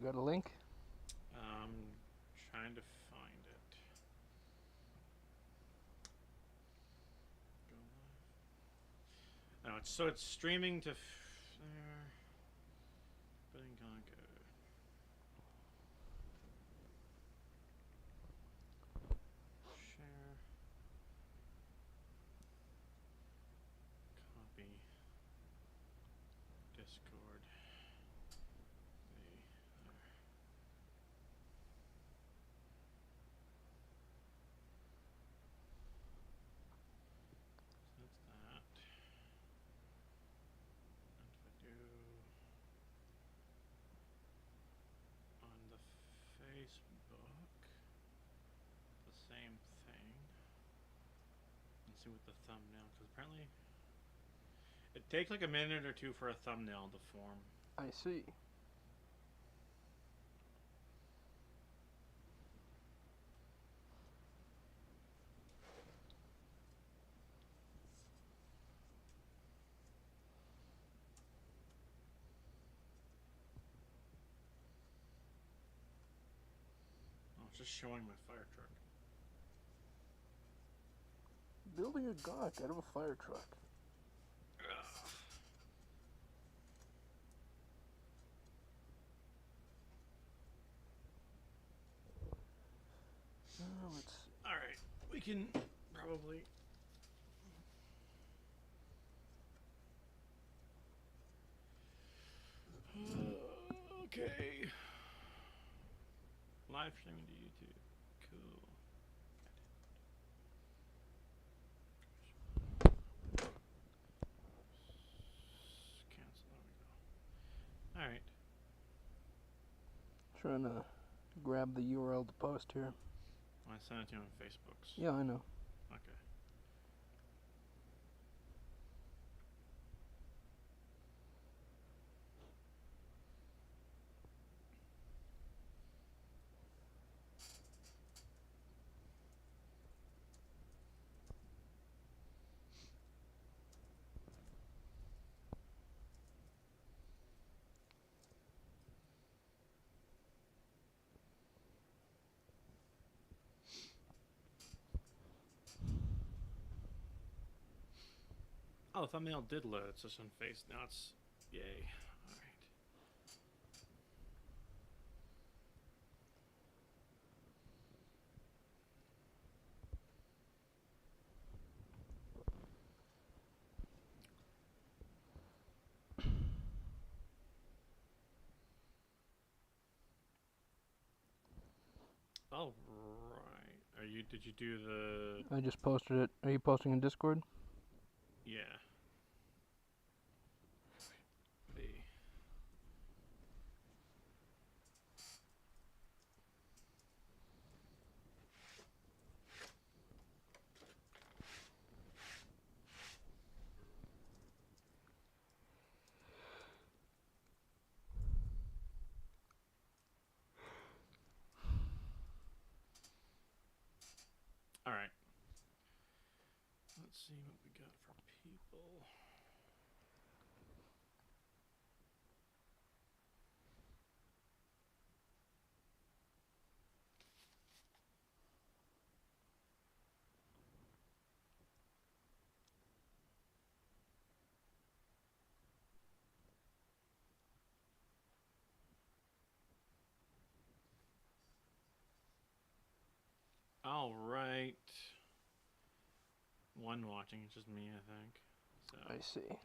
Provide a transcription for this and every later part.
got a link? Trying to find it. Go live. No, it's streaming to there. Putting Gonk. Share. Copy. Discord. There. So that's that. And if I do on the Facebook, the same thing. Let's see what the thumbnail, because apparently it takes like a minute or two for a thumbnail to form. I see. Oh, it's just showing my fire truck. Building a Gonk out of a fire truck. Let's see. Alright, we can probably. Okay. Live streaming to YouTube. Cool. Cancel. There we go. Alright. Trying to grab the URL to post here. I sent it to you on Facebook. Yeah, I know. Okay. Oh, the thumbnail did load. It's just on face. Now it's. Yay. Alright. All right. Are you? Did you do the? I just posted it. Are you posting in Discord? Yeah. The. All right. Let's see what we got for people. All right. One watching, it's just me, I think. So I see.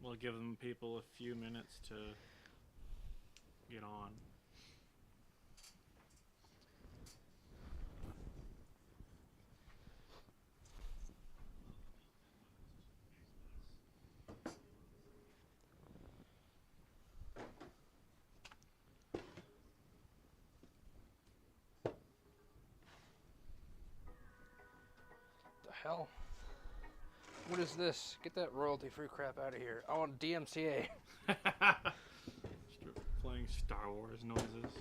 we'll give them people a few minutes to get on. The hell? What is this? Get that royalty-free crap out of here. I want DMCA. Playing Star Wars noises.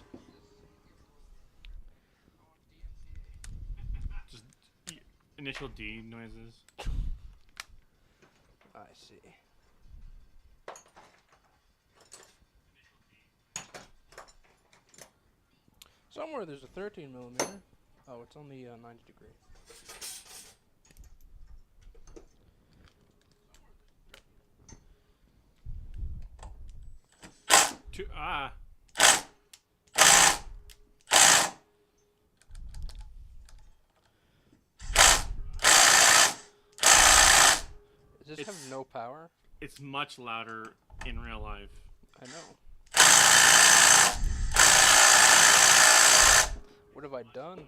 Just initial D noises. I see. Somewhere there's a 13 millimeter. Oh, it's on the 90 degree. Does this have no power? It's much louder in real life. I know. What have I done?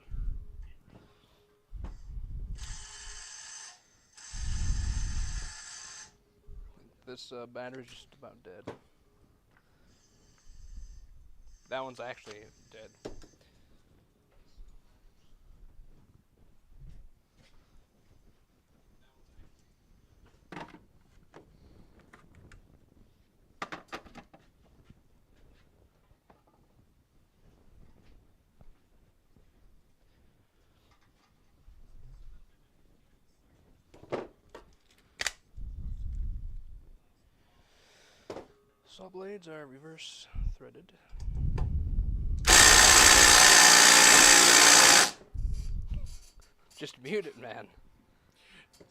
This battery's just about dead. That one's actually dead. Saw blades are reverse threaded. Just mute it, man.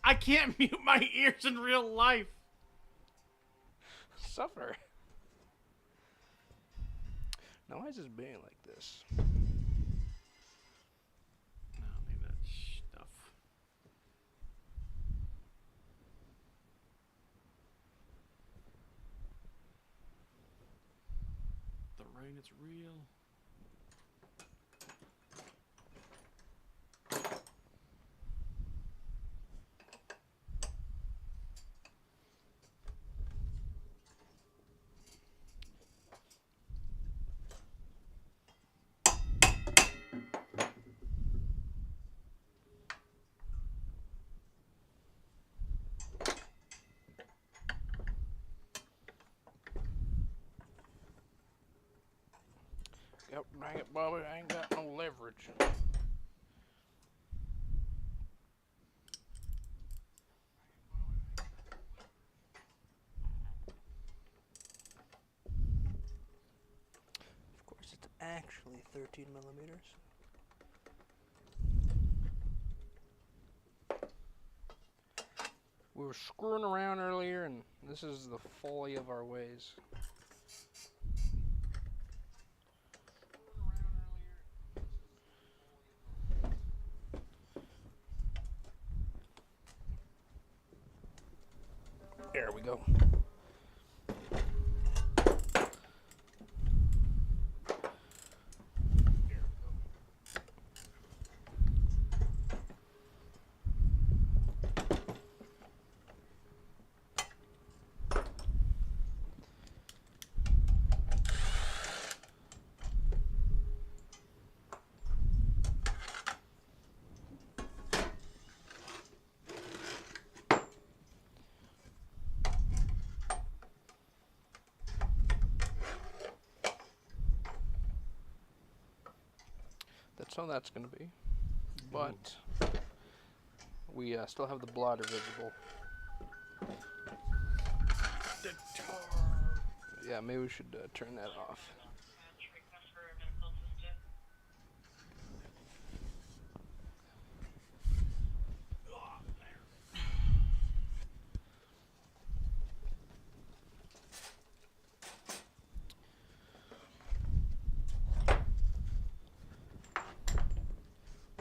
I can't mute my ears in real life. Suffer. Now why is this being like this? No, leave that stuff. The rain is real. Yep, dang it, Bobby, I ain't got no leverage. Of course, it's actually 13 millimeters. We were screwing around earlier, and this is the folly of our ways. There we go. That's how that's going to be. But we still have the blotter visible. Yeah, maybe we should turn that off.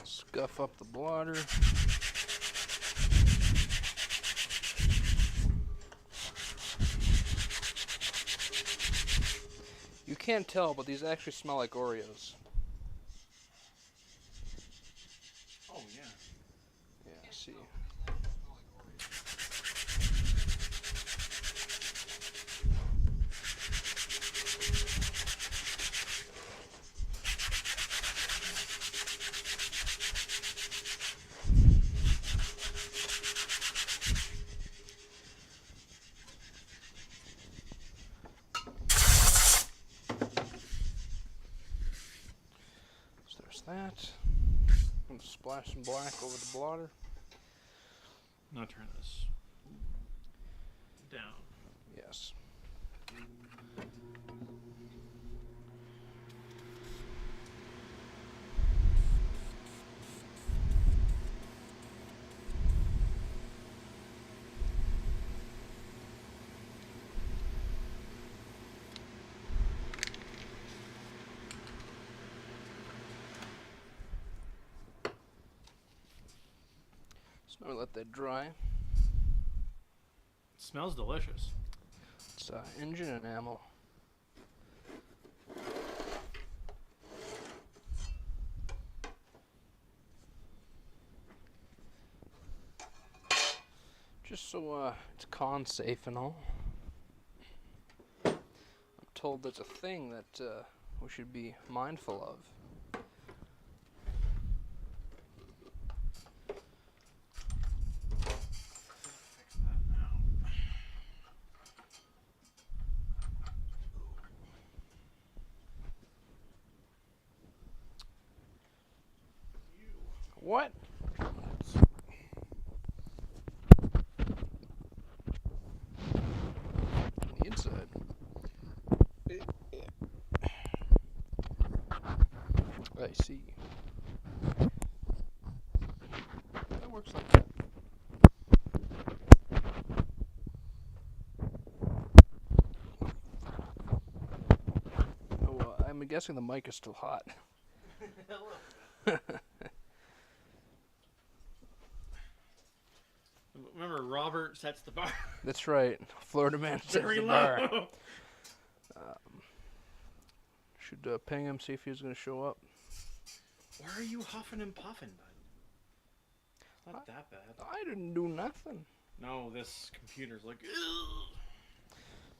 Scuff up the blotter. You can't tell, but these actually smell like Oreos. Oh, yeah. Yeah, see. That. I'm gonna splash some black over the blotter. Now turn this down. Yes. So now we let that dry. It smells delicious. It's engine enamel. Just so it's con safe and all. I'm told there's a thing that we should be mindful of. Fix that now. What? On the inside. I see. That works like that. Oh, I'm guessing the mic is still hot. Remember, Robert sets the bar. That's right. Florida man sets Very the low. bar. Should ping him, see if he's going to show up. Why are you huffing and puffing, bud? Not that bad. I didn't do nothing. No, this computer's like, ugh.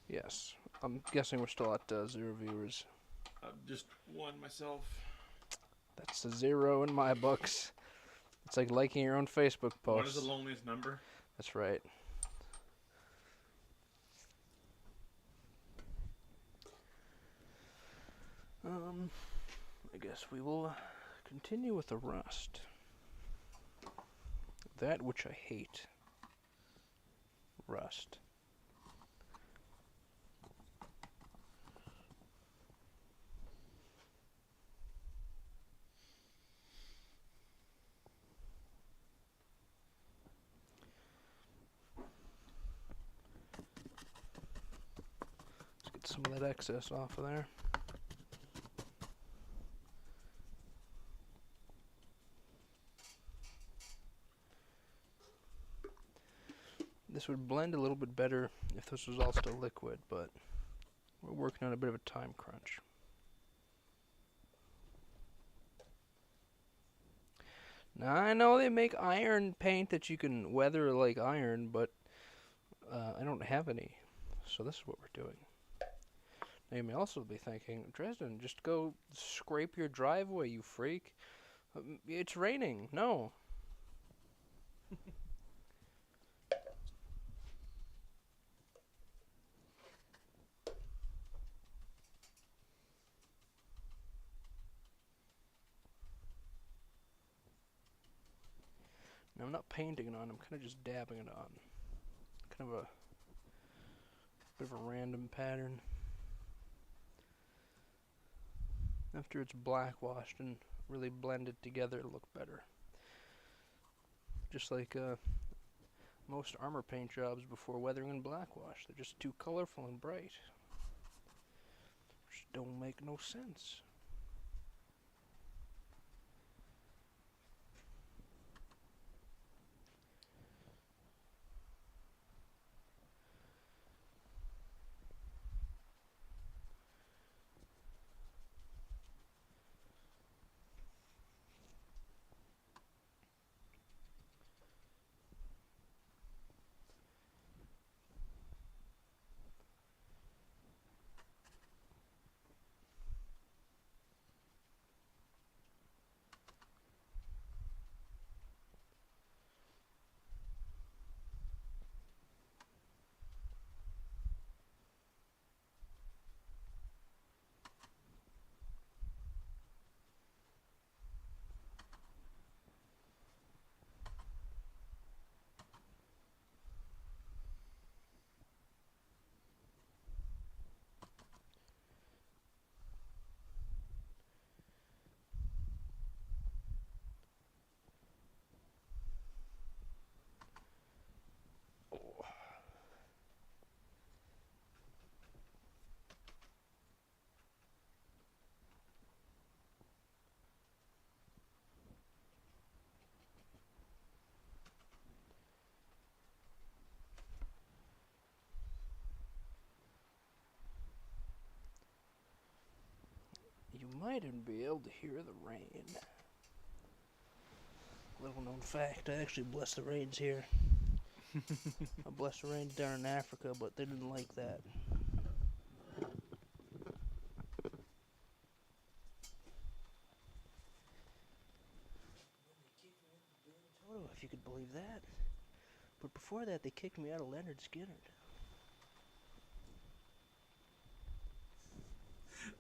Yes. I'm guessing we're still at 0 viewers. Just one myself. That's a 0 in my books. It's like liking your own Facebook post. What is the loneliest number? That's right. I guess we will continue with the rust. That which I hate. Rust. Let's get some of that excess off of there. This would blend a little bit better if this was all still liquid, but we're working on a bit of a time crunch. Now, I know they make iron paint that you can weather like iron, but I don't have any, so this is what we're doing. Now, you may also be thinking, Dresden, just go scrape your driveway, you freak. It's raining. No. Now, I'm not painting it on, I'm kind of just dabbing it on. Kind of a bit of a random pattern. After it's blackwashed and really blended together, it'll look better. Just like most armor paint jobs before weathering and blackwash. They're just too colorful and bright. Which don't make no sense. night and be able to hear the rain. Little known fact, I actually bless the rains here. I bless the rains down in Africa, but they didn't like that. Toto, if you could believe that. But before that, they kicked me out of Leonard Skinner.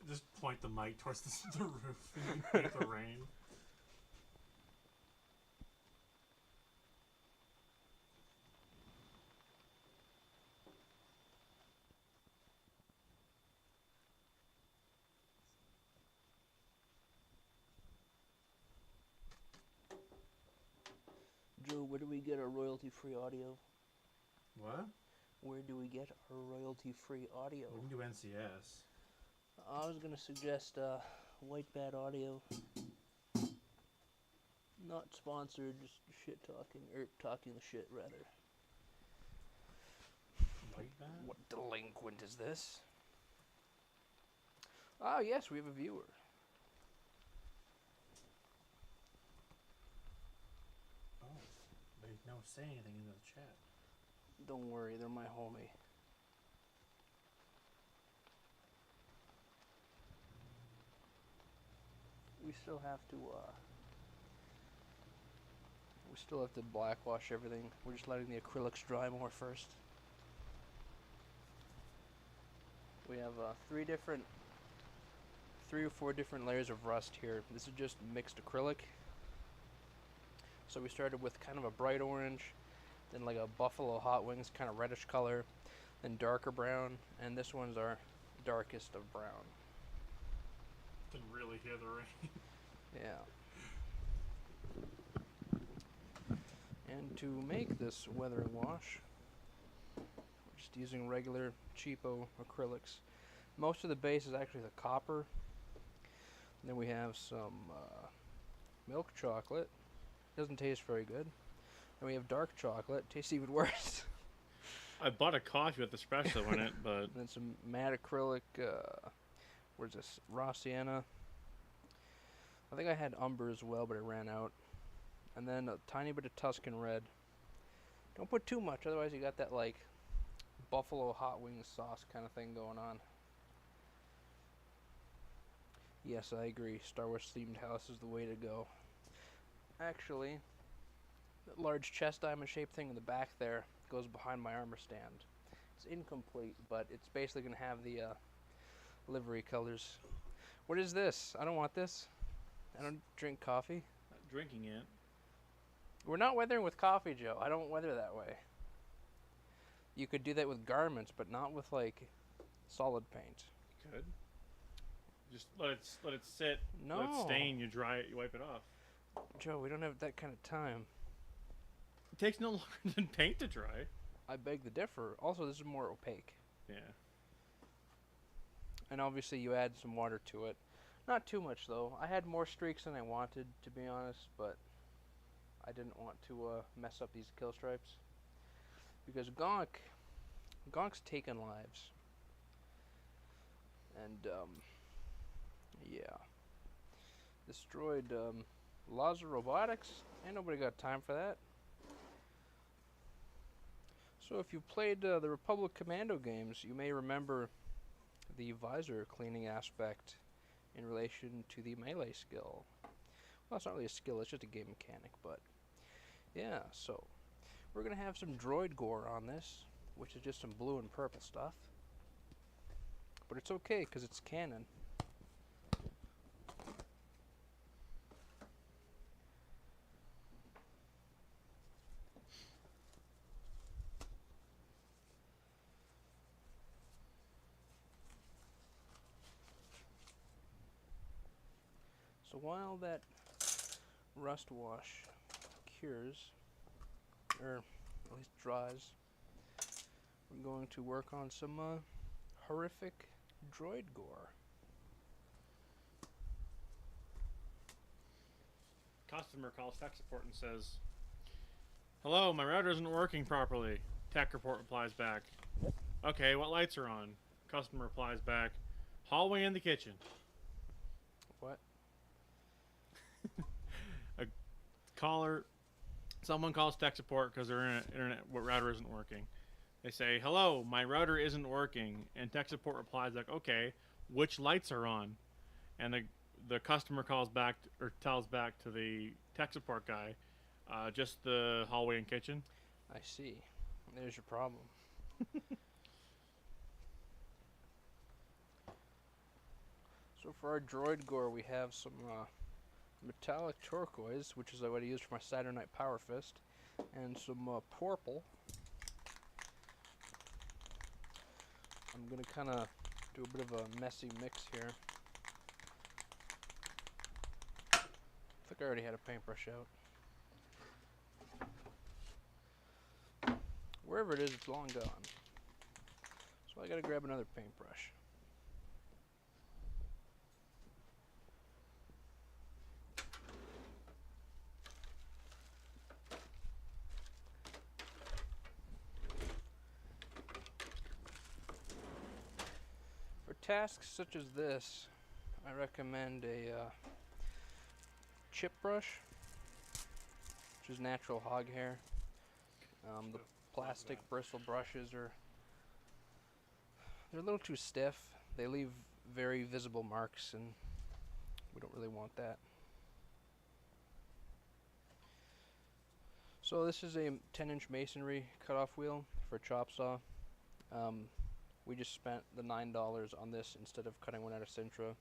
Just point the mic towards the roof and hear the rain. Joe, where do we get our royalty-free audio? What? Where do we get our royalty-free audio? We can do NCS. I was gonna suggest White Bat Audio. Not sponsored, just shit talking, or talking the shit rather. White Bat? What delinquent is this? Ah, yes, we have a viewer. Oh, they don't say anything in the chat. Don't worry, they're my homie. We still have to blackwash everything. We're just letting the acrylics dry more first. We have three or four different layers of rust here. This is just mixed acrylic. So we started with kind of a bright orange, then like a buffalo hot wings kind of reddish color, then darker brown, and this one's our darkest of brown. Can really hear the rain. Yeah. And to make this weathering wash, we're just using regular cheapo acrylics. Most of the base is actually the copper. And then we have some milk chocolate. Doesn't taste very good. And we have dark chocolate. Tastes even worse. I bought a coffee with espresso in it, but... And then some matte acrylic, where's this? Raw sienna. I think I had umber as well, but it ran out. And then a tiny bit of Tuscan red. Don't put too much, otherwise you got that like buffalo hot wings sauce kind of thing going on. Yes, I agree. Star Wars themed house is the way to go. Actually, that large chest diamond shaped thing in the back there goes behind my armor stand. It's incomplete, but it's basically going to have the livery colors. What is this? I don't want this. I don't drink coffee. Not drinking it. We're not weathering with coffee, Joe. I don't weather that way. You could do that with garments, but not with like solid paint. You could. Just let it sit. No. Let it stain. You dry it. You wipe it off. Joe, we don't have that kind of time. It takes no longer than paint to dry. I beg to differ. Also, this is more opaque. Yeah. And obviously you add some water to it. Not too much, though. I had more streaks than I wanted, to be honest, but I didn't want to mess up these kill stripes. Because Gonk's taken lives. And, yeah. This droid, laws of robotics, ain't nobody got time for that. So if you've played the Republic Commando games, you may remember the visor cleaning aspect in relation to the melee skill. Well, it's not really a skill, it's just a game mechanic, but yeah, so we're going to have some droid gore on this, which is just some blue and purple stuff. But it's okay, because it's canon. So while that rust wash cures, or at least dries, we're going to work on some horrific droid gore. Customer calls tech support and says, "Hello, my router isn't working properly." Tech report replies back, "Okay, what lights are on?" Customer replies back, "Hallway and the kitchen." What? someone calls tech support because their internet router isn't working. They say, "Hello, my router isn't working," and tech support replies like, "Okay, which lights are on?" And the customer calls back or tells back to the tech support guy, just the hallway and kitchen. I see. There's your problem. So for our droid gore, we have some metallic turquoise, which is what I used for my Saturday Night Power Fist, and some purple. I'm gonna kind of do a bit of a messy mix here. I think I already had a paintbrush out. Wherever it is, it's long gone. So I gotta grab another paintbrush. For tasks such as this, I recommend a chip brush, which is natural hog hair. The plastic bristle brushes they're a little too stiff. They leave very visible marks, and we don't really want that. So this is a 10-inch masonry cutoff wheel for a chop saw. We just spent the $9 on this instead of cutting one out of Sintra,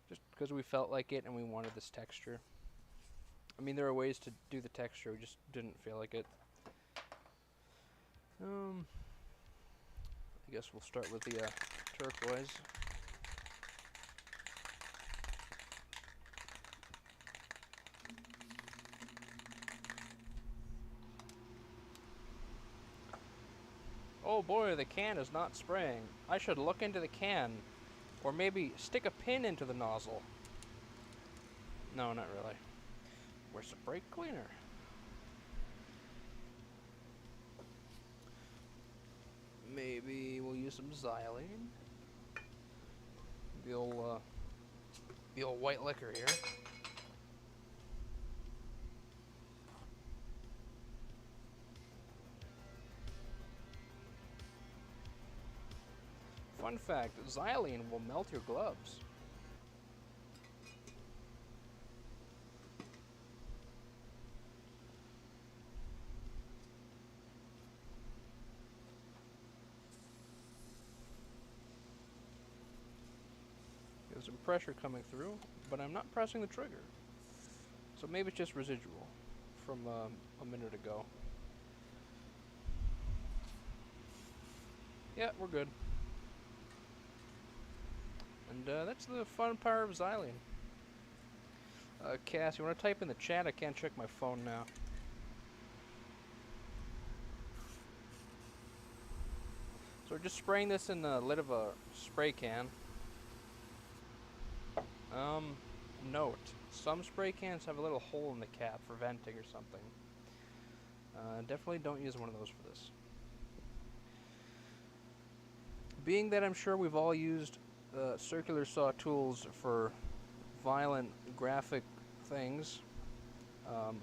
just because we felt like it and we wanted this texture. I mean, there are ways to do the texture, we just didn't feel like it. I guess we'll start with the turquoise. Oh boy, the can is not spraying. I should look into the can, or maybe stick a pin into the nozzle. No, not really. Where's the brake cleaner? Maybe we'll use some xylene. The old white liquor here. Fun fact, xylene will melt your gloves. There's some pressure coming through, but I'm not pressing the trigger. So maybe it's just residual from a minute ago. Yeah, we're good. And that's the fun power of xylene. Cass, you want to type in the chat? I can't check my phone now. So we're just spraying this in the lid of a spray can. Note, some spray cans have a little hole in the cap for venting or something. Definitely don't use one of those for this. Being that I'm sure we've all used circular saw tools for violent graphic things,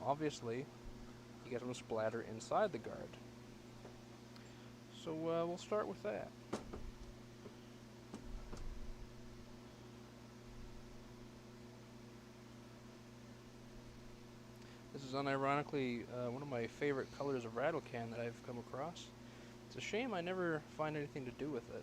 obviously you get some splatter inside the guard. So we'll start with that. This is unironically one of my favorite colors of rattle can that I've come across. It's a shame I never find anything to do with it.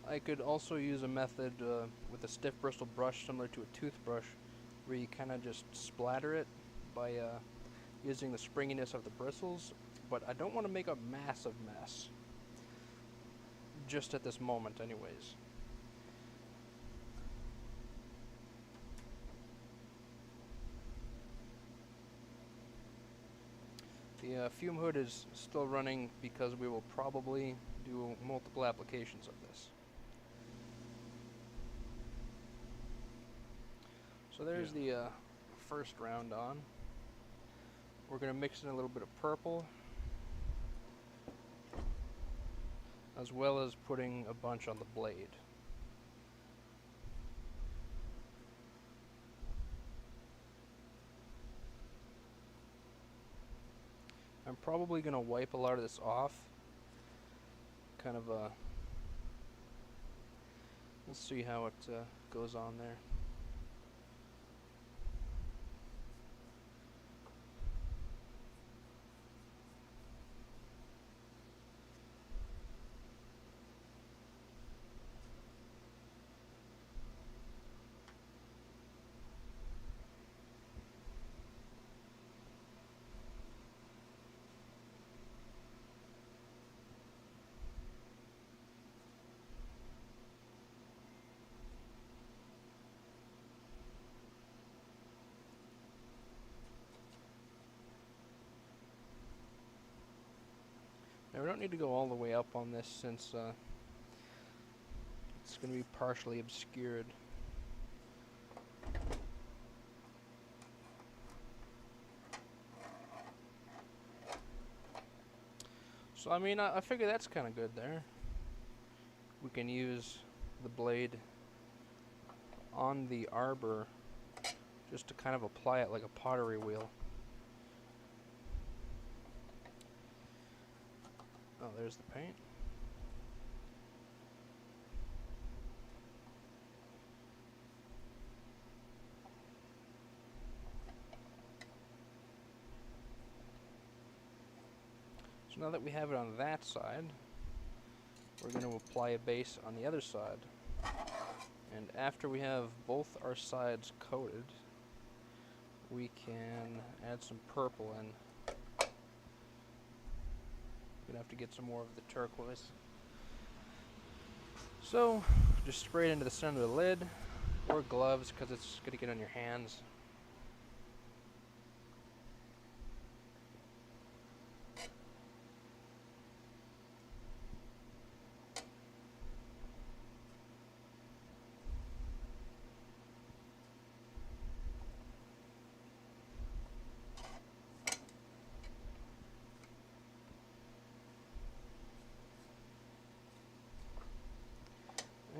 I could also use a method with a stiff bristle brush similar to a toothbrush, where you kind of just splatter it by using the springiness of the bristles, but I don't want to make a massive mess. Just at this moment anyways. The fume hood is still running because we will probably do multiple applications of this. So there's the first round on. We're going to mix in a little bit of purple, as well as putting a bunch on the blade. I'm probably going to wipe a lot of this off. Kind of a... Let's see how it goes on there. Now we don't need to go all the way up on this since it's going to be partially obscured. So I mean, I figure that's kind of good there. We can use the blade on the arbor just to kind of apply it like a pottery wheel. Oh, there's the paint. So now that we have it on that side, we're going to apply a base on the other side. And after we have both our sides coated, we can add some purple in. We're gonna have to get some more of the turquoise. So, just spray it into the center of the lid, or gloves, because it's gonna get on your hands.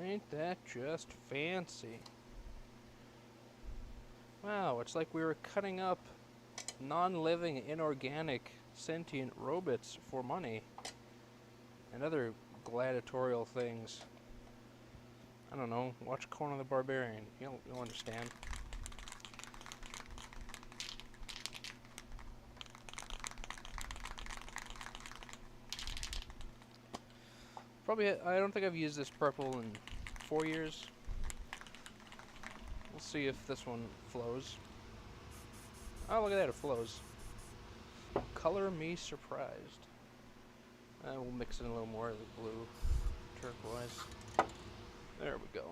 Ain't that just fancy? Wow, it's like we were cutting up non-living, inorganic, sentient robots for money. And other gladiatorial things. I don't know, watch Conan the Barbarian. You'll understand. Probably, I don't think I've used this purple in 4 years. We'll see if this one flows. Oh, look at that, it flows. Color me surprised. We'll mix in a little more of the blue turquoise. There we go.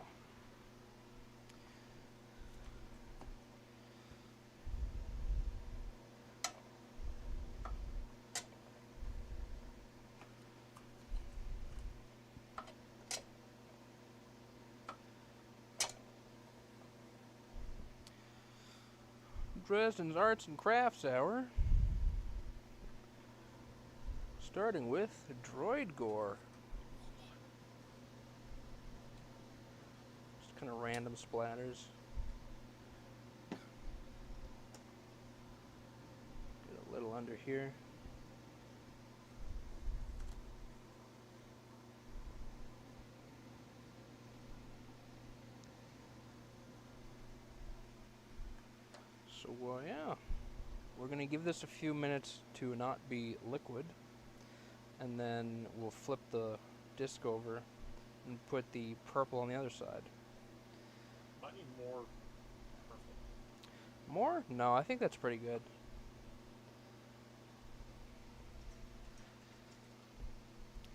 Dresden's Arts and Crafts Hour. Starting with Droid gore. Just kind of random splatters. Get a little under here. So, yeah. We're going to give this a few minutes to not be liquid. And then we'll flip the disc over and put the purple on the other side. Might need more purple. More? No, I think that's pretty good.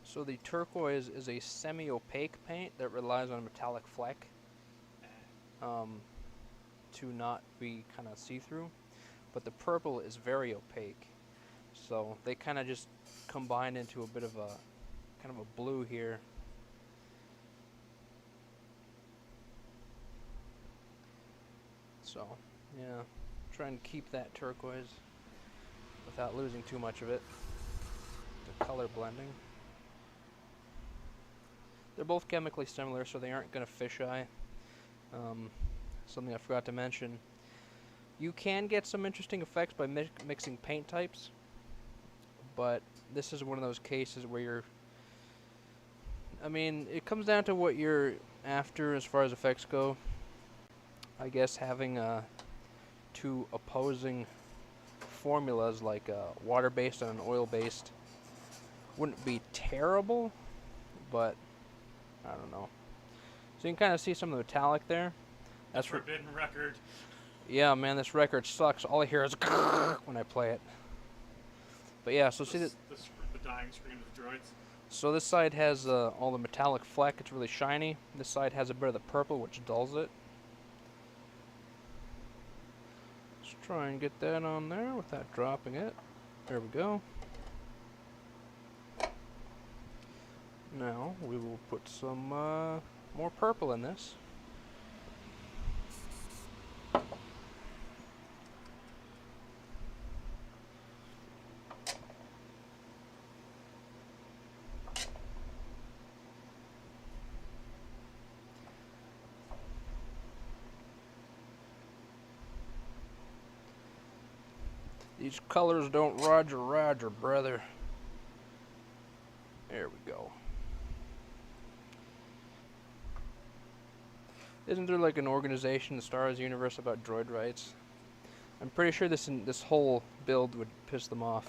So the turquoise is a semi-opaque paint that relies on a metallic fleck to not be kind of see-through. But the purple is very opaque. So they kind of just combine into a bit of a kind of a blue here. So, yeah, try and keep that turquoise. without losing too much of it. The color blending. They're both chemically similar, so they aren't going to fisheye. Something I forgot to mention. You can get some interesting effects by mixing paint types, but this is one of those cases where you're... I mean, it comes down to what you're after as far as effects go. I guess having two opposing formulas like water-based and an oil-based wouldn't be terrible, but I don't know. So you can kind of see some of the metallic there. That's Forbidden Record. Yeah, man, this record sucks. All I hear is when I play it. But yeah, so see that the dying scream of the droids. So this side has all the metallic fleck. It's really shiny. This side has a bit of the purple, which dulls it. Let's try and get that on there without dropping it. There we go. Now we will put some more purple in this. These colors don't Roger, brother. There we go. Isn't there like an organization in the Star Wars universe about droid rights? I'm pretty sure this whole build would piss them off.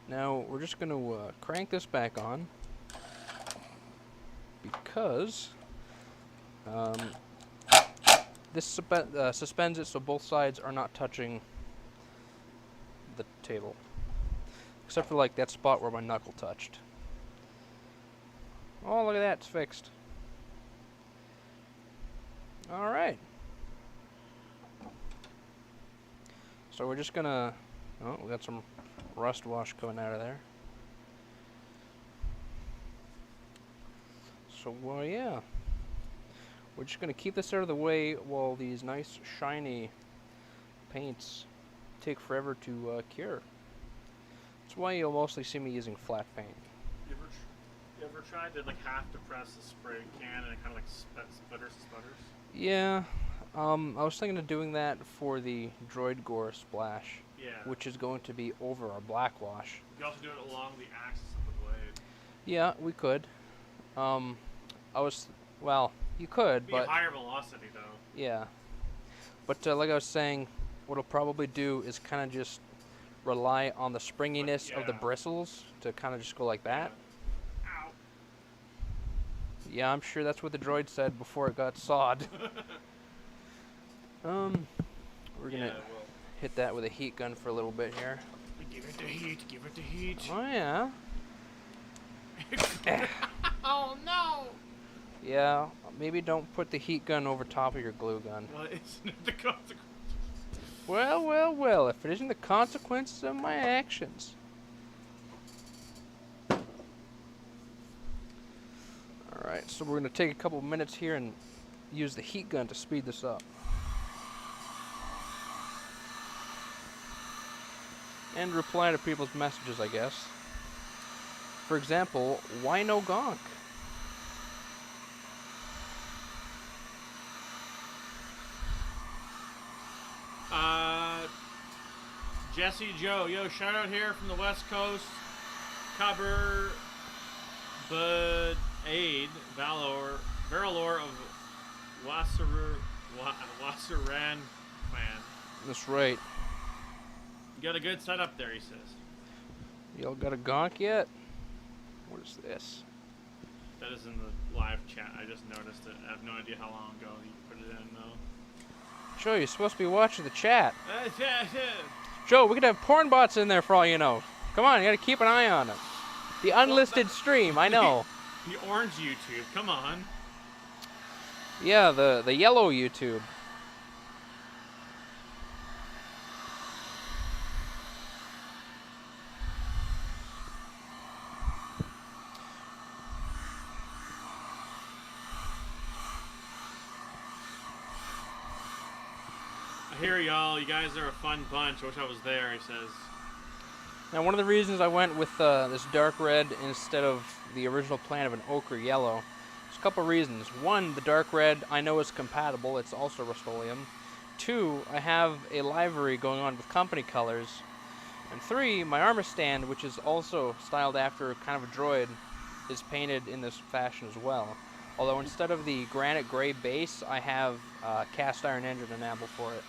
Now we're just going to crank this back on because this suspends it so both sides are not touching the table. Except for like that spot where my knuckle touched. Oh, look at that, it's fixed. Alright. So we're just gonna... Oh, we got some rust wash coming out of there. So, yeah. We're just gonna keep this out of the way while these nice shiny paints take forever to cure. That's why you'll mostly see me using flat paint. You ever tried to like half depress the spray can and it kind of like sputters? Yeah, I was thinking of doing that for the Droid Gore splash. Yeah. Which is going to be over our black wash. You can also do it along the axis of the blade. Yeah, we could. Well, you could, It'd be but a higher velocity though. yeah. But like I was saying, what I'll probably do is kind of just rely on the springiness of the bristles to kind of just go like that. Ow. Yeah, I'm sure that's what the droid said before it got sawed. We're gonna hit that with a heat gun for a little bit here. Give it the heat, give it the heat. Oh yeah. Oh no! Yeah, maybe don't put the heat gun over top of your glue gun. Well, isn't it the consequence? Well, if it isn't the consequences of my actions. Alright, so we're going to take a couple minutes here and use the heat gun to speed this up. And reply to people's messages, I guess. For example, why no Gonk? Jesse Joe, yo, shout out here from the West Coast. Cover Bud Aid Valor of Wasseran clan. That's right. You got a good setup there, he says. Y'all got a Gonk yet? What is this? That is in the live chat. I just noticed it. I have no idea how long ago you put it in, though. Joe, you're supposed to be watching the chat. Joe, we could have porn bots in there for all you know. Come on, you gotta keep an eye on it. The unlisted stream, I know. The orange YouTube, come on. Yeah, the yellow YouTube. I hear y'all. You guys are a fun bunch. I wish I was there, he says. Now, one of the reasons I went with this dark red instead of the original plan of an ochre yellow, there's a couple reasons. One, the dark red I know is compatible. It's also Rust-Oleum. Two, I have a livery going on with company colors. And three, my armor stand, which is also styled after kind of a droid, is painted in this fashion as well. Although instead of the granite gray base, I have cast iron engine enamel for it.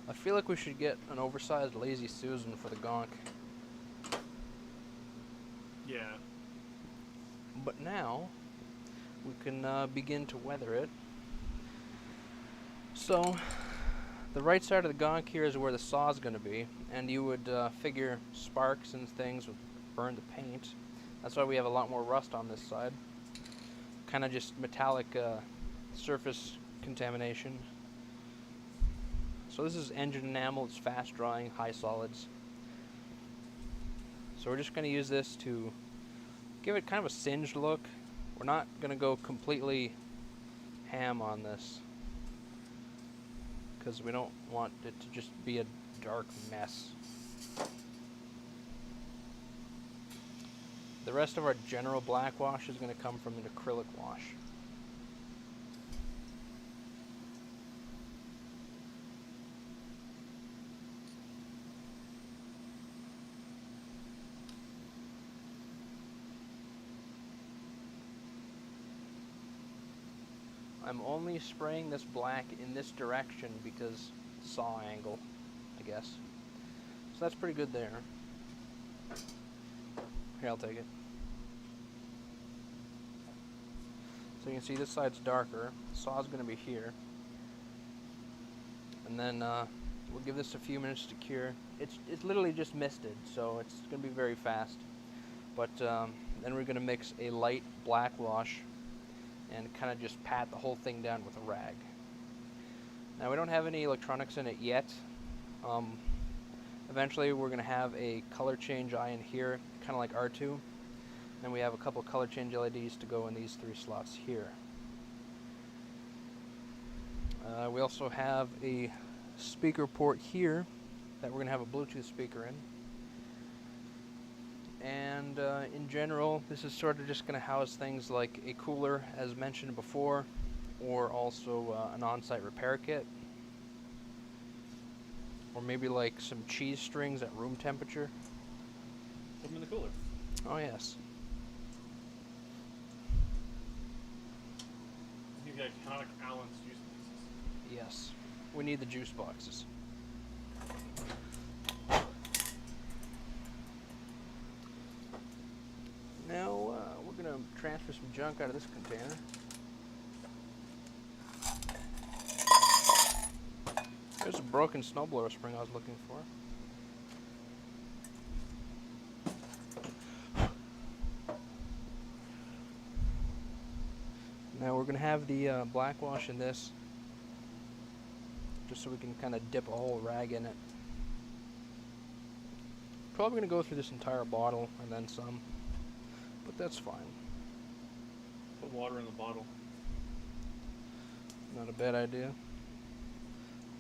I feel like we should get an oversized Lazy Susan for the Gonk. Yeah. But now, we can begin to weather it. So, the right side of the Gonk here is where the saw is going to be, and you would figure sparks and things would burn the paint. That's why we have a lot more rust on this side. Kind of just metallic surface contamination. So this is engine enamel, it's fast drying, high solids. So we're just going to use this to give it kind of a singed look. We're not going to go completely ham on this, because we don't want it to just be a dark mess. The rest of our general black wash is going to come from an acrylic wash. I'm only spraying this black in this direction because saw angle, I guess. So that's pretty good there. Here, I'll take it. So you can see this side's darker. The saw's going to be here. And then we'll give this a few minutes to cure. It's literally just misted, so it's going to be very fast. But then we're going to mix a light black wash and kind of just pat the whole thing down with a rag. Now we don't have any electronics in it yet. Eventually we're going to have a color change eye in here, kind of like R2. And we have a couple color change LEDs to go in these 3 slots here. We also have a speaker port here that we're going to have a Bluetooth speaker in. And in general, this is sort of just going to house things like a cooler, as mentioned before, or also an on-site repair kit, or maybe like some cheese strings at room temperature. Put them in the cooler. Oh yes. You need the iconic Allen's juice boxes. Yes. We need the juice boxes. Now, we're going to transfer some junk out of this container. There's a broken snowblower spring I was looking for. Now we're going to have the black wash in this, just so we can kind of dip a whole rag in it. Probably going to go through this entire bottle and then some, but that's fine. Put water in the bottle. Not a bad idea.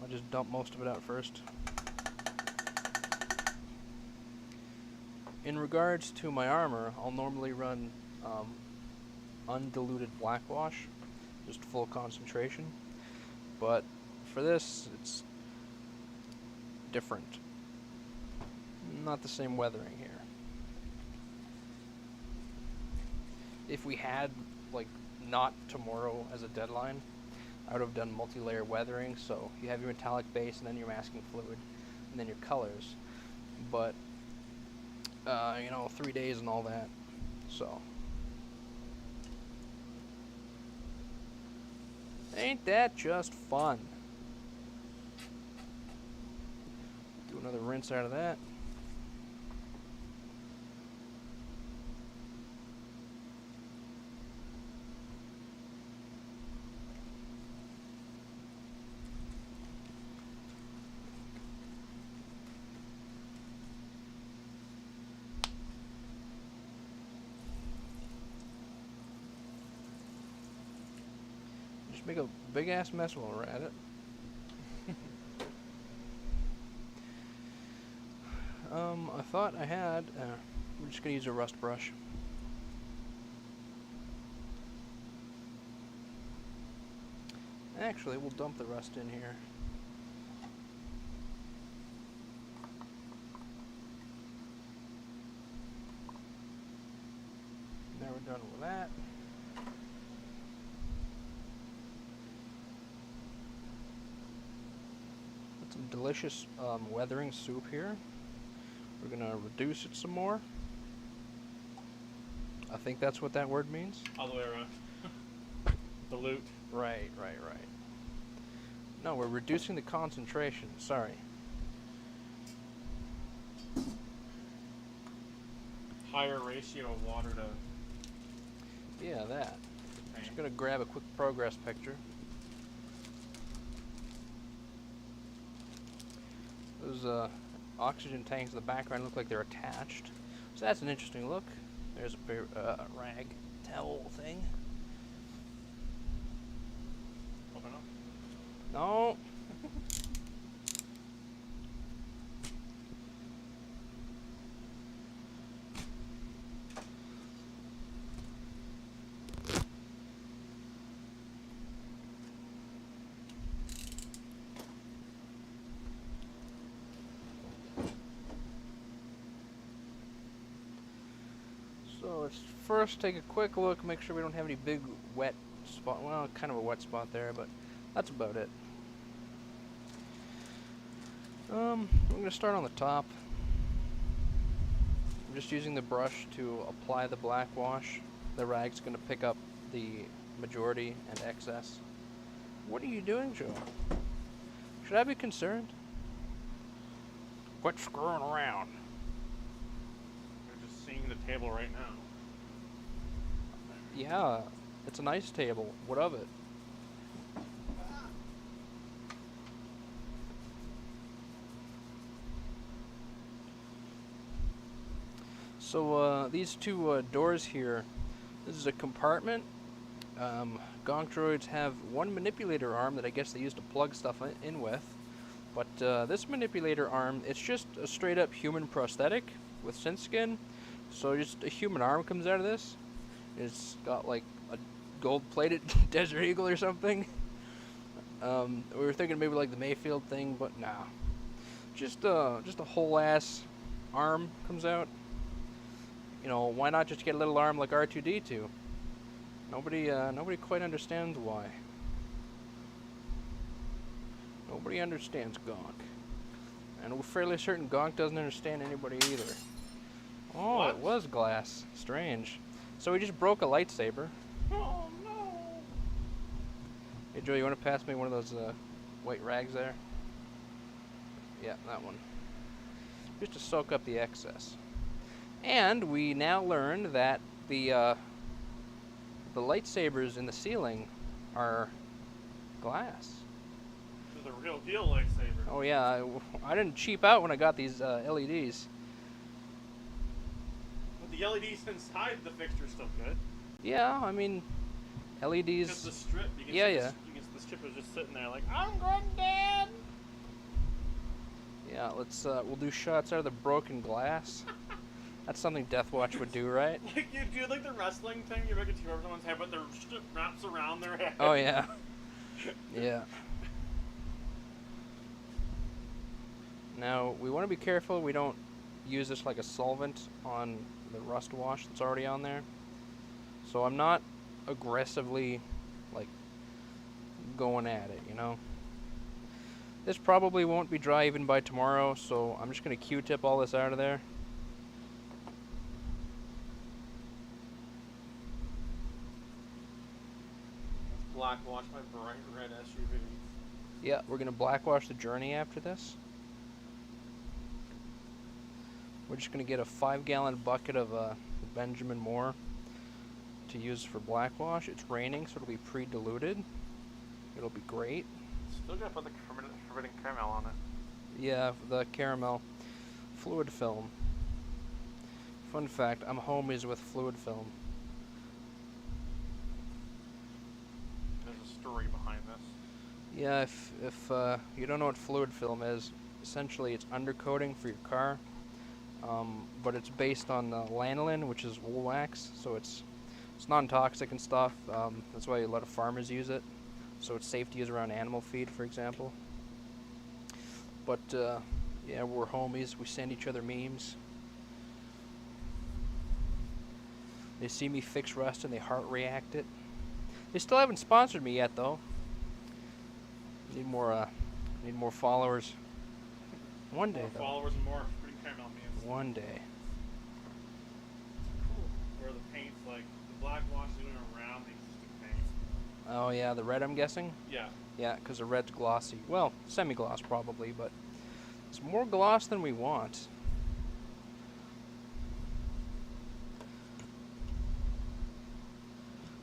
I'll just dump most of it out first. In regards to my armor, I'll normally run undiluted black wash, just full concentration. But for this, it's different. Not the same weathering here. If we had, like, not tomorrow as a deadline, I would have done multi-layer weathering, so you have your metallic base and then your masking fluid and then your colors. But, you know, 3 days and all that, so. Ain't that just fun? Do another rinse out of that. Just make a big ass mess while we're at it. I thought I had. We're just gonna use a rust brush. Actually, we'll dump the rust in here. Now we're done with that. Got some delicious weathering soup here. We're gonna reduce it some more. I think that's what that word means. All the way around. Dilute. Right. No, we're reducing the concentration. Sorry. Higher ratio of water to. Yeah, that. Paint. Just gonna grab a quick progress picture. Those oxygen tanks in the background look like they're attached. So that's an interesting look. There's a rag towel thing. Open up. No. So let's first take a quick look, make sure we don't have any big wet spot. Well, kind of a wet spot there, but that's about it. I'm gonna start on the top. I'm just using the brush to apply the black wash. The rag's gonna pick up the majority and excess. What are you doing, Joe? Should I be concerned? Quit screwing around. You're just seeing the table right now. Yeah, it's a nice table. What of it? So these two doors here, this is a compartment. Gonk droids have one manipulator arm that I guess they use to plug stuff in with. But this manipulator arm, it's just a straight up human prosthetic with synth skin. So just a human arm comes out of this. It's got like a gold-plated Desert Eagle or something. We were thinking maybe like the Mayfield thing, but nah. Just a whole ass arm comes out. You know, why not just get a little arm like R2-D2? Nobody quite understands why. Nobody understands Gonk. And we're fairly certain Gonk doesn't understand anybody either. Oh, What? It was glass. Strange. So we just broke a lightsaber. Oh no! Hey Joe, you want to pass me one of those white rags there? Yeah, that one. Just to soak up the excess. And we now learned that the lightsabers in the ceiling are glass. This is a real deal lightsaber. Oh yeah, I didn't cheap out when I got these LEDs. But the LEDs inside the fixture's still good. Yeah, I mean, LEDs. Just the strip. You can Yeah, see yeah. You can see the strip is just sitting there like, I'm Granddad! Yeah, we'll do shots out of the broken glass. That's something Death Watch would do, right? Like you do like the wrestling thing, you make a two over someone's head, but their strip wraps around their head. Oh yeah. Yeah. Now, we want to be careful we don't use this like a solvent on the rust wash that's already on there. So I'm not aggressively, like, going at it, you know? This probably won't be dry even by tomorrow, so I'm just going to Q-tip all this out of there. Black wash my bright red SUV. Yeah, we're going to blackwash the Journey after this. We're just going to get a 5-gallon bucket of Benjamin Moore to use for blackwash. It's raining, so it'll be pre-diluted. It'll be great. Still gotta put the forbidden caramel on it. Yeah, the caramel fluid film. Fun fact, I'm homies with fluid film. There's a story behind this. Yeah, if you don't know what fluid film is, essentially it's undercoating for your car, but it's based on lanolin, which is wool wax, so it's non-toxic and stuff. That's why a lot of farmers use it, so it's safe to use around animal feed, for example. But yeah, we're homies. We send each other memes. They see me fix rust and they heart react it. They still haven't sponsored me yet, though. Need more followers. One day, More though. followers and more green caramel memes. One day. Cool. Where the paint's like the black wash is going around the existing paint. Oh yeah, the red, I'm guessing. Yeah. Yeah, because the red's glossy. Well, semi-gloss probably, but it's more gloss than we want.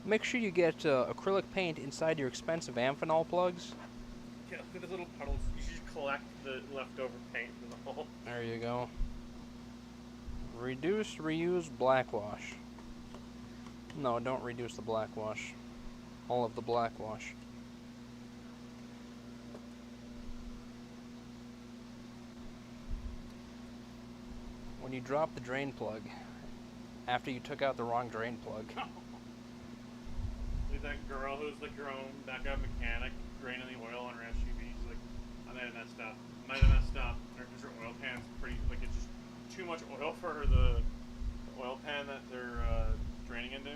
Make sure you get acrylic paint inside your expensive Amphenol plugs. Yeah, look at the little puddles. You should just collect the leftover paint in the hole. There you go. Reduce, reuse, black wash. No, don't reduce the black wash. All of the black wash. When you drop the drain plug, after you took out the wrong drain plug. Like that girl who's like her own backup mechanic, draining the oil on her SUV. She's like, I might have messed up. Because her oil pan's pretty, like it's just too much oil for her, the oil pan that they're draining into.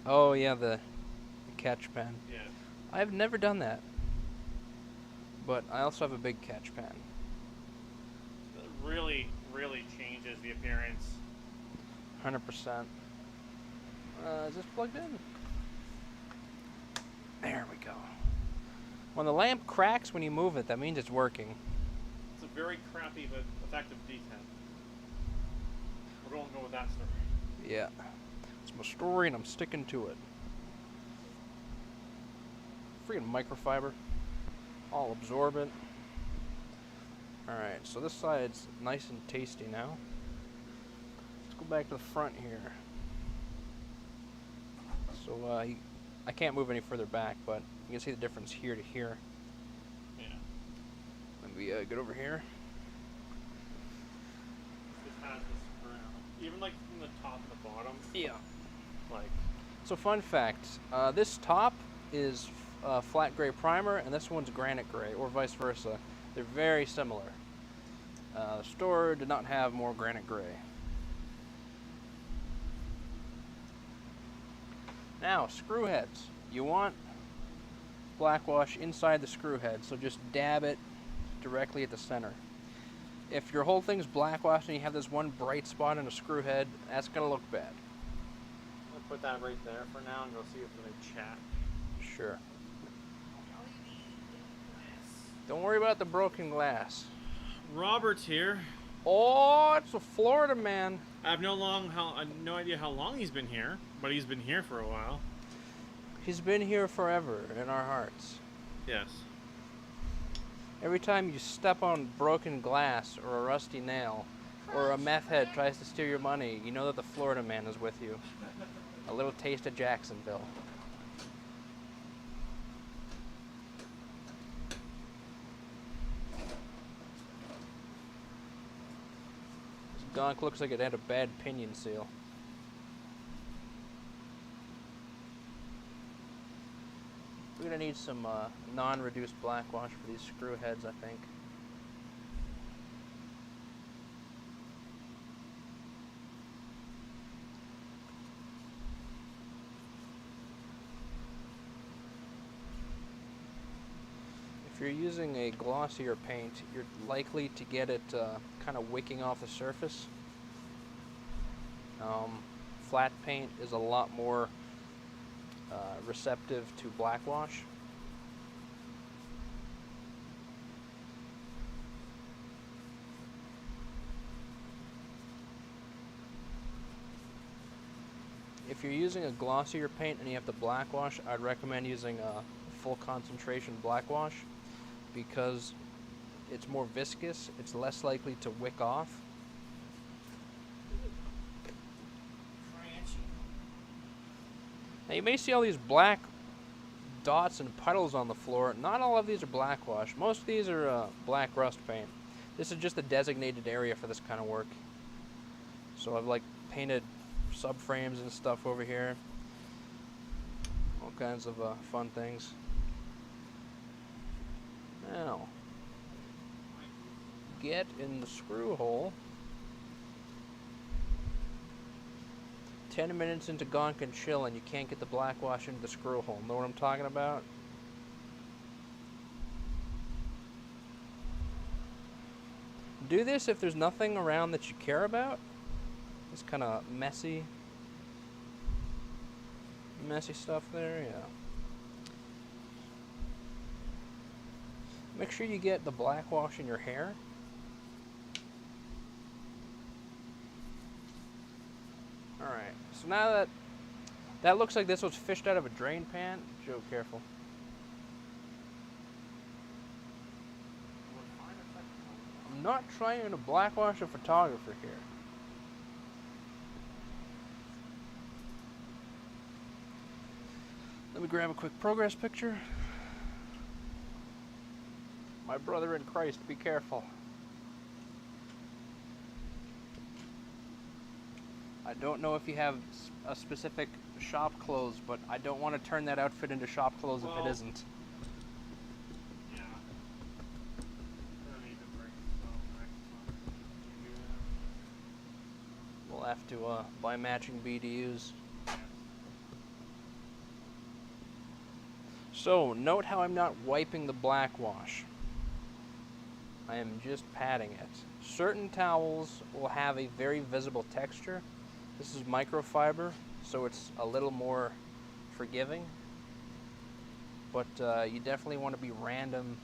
Oh yeah, the catch pan. Yeah. I've never done that. But I also have a big catch pan. It really, really changes the appearance. 100%. Is this plugged in? There we go. When the lamp cracks when you move it, that means it's working. It's a very crappy but effective D10. We're going to go with that story. Yeah. It's my story and I'm sticking to it. Freaking microfiber. All absorbent. Alright, so this side's nice and tasty now. Let's go back to the front here. So, I can't move any further back, but you can see the difference here to here. Yeah. Let me get over here. This has this brown. Even like from the top and the bottom. Yeah. Like. So fun fact, this top is flat gray primer, and this one's granite gray, or vice versa. They're very similar. The store did not have more granite gray. Now, screw heads. You want black wash inside the screw head, so just dab it directly at the center. If your whole thing's black washed and you have this one bright spot in a screw head, that's going to look bad. I'll put that right there for now and go see if they chat. Sure. Don't worry about the broken glass. Robert's here. Oh, it's a Florida man. I have no idea how long he's been here, but he's been here for a while. He's been here forever in our hearts. Yes. Every time you step on broken glass or a rusty nail, or a meth head tries to steal your money, you know that the Florida man is with you. A little taste of Jacksonville. This Gonk looks like it had a bad pinion seal. We're gonna need some non-reduced black wash for these screw heads, I think. If you're using a glossier paint, you're likely to get it kind of wicking off the surface. Flat paint is a lot more receptive to black wash. If you're using a glossier paint and you have to black wash, I'd recommend using a full concentration black wash because it's more viscous, it's less likely to wick off. Now you may see all these black dots and puddles on the floor. Not all of these are black wash. Most of these are black rust paint. This is just a designated area for this kind of work. So I've like painted subframes and stuff over here. All kinds of fun things. Now, get in the screw hole. 10 minutes into Gonk and chill and you can't get the black wash into the screw hole. Know what I'm talking about? Do this if there's nothing around that you care about. It's kind of messy stuff there, yeah. Make sure you get the black wash in your hair. Alright, so now that looks like this was fished out of a drain pan. Joe, careful. I'm not trying to blackwash a photographer here. Let me grab a quick progress picture. My brother in Christ, be careful. I don't know if you have a specific shop clothes, but I don't want to turn that outfit into shop clothes if it isn't. Yeah. Don't need to bring We'll have to buy matching BDUs. So, note how I'm not wiping the black wash. I am just patting it. Certain towels will have a very visible texture. This is microfiber, so it's a little more forgiving. But you definitely want to be random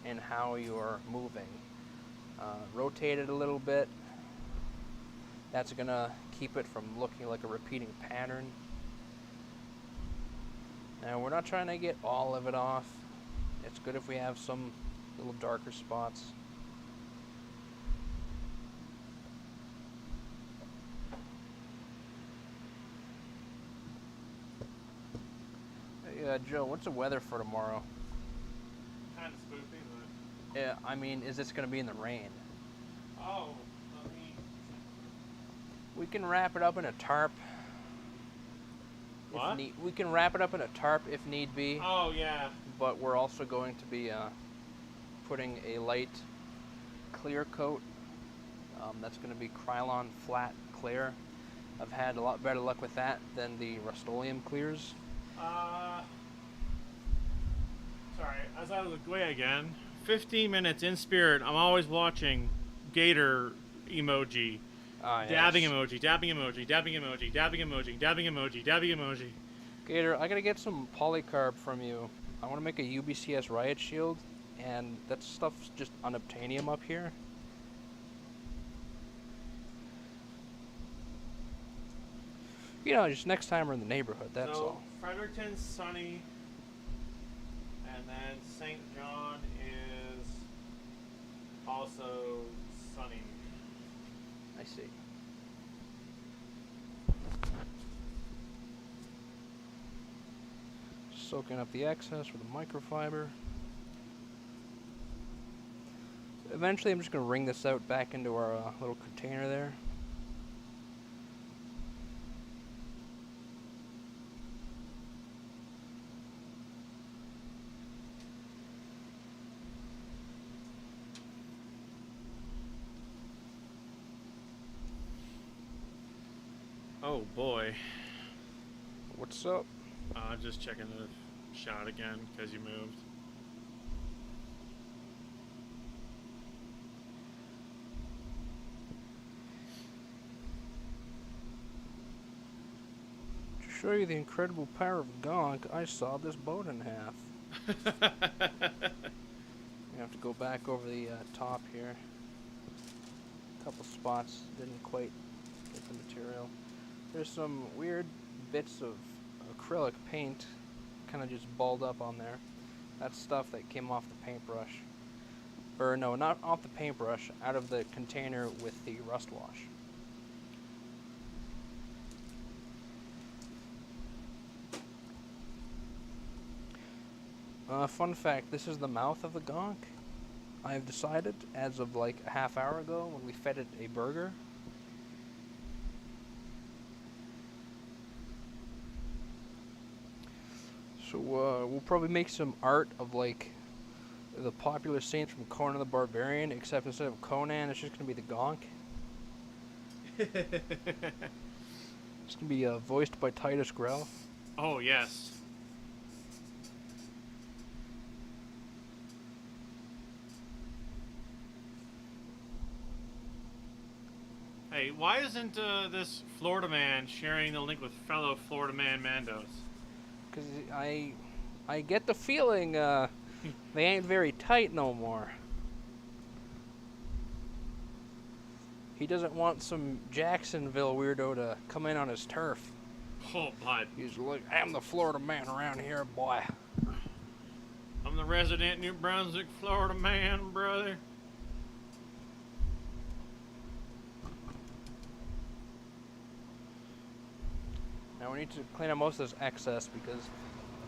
in how you're moving. Rotate it a little bit. That's going to keep it from looking like a repeating pattern. Now, we're not trying to get all of it off. It's good if we have some little darker spots. Hey, Joe, what's the weather for tomorrow? Kind of spoopy, but... Yeah, I mean, is this going to be in the rain? Oh, let me... We can wrap it up in a tarp. What? We can wrap it up in a tarp if need be. Oh, yeah. But we're also going to be putting a light clear coat. That's going to be Krylon flat clear. I've had a lot better luck with that than the Rust-Oleum clears. Sorry, as I look away again, 15 minutes in spirit, I'm always watching Gator emoji. Dabbing Yes. emoji, dabbing emoji, dabbing emoji, dabbing emoji, dabbing emoji, dabbing emoji. Gator, I gotta get some polycarb from you. I want to make a UBCS riot shield, and that stuff's just unobtainium up here. You know, just next time we're in the neighborhood, that's all. Fredericton's sunny, and then St. John is also sunny. I see. Soaking up the excess with a microfiber. Eventually I'm just going to wring this out back into our little container there. Oh boy. What's up? I'm just checking the shot again because you moved. To show you the incredible power of Gonk, I sawed this boat in half. You have to go back over the top here. A couple spots didn't quite get the material. There's some weird bits of acrylic paint kind of just balled up on there. That's stuff that came off the paintbrush. Or no, not off the paintbrush, out of the container with the rust wash. Fun fact, this is the mouth of the Gonk. I have decided, as of like a half hour ago when we fed it a burger. So we'll probably make some art of like the popular scenes from Conan the Barbarian, except instead of Conan, it's just gonna be the Gonk. It's gonna be voiced by Titus Grell. Oh, yes. Hey, why isn't this Florida man sharing the link with fellow Florida man Mandos? Cause I get the feeling they ain't very tight no more. He doesn't want some Jacksonville weirdo to come in on his turf. Oh, bud. He's like, I'm the Florida man around here, boy. I'm the resident New Brunswick, Florida man, brother. Now we need to clean up most of this excess because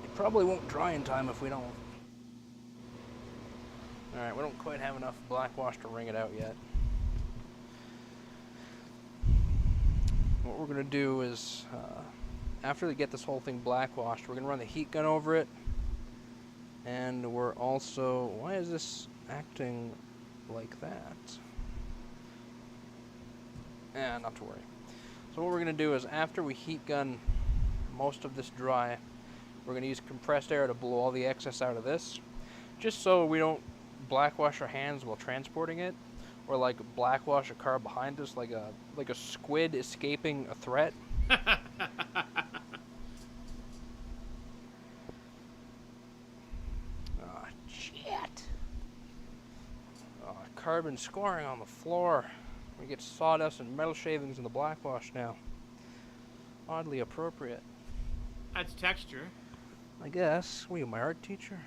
it probably won't dry in time if we don't. Alright, we don't quite have enough black wash to wring it out yet. What we're going to do is, after we get this whole thing black washed, we're going to run the heat gun over it. And we're also... Why is this acting like that? Not to worry. So what we're going to do is, after we heat gun most of this dry, we're going to use compressed air to blow all the excess out of this. Just so we don't black wash our hands while transporting it. Or like black wash a car behind us like a squid escaping a threat. Oh, shit. Oh, carbon scoring on the floor. We get sawdust and metal shavings in the black wash now. Oddly appropriate. Adds texture. I guess. Were you my art teacher?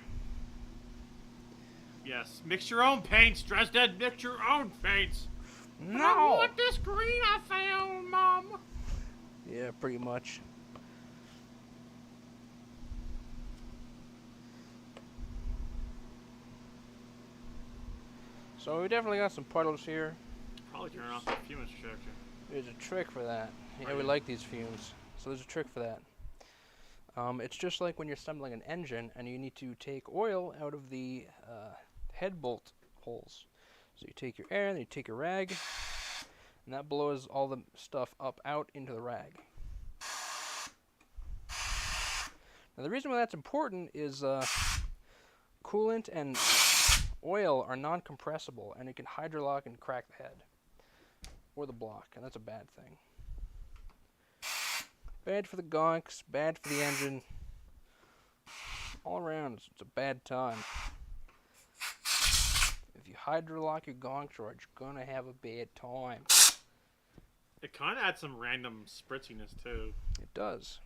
Yes. Mix your own paints, Dresden. Mix your own paints. No! I want this green I found, Mom. Yeah, pretty much. So we definitely got some puddles here. Probably turn off the fume extractor. There's a trick for that. Yeah, Right. we like these fumes. So there's a trick for that. It's just like when you're assembling an engine and you need to take oil out of the head bolt holes. So you take your air, and you take your rag, and that blows all the stuff up out into the rag. Now the reason why that's important is coolant and oil are non-compressible, and it can hydrolock and crack the head or the block, and that's a bad thing. Bad for the gonks, bad for the engine. All around, it's a bad time. If you hydrolock your gonk, George, you're gonna have a bad time. It kind of adds some random spritziness too. It does.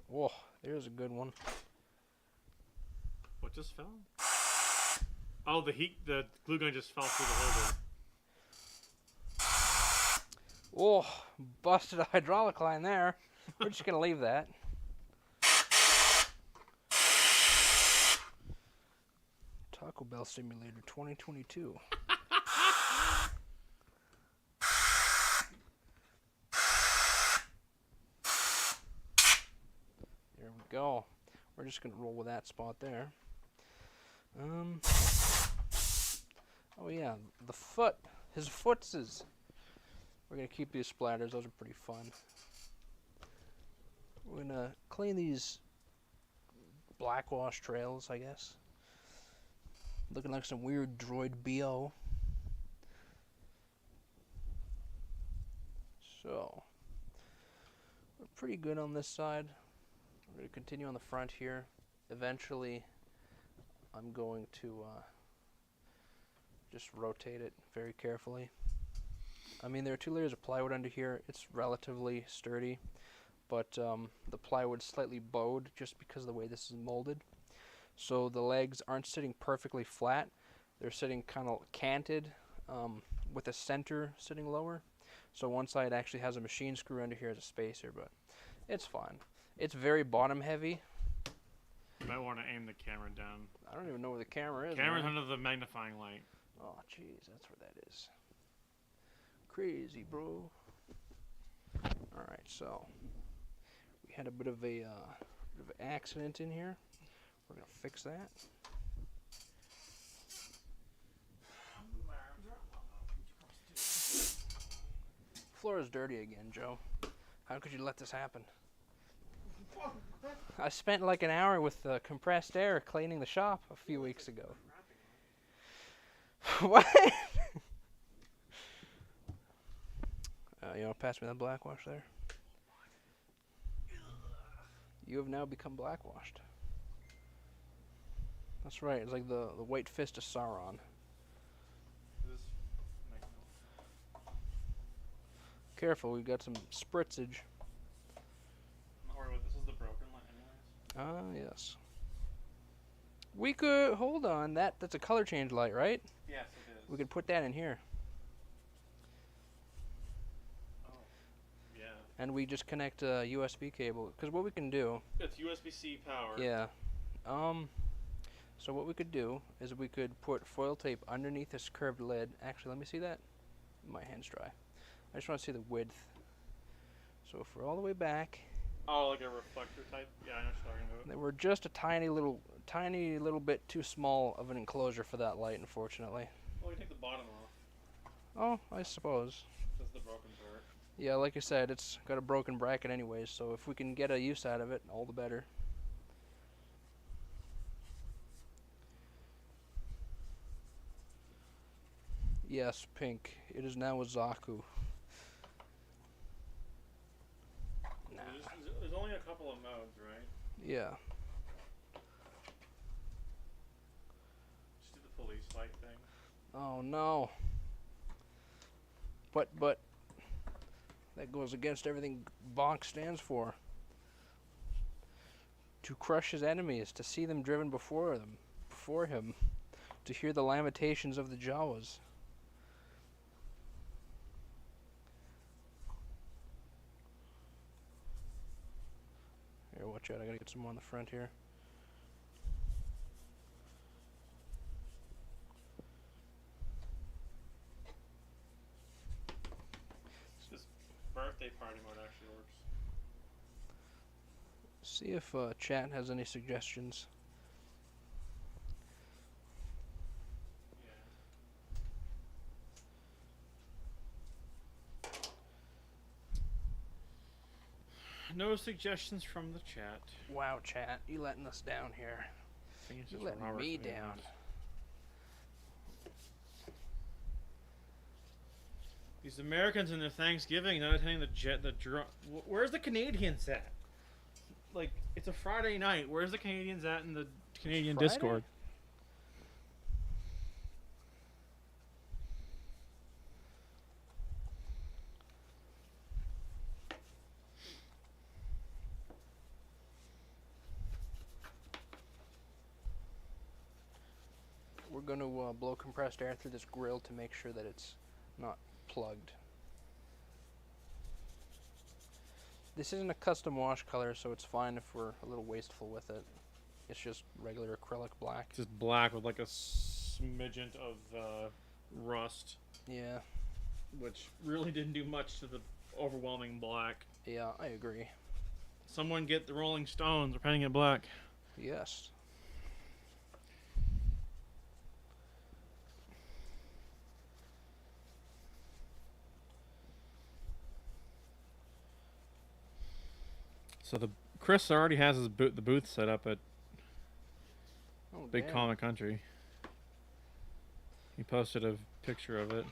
Whoa, there's a good one. What just fell? Oh, the glue gun just fell through the holder. Oh, busted a hydraulic line there. We're just gonna leave that. Taco Bell Simulator 2022. There we go. We're just gonna roll with that spot there. Oh yeah, the foot. His footses. We're gonna keep these splatters. Those are pretty fun. We're gonna clean these black wash trails, I guess. Looking like some weird droid BO. So, we're pretty good on this side. We're going to continue on the front here. Eventually, I'm going to just rotate it very carefully. I mean, there are 2 layers of plywood under here. It's relatively sturdy, but the plywood's slightly bowed just because of the way this is molded. So the legs aren't sitting perfectly flat. They're sitting kind of canted with the center sitting lower. So one side actually has a machine screw under here as a spacer, but it's fine. It's very bottom heavy. You might want to aim the camera down. I don't even know where the camera is. Camera's man. under the magnifying light. Oh, jeez, that's where that is. Crazy, bro. All right, so we had a bit of an accident in here. We're gonna fix that. Floor is dirty again, Joe. How could you let this happen? I spent like an hour with compressed air cleaning the shop a few weeks ago. What? You know, pass me that blackwash there. You have now become blackwashed. That's right. It's like the white fist of Sauron. Careful, we've got some spritzage. Don't worry about this. Is the broken light, anyways? Yes. We could hold on. That's a color change light, right? Yes, it is. We could put that in here, Oh, yeah. and we just connect a USB cable. Because what we can do. It's USB-C power. Yeah. So what we could do is we could put foil tape underneath this curved lid. Actually, let me see that. My hand's dry. I just want to see the width. So if we're all the way back. Oh, like a reflector type? Yeah, I know what you're talking about. They were just a tiny little bit too small of an enclosure for that light, unfortunately. Well, we take the bottom off. Oh, I suppose. That's the broken part. Yeah, like I said, it's got a broken bracket anyways, so if we can get a use out of it, all the better. Yes, pink. It is now a Zaku. Nah. There's only a couple of modes, right? Yeah. Just do the police light thing. Oh no. But that goes against everything Gonk stands for. To crush his enemies, to see them driven before him, to hear the lamentations of the Jawas. Here, watch out, I gotta get some more on the front here. This birthday party mode actually works. See if chat has any suggestions. No suggestions from the chat. Wow, chat, you letting us down here. I think it's You just letting Robert me Smith. down. These Americans and their Thanksgiving not attending the where's the Canadians at? Like, it's a Friday night. Where's the Canadians at in the Canadian Friday? Discord? We're going to blow compressed air through this grill to make sure that it's not plugged. This isn't a custom wash color, so it's fine if we're a little wasteful with it. It's just regular acrylic black. It's just black with like a smidgen of rust, Yeah, which really didn't do much to the overwhelming black. yeah, I agree. Someone get the Rolling Stones. They're painting it black. Yes. So Chris already has his the booth set up at Oh, Big damn. Comic Country. He posted a picture of it.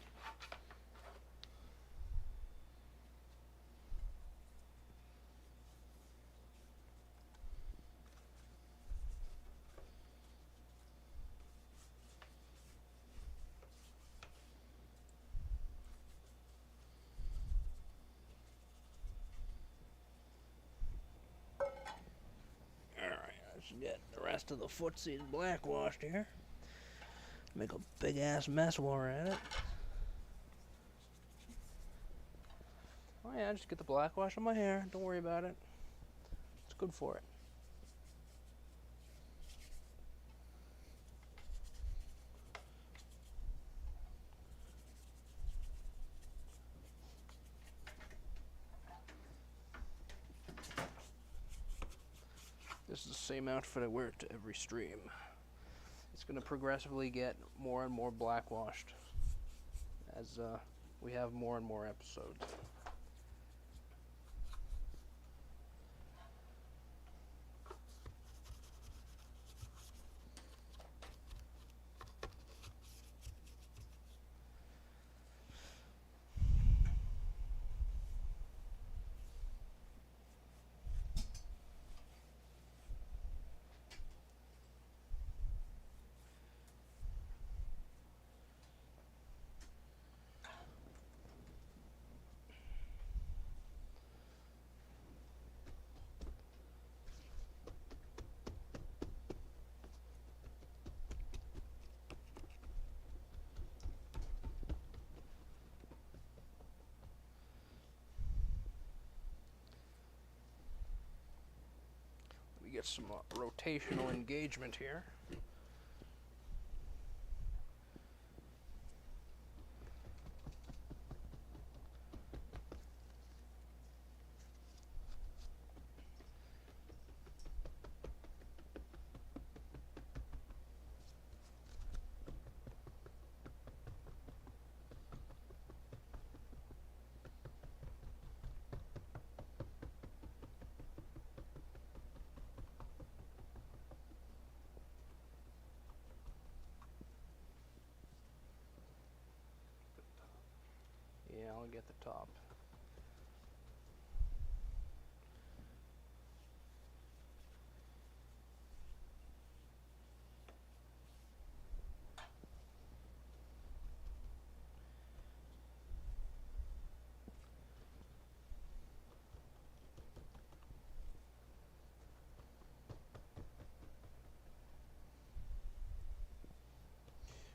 Alright, let's get the rest of the footsies blackwashed here. Make a big ass mess while we're at it. Oh yeah, just get the blackwash on my hair. Don't worry about it. It's good for it. This is the same outfit I wear to every stream. It's going to progressively get more and more blackwashed as we have more and more episodes. We get some rotational engagement here. Yeah, I'll get the top.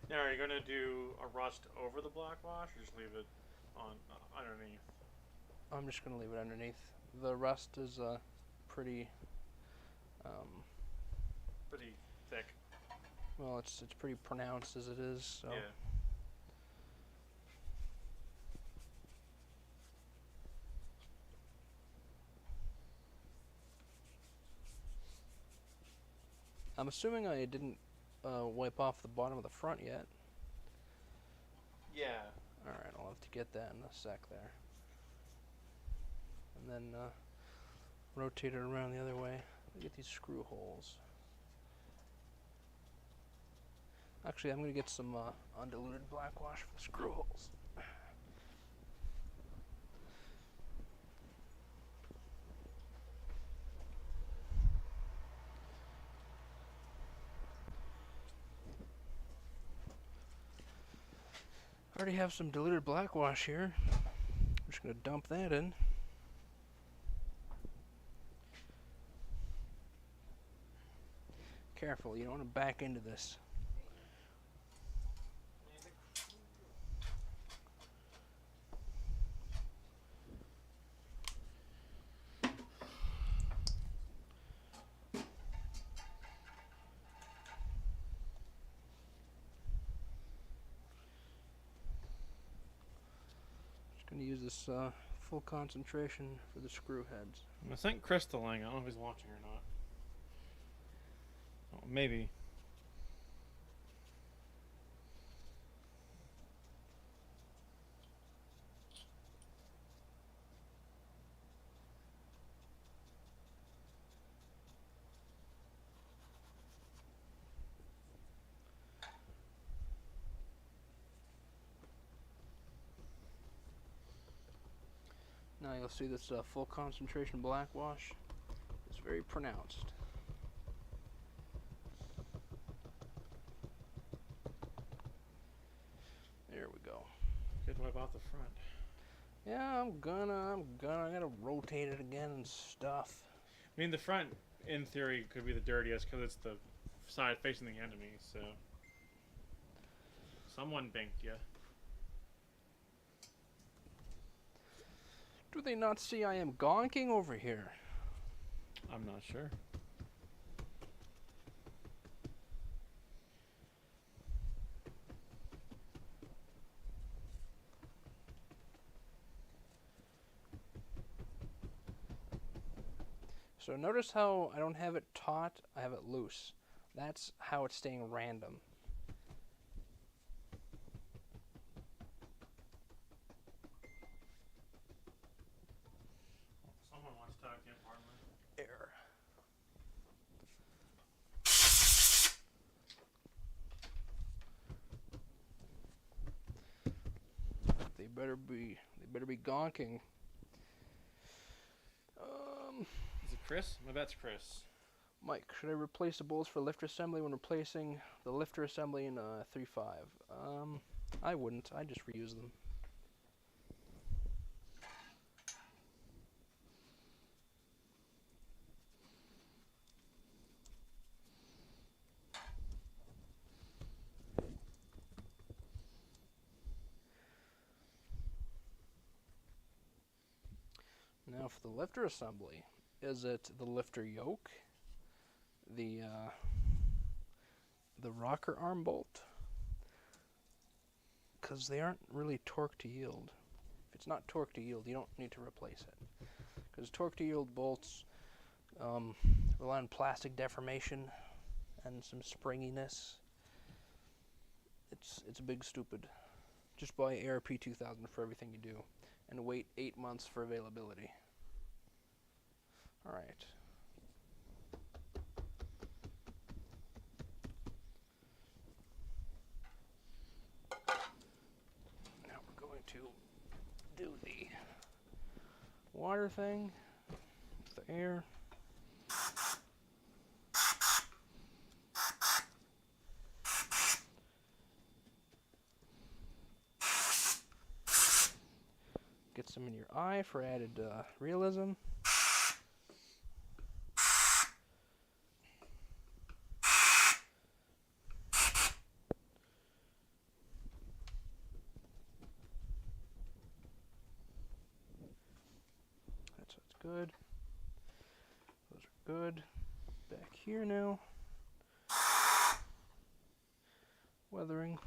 Now, are you going to do a rust over the black wash, or just leave it on underneath? I'm just going to leave it underneath. The rust is pretty, Pretty thick. well, it's pretty pronounced as it is, so. Yeah. I'm assuming I didn't wipe off the bottom of the front yet. Yeah. Alright, I'll have to get that in a sec there. And then rotate it around the other way. Get these screw holes. Actually, I'm going to get some undiluted black wash for the screw holes. I already have some diluted black wash here. I'm just going to dump that in. Careful, you don't want to back into this. Just going to use this full concentration for the screw heads. I sent Chris the link. I don't know if he's watching or not. Oh, maybe. Now you'll see this full concentration black wash is very pronounced. There we go. Good wipe out the front. Yeah, I gotta rotate it again and stuff. I mean, the front, in theory, could be the dirtiest because it's the side facing the enemy, so. Someone binked you. Do they not see I am gonking over here? I'm not sure. So notice how I don't have it taut, I have it loose. That's how it's staying random. Someone wants to talk to you, pardon me. Error. They better be gonking. Is it Chris? My bet's Chris. Mike, should I replace the bolts for lifter assembly when replacing the lifter assembly in 3.5? I wouldn't. I'd just reuse them. Now for the lifter assembly, is it the lifter yoke, the rocker arm bolt? Because they aren't really torque to yield. If it's not torque to yield, you don't need to replace it. Because torque to yield bolts rely on plastic deformation and some springiness. It's a big stupid. Just buy ARP 2000 for everything you do, and wait 8 months for availability. All right. Now we're going to do the water thing with the air. Get some in your eye for added realism. That's good. Those are good. Back here now. Weathering.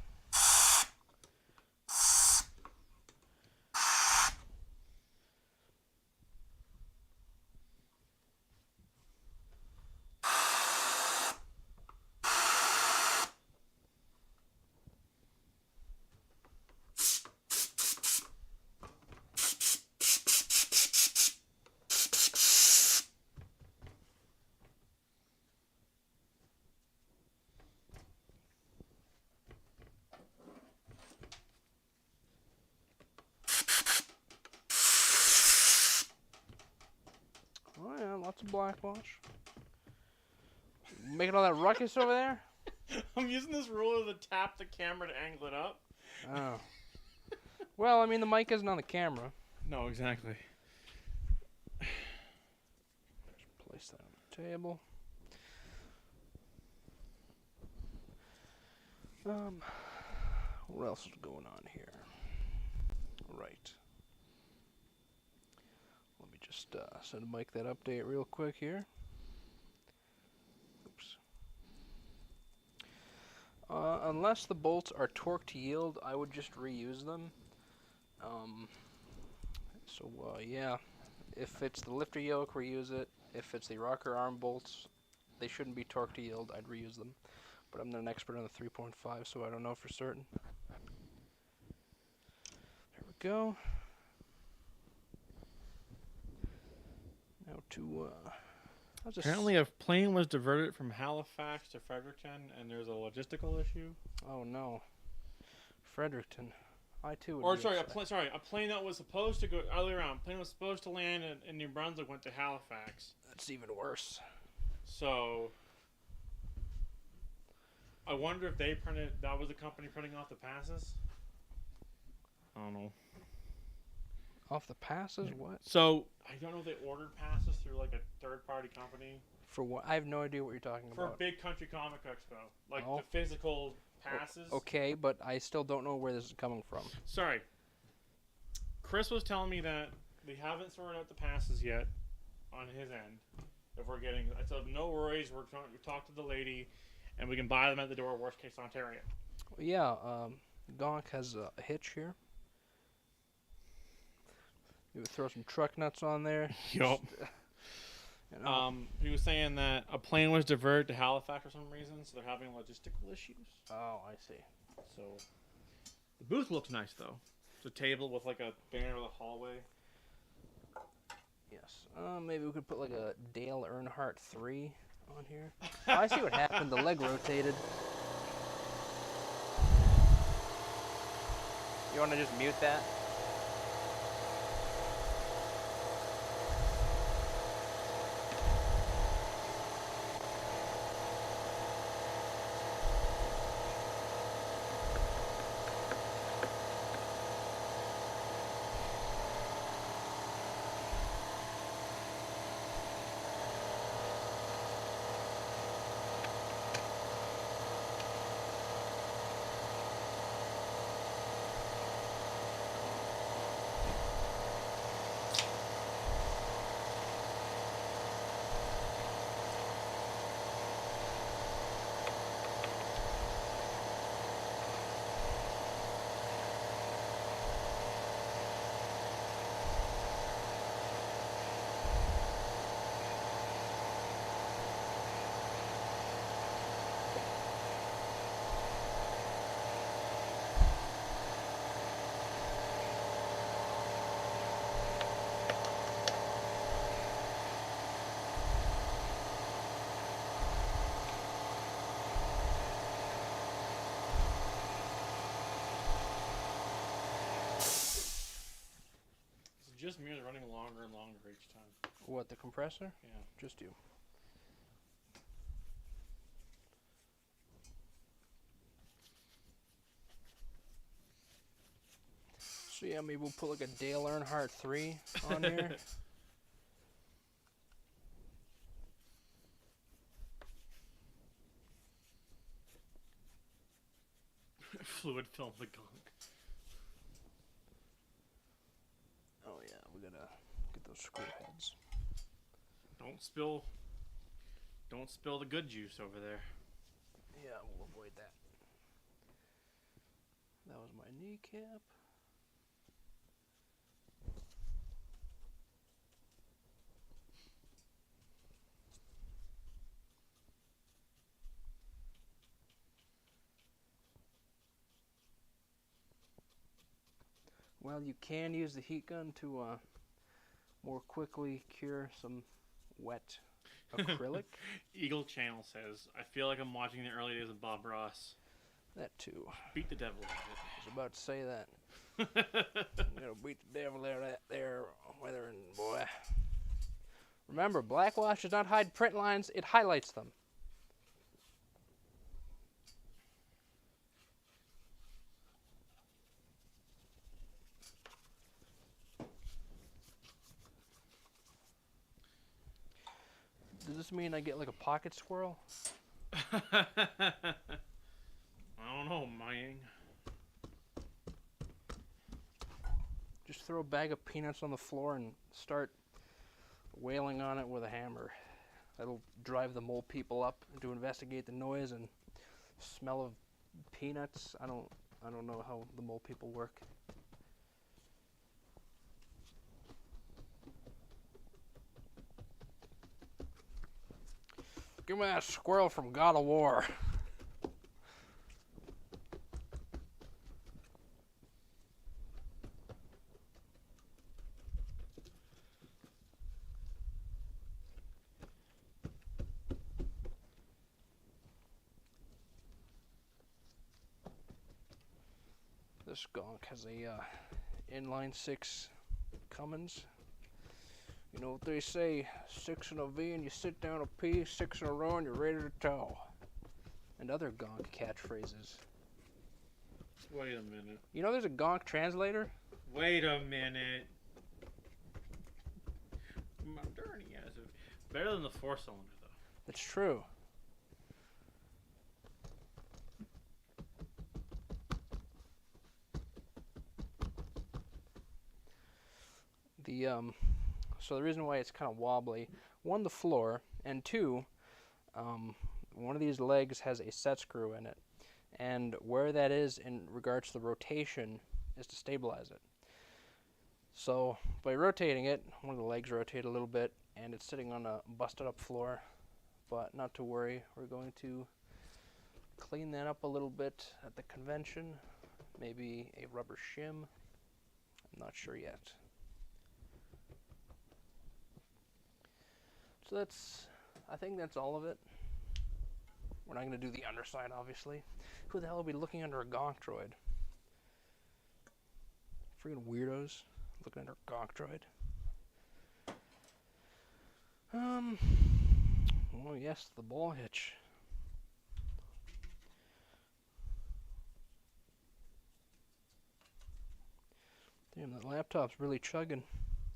Oh yeah, lots of black wash. Making all that ruckus over there? I'm using this ruler to tap the camera to angle it up. Oh. Well, I mean, the mic isn't on the camera. No, exactly. Just place that on the table. What else is going on here? Right. Let me just send Mike that update real quick here. Oops. Unless the bolts are torque to yield, I would just reuse them. Yeah, if it's the lifter yoke, reuse it. If it's the rocker arm bolts, they shouldn't be torque to yield. I'd reuse them. But I'm not an expert on the 3.5, so I don't know for certain. There we go. Now to Apparently, a plane was diverted from Halifax to Fredericton, and there's a logistical issue. Oh no, Fredericton. I too would. Or be sorry, upset. a plane that was supposed to go earlier on. A plane was supposed to land in New Brunswick went to Halifax. That's even worse. So I wonder if that was the company printing off the passes. I don't know. Off the passes? What? So I don't know if they ordered passes through like a third-party company. For what? I have no idea what you're talking For about. a big country comic expo, like Oh. the physical passes. Okay, but I still don't know where this is coming from. Sorry. Chris was telling me that they haven't sorted out the passes yet on his end, If we're getting, I said no worries. We talked to the lady, and we can buy them at the door. Worst case Ontario. Yeah, Gonk has a hitch here. You would throw some truck nuts on there. Yup. You know. He was saying that a plane was diverted to Halifax for some reason, so they're having logistical issues. Oh, I see. So the booth looks nice though. It's a table with like a banner of the hallway. Yes. Maybe we could put like a Dale Earnhardt 3 on here. Oh, I see what happened. The leg rotated. You want to just mute that? It's just me running longer and longer each time. What, the compressor? Yeah. Just you. So yeah, maybe we'll put like a Dale Earnhardt 3 on here. Fluid film the gunk. Oh yeah, we gotta get those screw heads. Don't spill the good juice over there. Yeah, we'll avoid that. That was my kneecap. Well, you can use the heat gun to more quickly cure some wet acrylic. Eagle Channel says, I feel like I'm watching the early days of Bob Ross. That too. Beat the devil out I was about to say that. of it. You gotta beat the devil out of that there, weathering boy. Remember, blackwash does not hide print lines, it highlights them. Does this mean I get like a pocket squirrel? I don't know, Maying. Just throw a bag of peanuts on the floor and start wailing on it with a hammer. That'll drive the mole people up to investigate the noise and smell of peanuts. I don't know how the mole people work. Give me that squirrel from God of War. This Gonk has a inline 6 Cummins. You know what they say, 6 in a V and you sit down a P, 6 in a row and you're ready to tow. And other Gonk catchphrases. Wait a minute. You know there's a Gonk translator? Wait a minute. Modernity has it. Better than the 4-cylinder, though. That's true. The So the reason why it's kind of wobbly, one, the floor, and two, one of these legs has a set screw in it. And where that is in regards to the rotation is to stabilize it. So by rotating it, one of the legs rotate a little bit, and it's sitting on a busted up floor. But not to worry, we're going to clean that up a little bit at the convention. Maybe a rubber shim. I'm not sure yet. So I think that's all of it. We're not going to do the underside, obviously. Who the hell will be looking under a Gonk droid? Freaking weirdos looking under a Gonk droid. Oh yes, the ball hitch. Damn, that laptop's really chugging.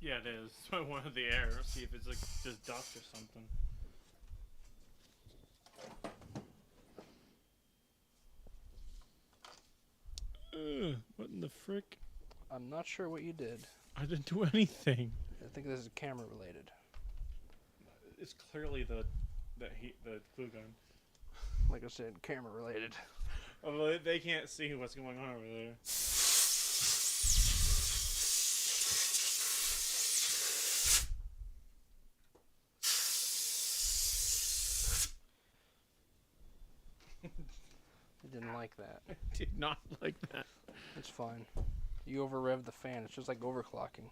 Yeah, it is. So I wanted the air. See if it's like just dust or something. What in the frick? I'm not sure what you did. I didn't do anything. I think this is camera related. It's clearly the glue gun. Like I said, camera related. Although they can't see what's going on over there. I didn't like that. I did not like that. It's fine. You over rev the fan. It's just like overclocking.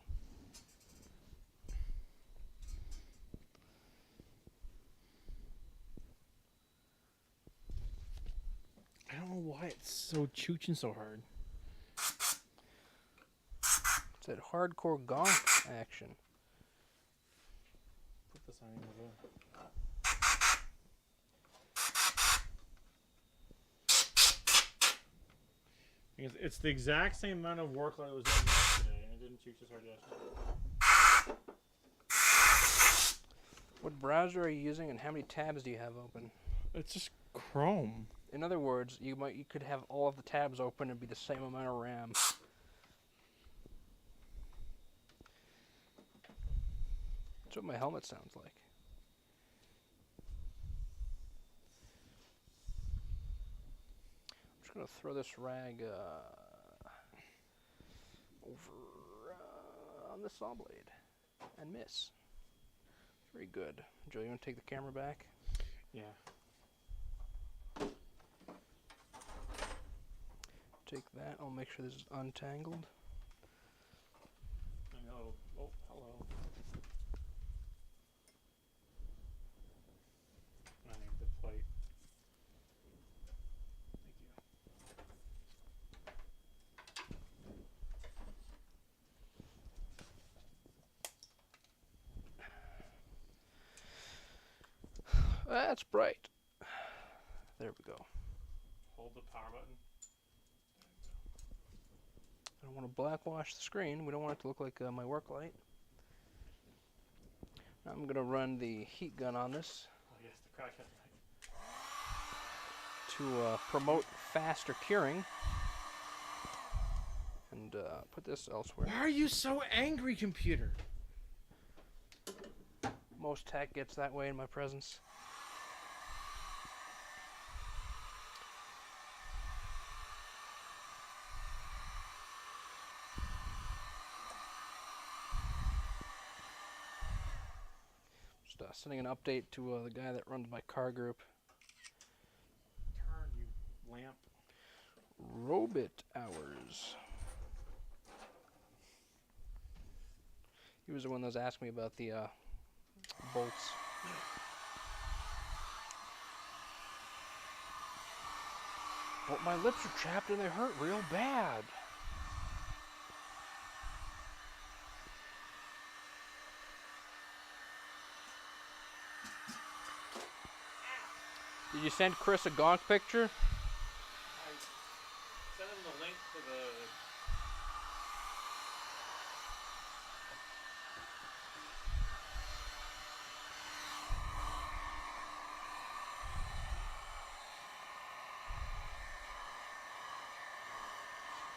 I don't know why it's so chooching so hard. It's that hardcore Gonk action. Put this on over. It's the exact same amount of work that I was doing yesterday, and it didn't chooch as hard yesterday. What browser are you using, and how many tabs do you have open? It's just Chrome. In other words, you could have all of the tabs open and be the same amount of RAM. That's what my helmet sounds like. I'm just gonna throw this rag over on the saw blade and miss. Very good. Joe, you want to take the camera back? Yeah. Take that. I'll make sure this is untangled. I know. Oh, hello. I need the plate. Thank you. That's bright. There we go. Hold the power button. I don't want to blackwash the screen. We don't want it to look like my work light. I'm going to run the heat gun on this. Oh yes, the crackhead to light. promote faster curing. And put this elsewhere. Why are you so angry, computer? Most tech gets that way in my presence. Sending an update to the guy that runs my car group. Turn, you lamp. Robit hours. He was the one that was asking me about the bolts. Well, my lips are chapped and they hurt real bad. Did you send Chris a Gonk picture? I sent him the link to the...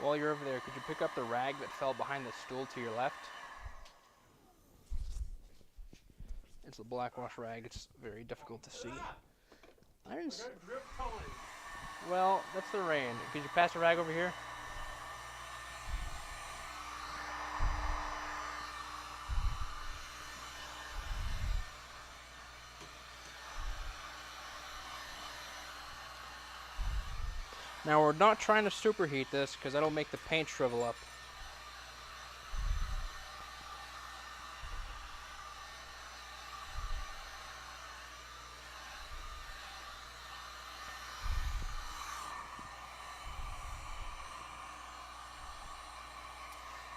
While you're over there, could you pick up the rag that fell behind the stool to your left? It's a black wash rag. It's very difficult to see. Irons. Well, that's the rain. Could you pass a rag over here? Now we're not trying to superheat this because that'll make the paint shrivel up.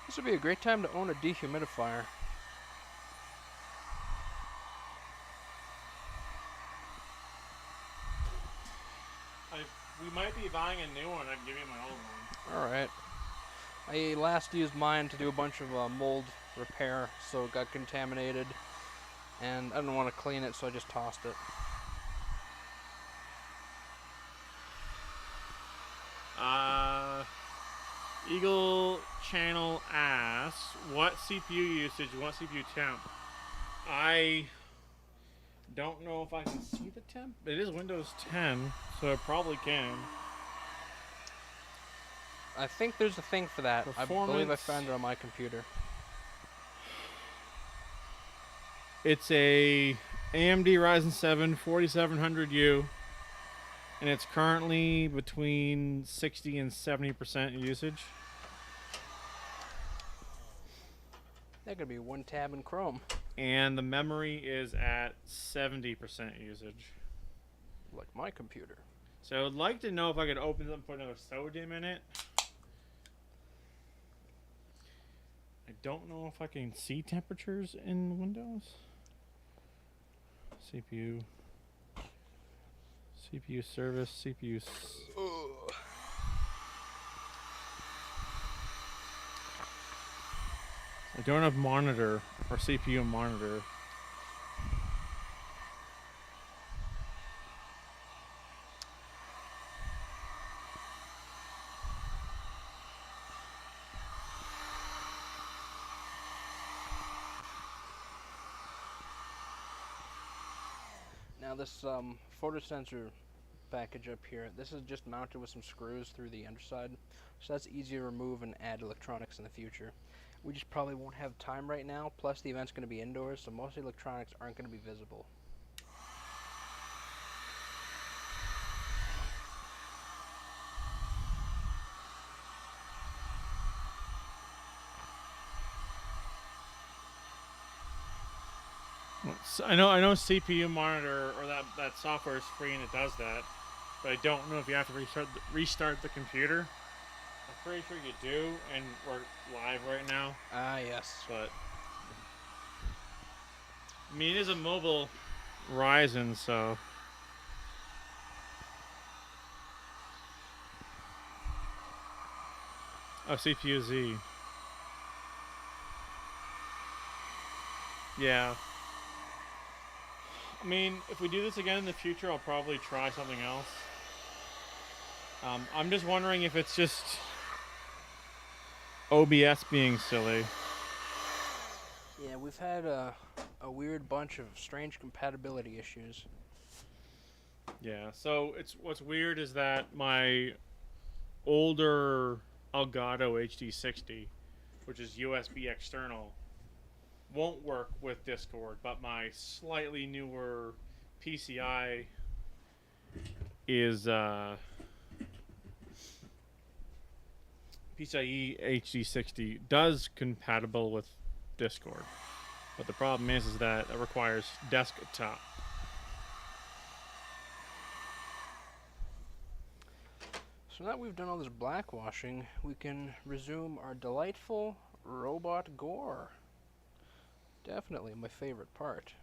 This would be a great time to own a dehumidifier. We might be buying a new one. I'd give you my old one. Alright. I last used mine to do a bunch of mold repair, so it got contaminated. And I didn't want to clean it, so I just tossed it. Eagle Channel asks, what CPU usage, what CPU temp? I don't know if I can see the temp. It is Windows 10, so I probably can. I think there's a thing for that. I believe I found it on my computer. It's a AMD Ryzen 7 4700U, and it's currently between 60 and 70% usage. That could be one tab in Chrome. And the memory is at 70% usage. Like my computer. So I'd like to know if I could open it and put another sodium in it. I don't know if I can see temperatures in Windows. CPU service, CPU. I don't have monitor or CPU monitor. Now this photo sensor package up here, this is just mounted with some screws through the underside, so that's easy to remove and add electronics in the future. We just probably won't have time right now, plus the event's going to be indoors, so most electronics aren't going to be visible. I know CPU monitor or that software is free and it does that, but I don't know if you have to restart the computer. I'm pretty sure you do, and we're live right now. Ah, yes. But I mean, it is a mobile Ryzen, so. Oh, CPU Z. Yeah. I mean, if we do this again in the future, I'll probably try something else. I'm just wondering if it's just OBS being silly. Yeah, we've had a weird bunch of strange compatibility issues. Yeah, so what's weird is that my older Elgato HD60, which is USB external, won't work with Discord, but my slightly newer PCI is PCIe HD60 does compatible with Discord, but the problem is that it requires desktop. So now that we've done all this blackwashing, we can resume our delightful robot gore. Definitely my favorite part.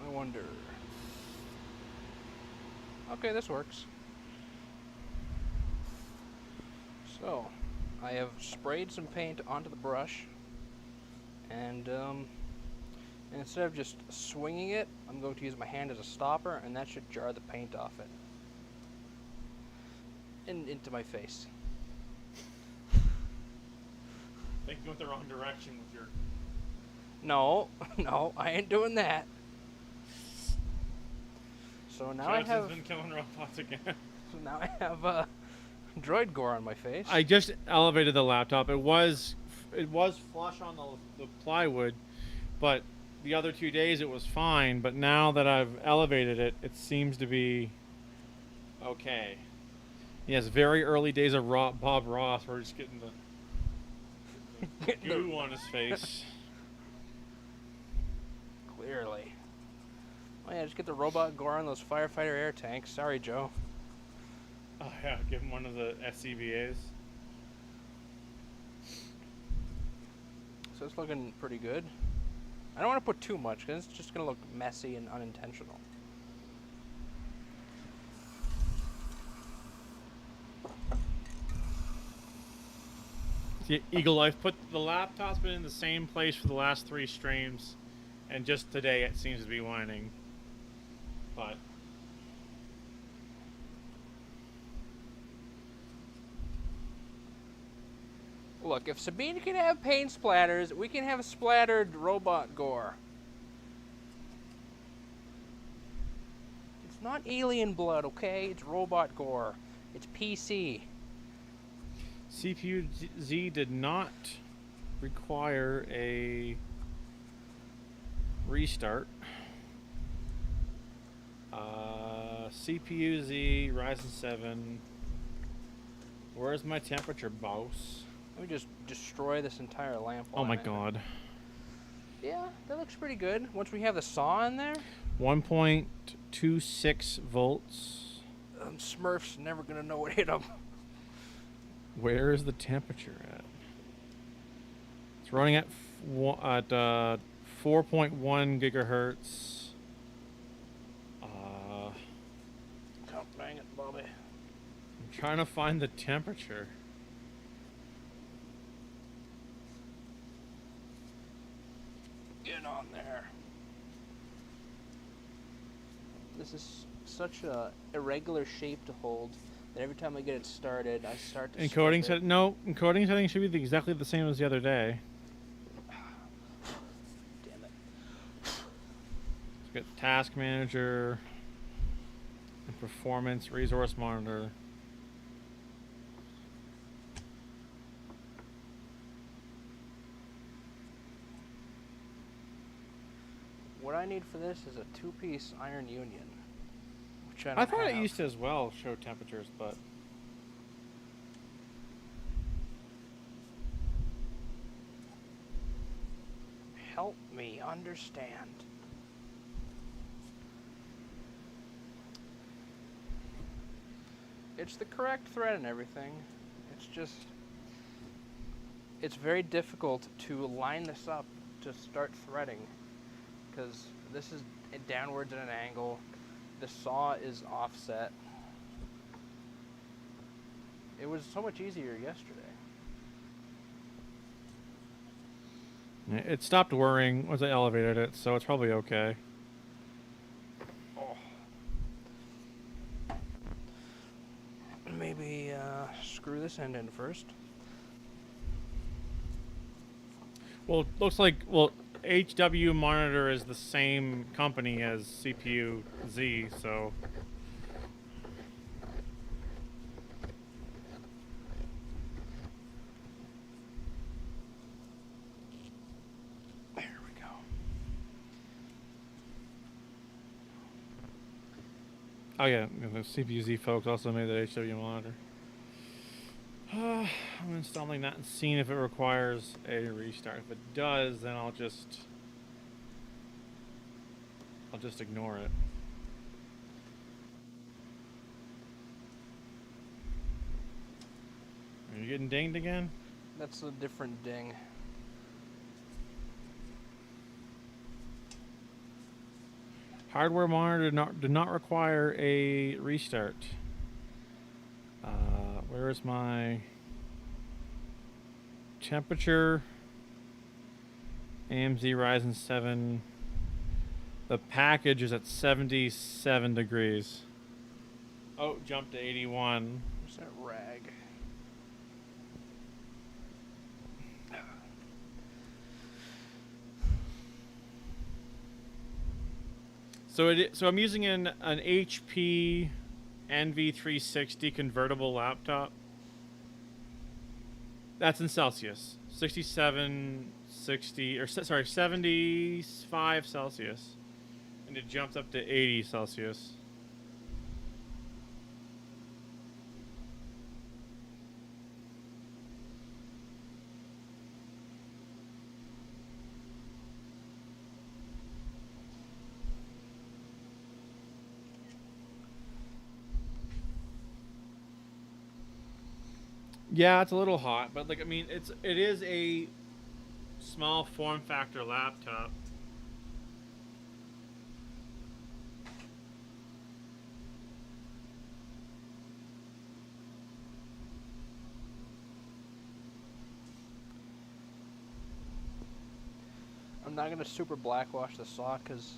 I wonder. Okay, this works. So, I have sprayed some paint onto the brush, and instead of just swinging it, I'm going to use my hand as a stopper, and that should jar the paint off it. And into my face. I think you went the wrong direction with your... No, no, I ain't doing that. So now Travis I have... has been killing robots again. So now I have droid gore on my face. I just elevated the laptop. It was flush on the plywood, but the other 2 days it was fine. But now that I've elevated it, it seems to be okay. Yes, very early days of Bob Ross. We're just getting the goo on his face. Clearly. Oh yeah, just get the robot gore on those firefighter air tanks. Sorry, Joe. Oh yeah, give him one of the SCBAs. So it's looking pretty good. I don't want to put too much because it's just going to look messy and unintentional. See, Eagle Life put the laptop's been in the same place for the last 3 streams, and just today it seems to be whining. But Look, if Sabine can have paint splatters, we can have splattered robot gore. It's not alien blood, okay? It's robot gore. It's PC. CPU Z did not require a restart. CPU Z Ryzen 7. Where's my temperature, boss? Let me just destroy this entire lamp. Oh my god. Yeah, that looks pretty good. Once we have the saw in there. 1.26 volts. Smurf's never gonna know what hit them. Where is the temperature at? It's running at 4.1 gigahertz. Oh, dang it, Bobby. I'm trying to find the temperature. Get on there. This is such a irregular shape to hold that every time I get it started, I start to Encoding settings should be exactly the same as the other day. Damn it. Let's get task manager and performance resource monitor. What I need for this is a 2-piece iron union. Which I I don't thought it have. used to as well show temperatures, but Help me understand. It's the correct thread and everything. It's just... It's very difficult to line this up to start threading. Because this is downwards at an angle. The saw is offset. It was so much easier yesterday. it stopped whirring once I elevated it, so it's probably okay. Oh. Maybe screw this end in first. Well, it looks like, HW Monitor is the same company as CPU Z, so... There we go. Oh yeah, the CPU Z folks also made that HW Monitor. I'm installing that and seeing if it requires a restart. If it does, then I'll just ignore it. Are you getting dinged again? That's a different ding. Hardware monitor did not require a restart. Where is my temperature? AMZ Ryzen 7 The package is at 77 degrees. Oh, jumped to 81. Where's that rag? So I'm using an HP NV360 convertible laptop. That's in Celsius. 75 Celsius. And it jumps up to 80 Celsius. Yeah, it's a little hot, but like I mean, it is a small form factor laptop. I'm not gonna super blackwash the saw because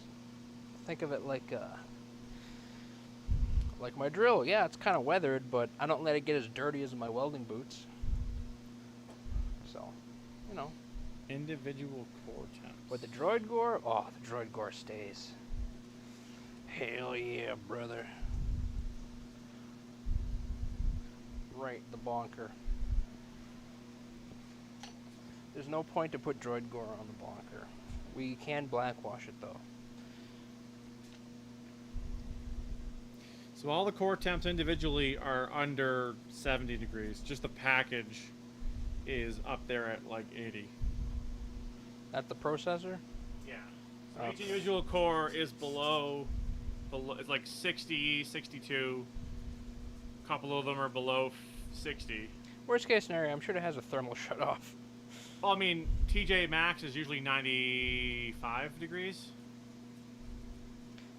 think of it like my drill. Yeah, it's kind of weathered, but I don't let it get as dirty as my welding boots. So, you know. Individual core temps. With the Droid gore, oh, the Droid gore stays. Hell yeah, brother. Right, the bonker. There's no point to put Droid gore on the bonker. We can blackwash it though. So all the core temps individually are under 70 degrees. Just the package is up there at like 80. At the processor? Yeah. So each individual core is below, it's like 60, 62. A couple of them are below 60. Worst case scenario, I'm sure it has a thermal shut off. Well, I mean, TJ Maxx is usually 95 degrees.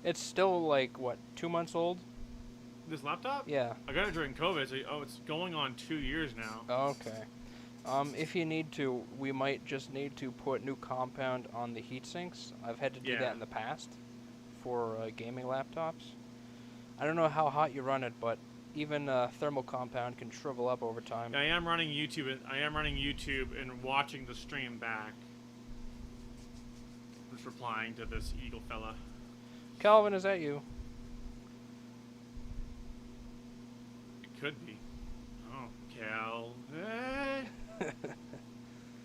It's still like, what, 2 months old? This laptop? Yeah. I got it during COVID, so it's going on 2 years now. Okay. If you need to, we might just need to put new compound on the heat sinks. I've had to do that in the past for gaming laptops. I don't know how hot you run it, but even thermal compound can shrivel up over time. I am running YouTube, and watching the stream back. Just replying to this eagle fella. Calvin, is that you? It could be. Oh, Calvin.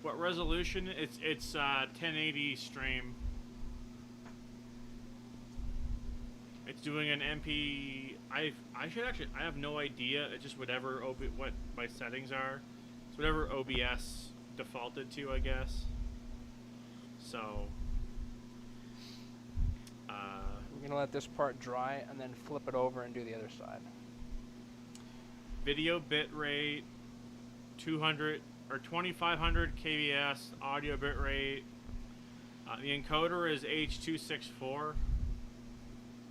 What resolution? It's 1080 stream. It's doing an MP. I have no idea. It's just whatever what my settings are. It's whatever OBS defaulted to, I guess. So. We're gonna let this part dry and then flip it over and do the other side. Video bitrate 200 or 2500 kbs. Audio bitrate. The encoder is H.264.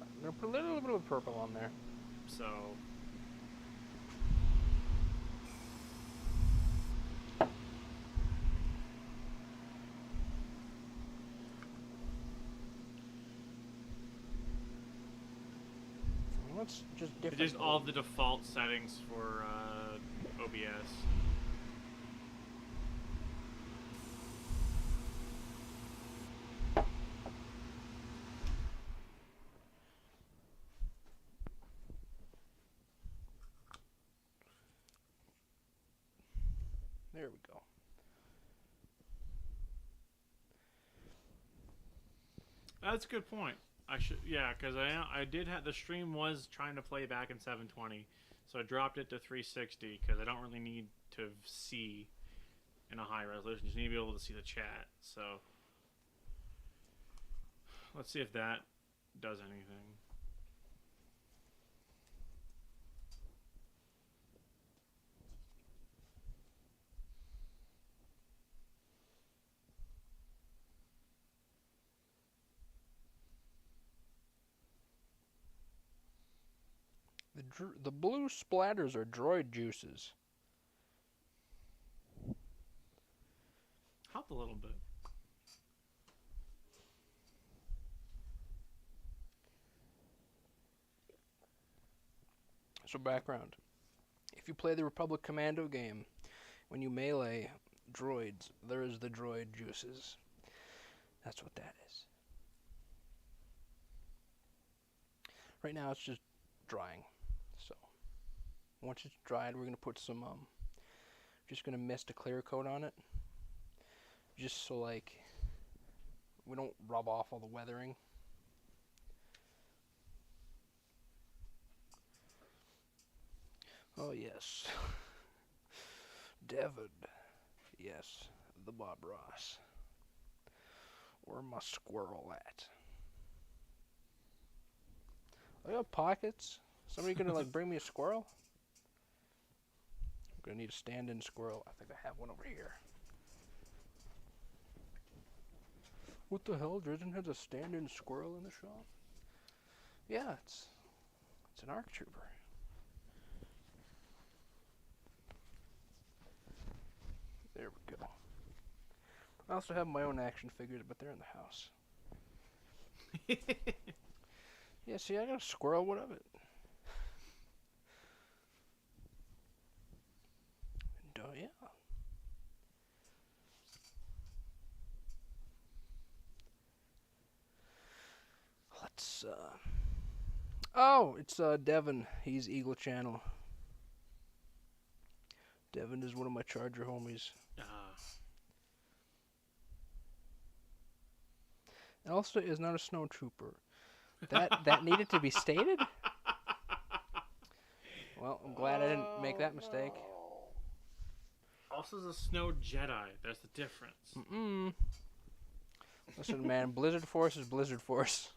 I'm gonna put a little bit of purple on there. So. Let's just different. Just all the default settings for OBS. There we go. That's a good point. Because I did have the stream was trying to play back in 720, so I dropped it to 360 because I don't really need to see in a high resolution. Just need to be able to see the chat. So let's see if that does anything. The blue splatters are droid juices. Help a little bit. So background. If you play the Republic Commando game, when you melee droids, there is the droid juices. That's what that is. Right now it's just drying. So once it's dried, we're gonna put some just gonna mist a clear coat on it. Just so like we don't rub off all the weathering. Oh yes. Devon. Yes, the Bob Ross. Where my squirrel at? I got pockets. Somebody gonna like bring me a squirrel? I'm gonna need a stand-in squirrel. I think I have one over here. What the hell? Dresden has a stand-in squirrel in the shop? Yeah, it's an ARC trooper. There we go. I also have my own action figures, but they're in the house. Yeah, see, I got a squirrel. What of it? And, yeah. Let's, Oh, it's, Devon. He's Eagle Channel. Devon is one of my Charger homies. Elsa is not a snow trooper. That needed to be stated? Well, I'm glad I didn't make that mistake. Elsa's a snow Jedi. That's the difference. Mm-mm. Listen, man, Blizzard Force is Blizzard Force.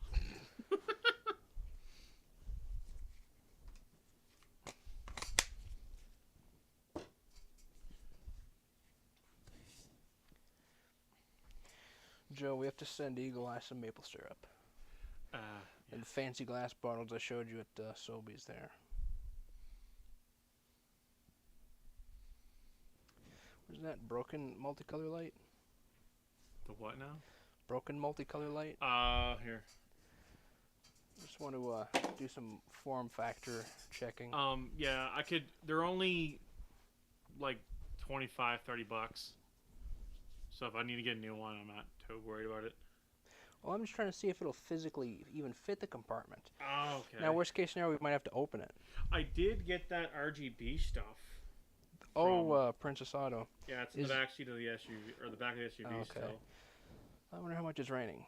Joe, we have to send Eagle Eye some maple syrup. And fancy glass bottles I showed you at Sobeys there. Where's that broken multicolor light? The what now? Broken multicolor light? Here. Just want to do some form factor checking. Yeah, I could. They're only like $25, $30. So if I need to get a new one, I'm not too worried about it. Well, I'm just trying to see if it'll physically even fit the compartment. Oh, okay. Now, worst case scenario, we might have to open it. I did get that RGB stuff. Oh, Princess Auto. Yeah, it's in the back seat of the SUV, or the back of the SUV okay. still. I wonder how much it's raining.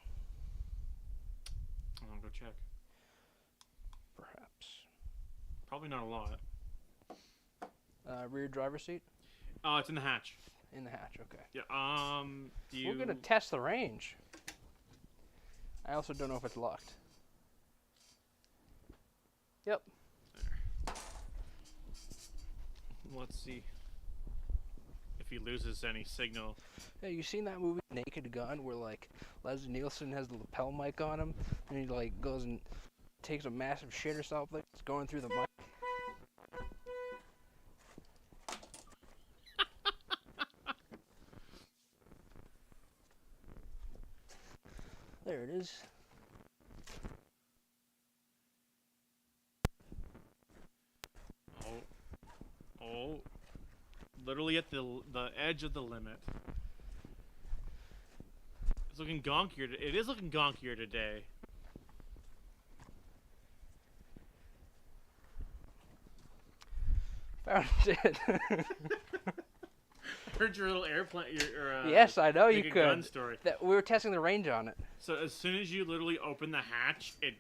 I'll go check. Perhaps. Probably not a lot. Rear driver's seat? Oh, it's in the hatch. In the hatch, okay. Yeah, We're going to test the range. I also don't know if it's locked. Yep. There. Let's see if he loses any signal. Hey, you seen that movie Naked Gun where like Leslie Nielsen has the lapel mic on him and he like goes and takes a massive shit or something? It's going through the mic. There it is. Oh, literally at the edge of the limit. It's looking gonkier. It is looking gonkier today. Found it. I heard your little airplane. Yes, I know you could. Gun story. That we were testing the range on it. So as soon as you literally opened the hatch, it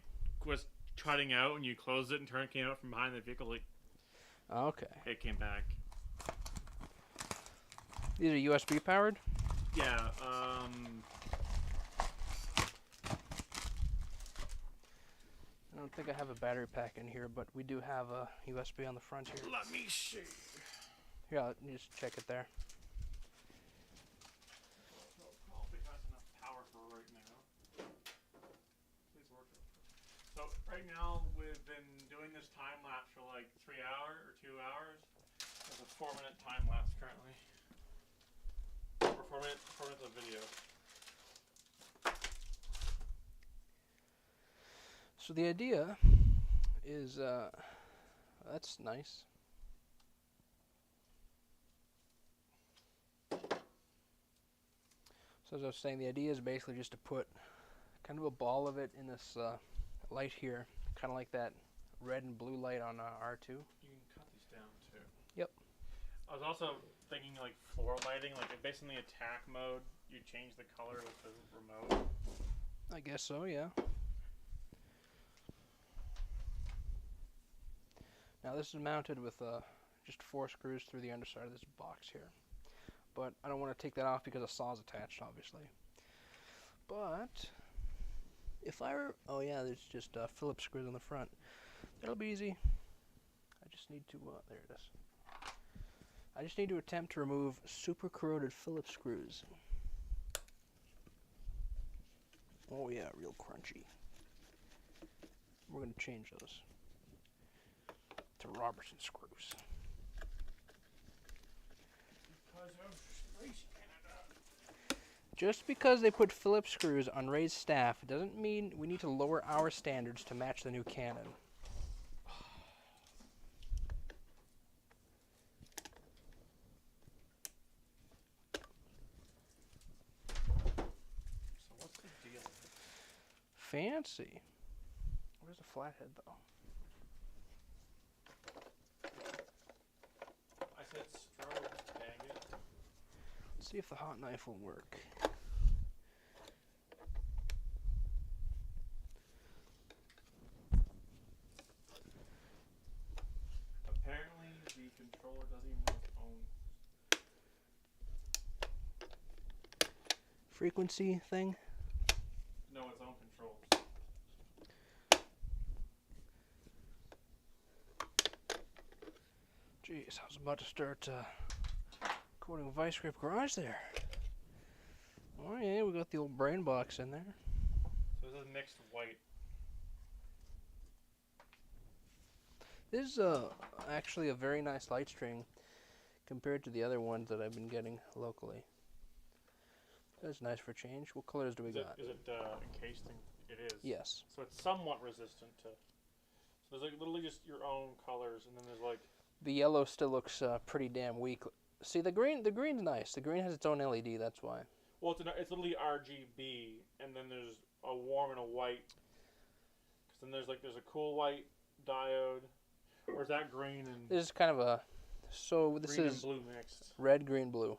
was trotting out, and you closed it, and came out from behind the vehicle. Like, okay. it came back. These are USB powered? Yeah. I don't think I have a battery pack in here, but we do have a USB on the front here. Let me see. Here, let me just check it there. Probably has enough power for right now. Please work. So right now we've been doing this time lapse for like 3 hours or 2 hours. There's a 4-minute time lapse currently. Or 4 minutes of video. So the idea is, That's nice. So as I was saying, the idea is basically just to put kind of a ball of it in this light here, kind of like that red and blue light on R2. You can cut these down too. Yep. I was also thinking like floor lighting, like based on the attack mode, you change the color with the remote. I guess so, yeah. Now this is mounted with just 4 screws through the underside of this box here. But I don't want to take that off because a saw's attached, obviously. But if I were... Oh yeah, there's just Phillips screws on the front. That'll be easy. I just need to... there it is. I just need to attempt to remove super corroded Phillips screws. Oh yeah, real crunchy. We're going to change those to Robertson screws. Because of Space Canada. Just because they put Phillips screws on Ray's staff doesn't mean we need to lower our standards to match the new cannon. So what's the deal? Fancy. Where's the flathead, though? I said strobe, dang it. Let's see if the hot knife will work. Apparently the controller doesn't even have its own Frequency thing? no, its own controls. Jeez, I was about to start quoting Vice Grip Garage there. Oh yeah, we got the old brain box in there. So this is mixed white. This is actually a very nice light string compared to the other ones that I've been getting locally. That's nice for change. What colors do we got? Is it encased in? It is. Yes. So it's somewhat resistant to. So there's like literally just your own colors, and then there's like. The yellow still looks pretty damn weak. See, the green's nice. The green has its own LED, that's why. Well, it's literally RGB, and then there's a warm and a white. Cause then there's a cool white diode, or is that green and. This is kind of a. So this green is and blue mixed. red, green, blue.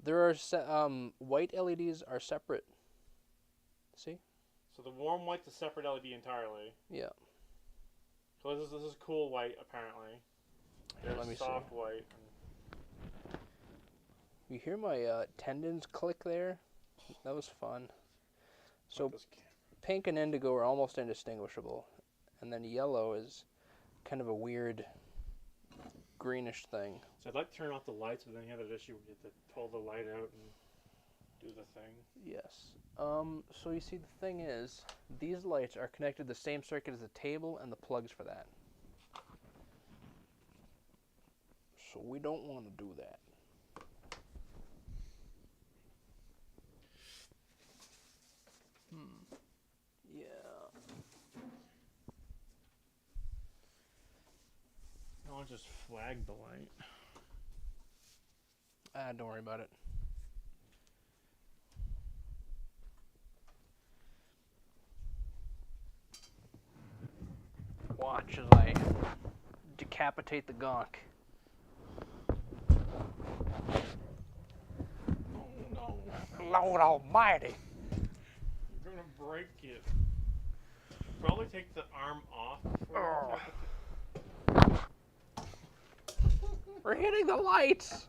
There are white LEDs are separate. See? So the warm white's a separate LED entirely. Yeah. So this is cool white apparently. There's let me soft see. white. You hear my tendons click there? That was fun. So pink and indigo are almost indistinguishable, and then yellow is kind of a weird greenish thing. So I'd like to turn off the lights, but then you have that issue where you have to pull the light out and do the thing. Yes. So you see, the thing is, these lights are connected to the same circuit as the table and the plugs for that. So we don't want to do that. Yeah. I'll just flag the light. Don't worry about it. Watch as I decapitate the Gonk. Oh no. Lord Almighty. You're gonna break it. Probably take the arm off before We're hitting the lights.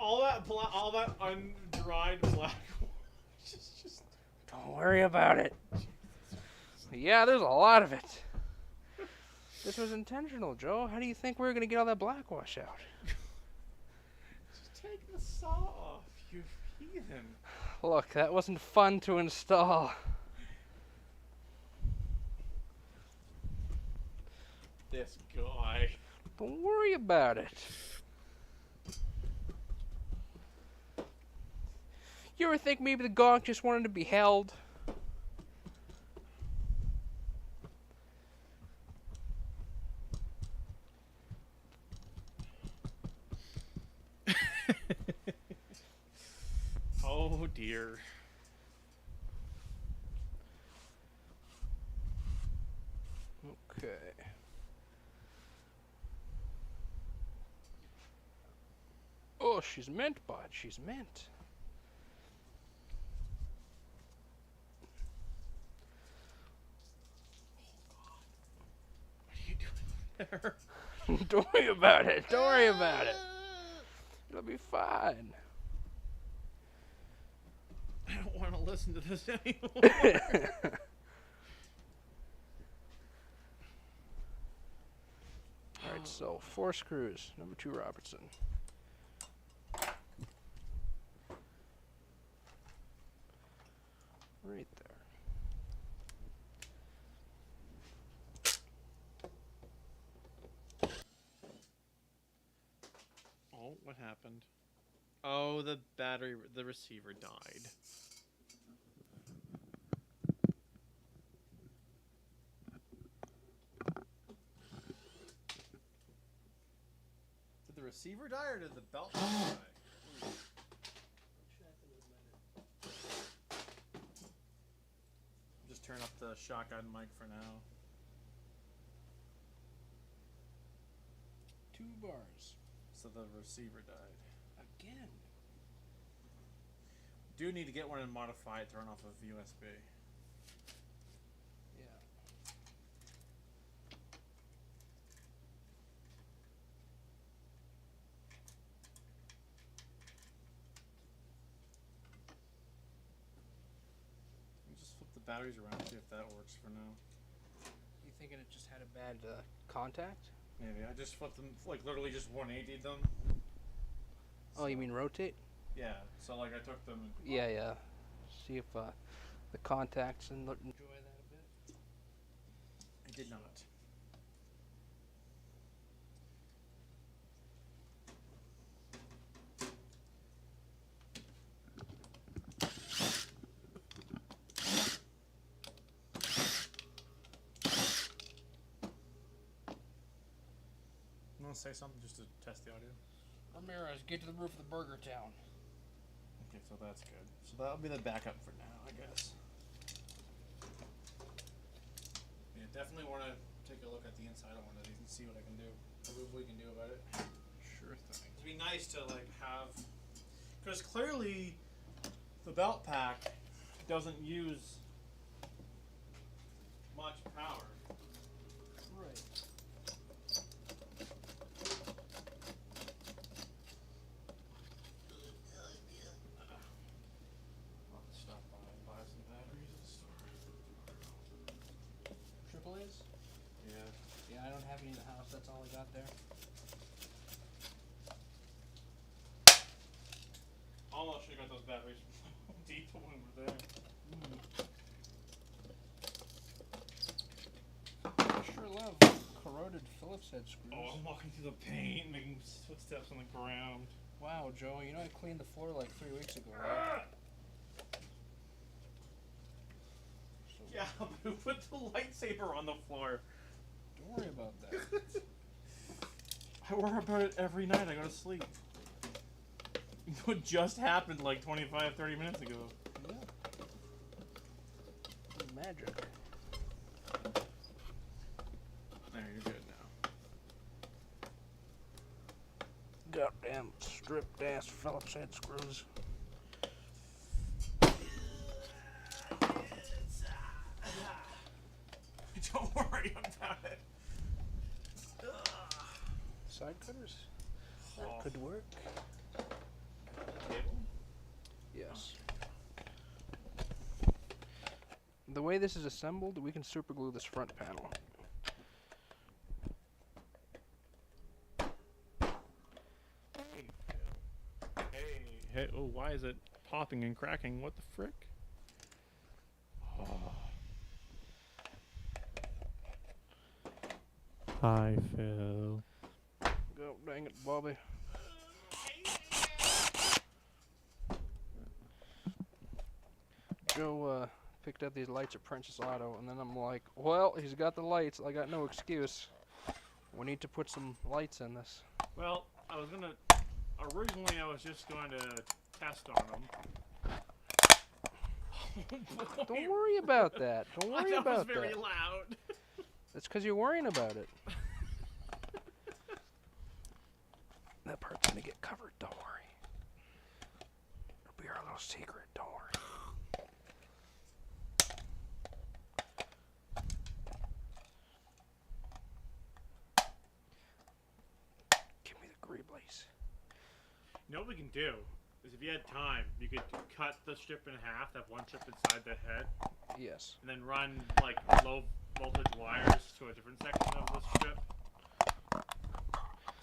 all that undried black just Don't worry about it. Yeah, there's a lot of it. This was intentional, Joe. How do you think we were going to get all that black wash out? Just take the saw off, you heathen. Look, that wasn't fun to install. This guy. Don't worry about it. You ever think maybe the Gonk just wanted to be held? dear. Okay. Oh, she's mint, bud. She's mint. What are you doing there? Don't worry about it. Don't worry about it. It'll be fine. I don't want to listen to this anymore. Alright, so 4 screws. Number 2 Robertson. Right there. Oh, what happened? Oh, the receiver died. Did the receiver die or did the belt die? Just turn up the shotgun mic for now. 2 bars. So the receiver died. Again. Do need to get one and modify it to run off of USB. Yeah. Just flip the batteries around, see if that works for now. You thinking it just had a bad contact? Maybe. I just flipped them, like literally just 180'd them. Oh, you mean rotate? Yeah, so like I took them and... Yeah, yeah. See if the contacts and enjoy that a bit. I did not. You want to say something just to test the audio? Ramirez, get to the roof of the Burger Town. Okay, so that's good. So that'll be the backup for now, I guess. Yeah, definitely want to take a look at the inside of one of these and see what I can do. Or what we can do about it. Sure thing. It'd be nice to like have, because clearly the belt pack doesn't use much power. Right. I'll stop by and buy some batteries at the store. Triple A's? Yeah. Yeah, I don't have any in the house. That's all I got there. Almost should have got those batteries from Home Depot when we were there. I sure love corroded Phillips head screws. Oh, I'm walking through the paint, making footsteps on the ground. Wow, Joe, you know I cleaned the floor like 3 weeks ago, right? So Yeah, but who put the lightsaber on the floor? don't worry about that. I worry about it every night I go to sleep. What just happened like 25, 30 minutes ago. Yeah. Magic. There, you're good now. Goddamn stripped ass Phillips head screws. Don't worry about it. Side cutters? That could work. Cable? Yes. The way this is assembled, we can super glue this front panel. Hey, oh, why is it popping and cracking? What the frick? Oh. Hi, Phil. Go, dang it, Bobby. Joe picked up these lights at Princess Auto, and then I'm like, well, he's got the lights. I got no excuse. We need to put some lights in this. Well, originally I was just going to test on them. boy. Don't worry about that. Don't worry that about was very that. loud. That's because you're worrying about it. That part's gonna get covered. Don't worry. It'll be our little secret. Don't worry. Give me the greeblies. You know what we can do is if you had time, you could cut the strip in half, have one strip inside the head, Yes. and then run like low voltage wires to a different section of the strip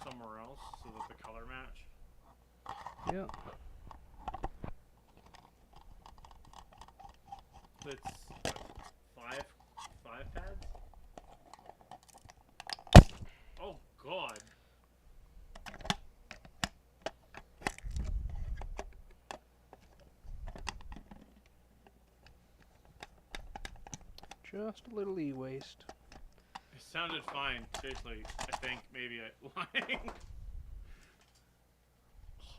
somewhere else so that the color match. Yeah. It's what, five pads? Oh god. Just a little e-waste. It sounded fine, seriously. I think maybe lying.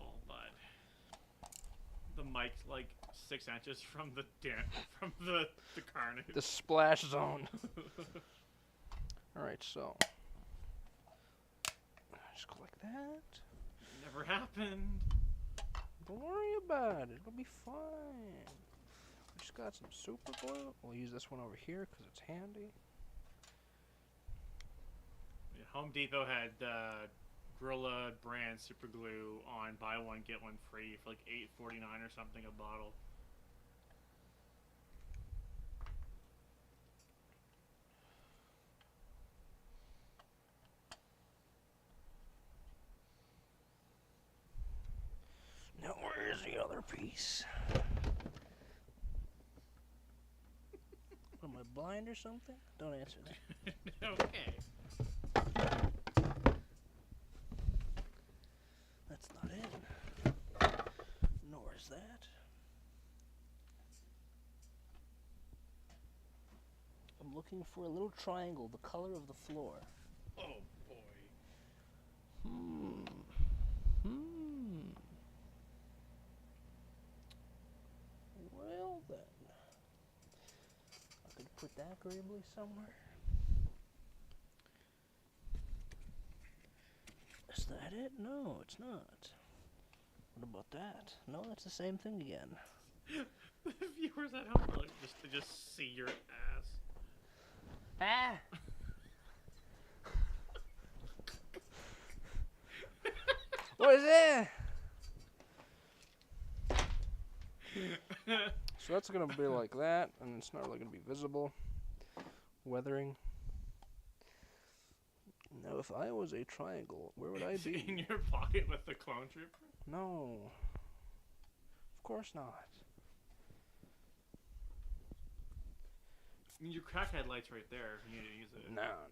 Oh, bud. The mic's like 6 inches from the carnage. The splash zone. Alright, so. Just go like that. Never happened. Don't worry about it. It'll be fine. We just got some super glue. We'll use this one over here because it's handy. Yeah, Home Depot had Gorilla brand super glue on buy one get one free for like $8.49 or something a bottle. Now where's the other piece? Am I blind or something? Don't answer that. Okay. That's not it. Nor is that. I'm looking for a little triangle, the color of the floor. Oh boy. Well then. I could put that greebly somewhere. Is that it? No, it's not. What about that? No, that's the same thing again. The viewers at home are like to just see your ass. Ah! What is that? So that's gonna be like that, and it's not really gonna be visible. Weathering. Now, if I was a triangle, where would I be? In your pocket with the clone trooper? No. Of course not. I mean, your crackhead light's right there. You need to use it. No.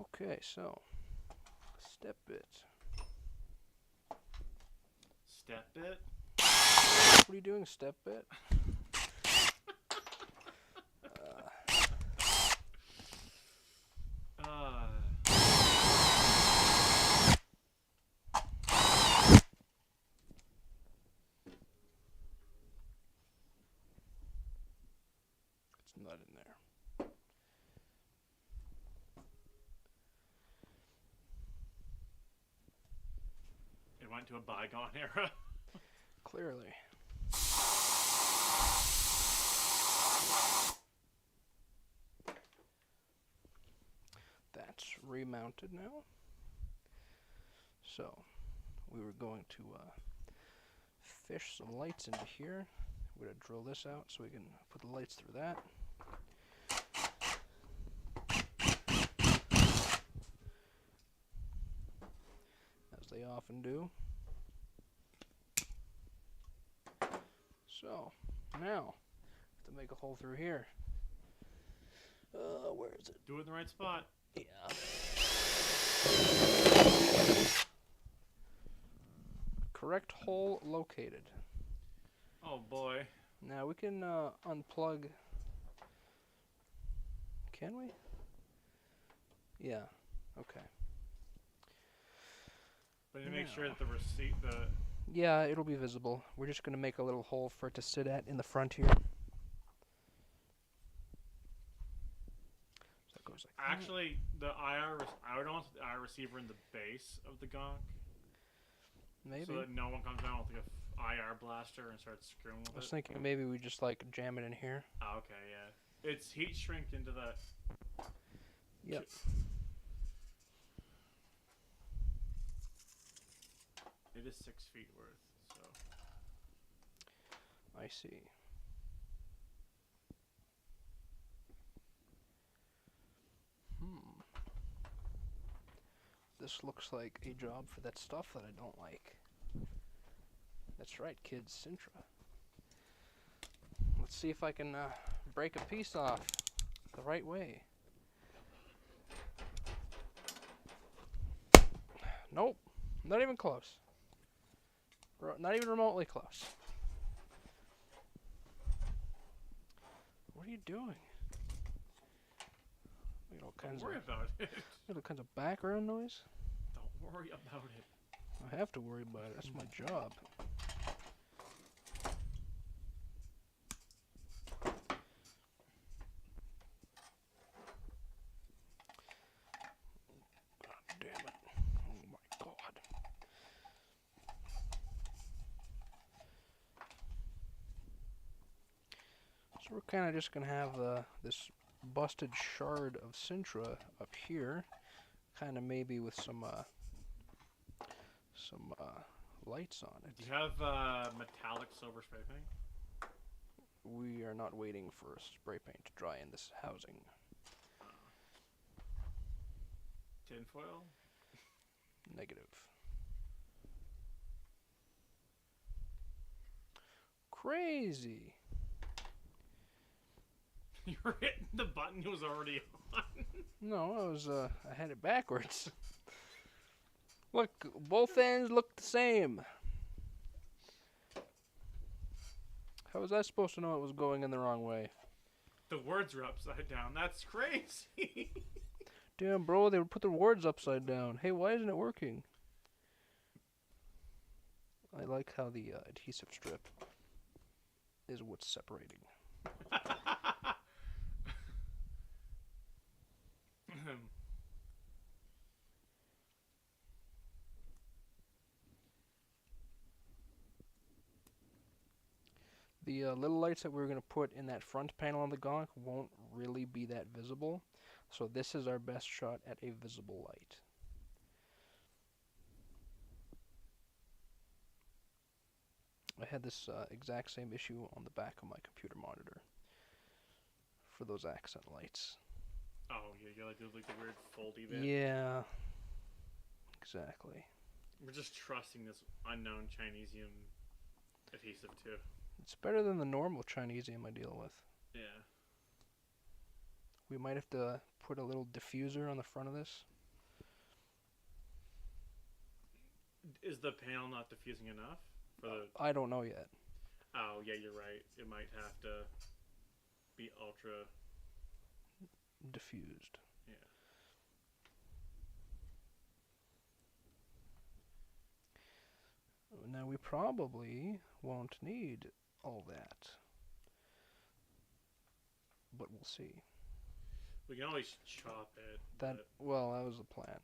Okay, so. Step it. Step it? What are you doing, step it? It's not in there. It went to a bygone era. Clearly. That's remounted now. So, we were going to fish some lights into here. We're going to drill this out so we can put the lights through that. As they often do. So, now, have to make a hole through here. Where is it? Do it in the right spot. Yeah. Correct hole located. Oh boy. Now we can unplug. Can we? Yeah. Okay. But to make sure that the receipt, the Yeah, it'll be visible. We're just gonna make a little hole for it to sit at in the front here. So that goes like that. Actually, I would want the IR receiver in the base of the Gonk. Maybe. So that no one comes down with like a IR blaster and starts screwing with I was it. thinking maybe we just like jam it in here. Oh, okay, yeah. It's heat shrinked into that. Yep. It is 6 feet worth, so. I see. This looks like a job for that stuff that I don't like. That's right, kids, Sintra. Let's see if I can break a piece off the right way. Nope, not even close. Not even remotely close. What are you doing? Don't worry about it. All kinds of background noise. Don't worry about it. I have to worry about it. That's my job. God damn it. Oh my god. So we're kind of just going to have this busted shard of Sintra up here. Kind of maybe with some lights on it. Do you have metallic silver spray paint? We are not waiting for spray paint to dry in this housing. Tinfoil? Negative. Crazy. You were hitting the button it was already on. No, I had it backwards. Look, both ends look the same. How was I supposed to know it was going in the wrong way? The words were upside down. That's crazy. Damn, bro, they would put the words upside down. Hey, why isn't it working? I like how the adhesive strip is what's separating. The little lights that we're going to put in that front panel on the Gonk won't really be that visible. So this is our best shot at a visible light. I had this exact same issue on the back of my computer monitor for those accent lights. Oh, yeah, you gotta do like the weird foldy bit. Yeah, exactly. We're just trusting this unknown Chinesium adhesive too. It's better than the normal Chinesium I deal with. Yeah. We might have to put a little diffuser on the front of this. Is the panel not diffusing enough for the? I don't know yet. Oh yeah, you're right. It might have to be ultra diffused. Yeah. Now we probably won't need all that, but we'll see. We can always chop it. Well, that was the plan.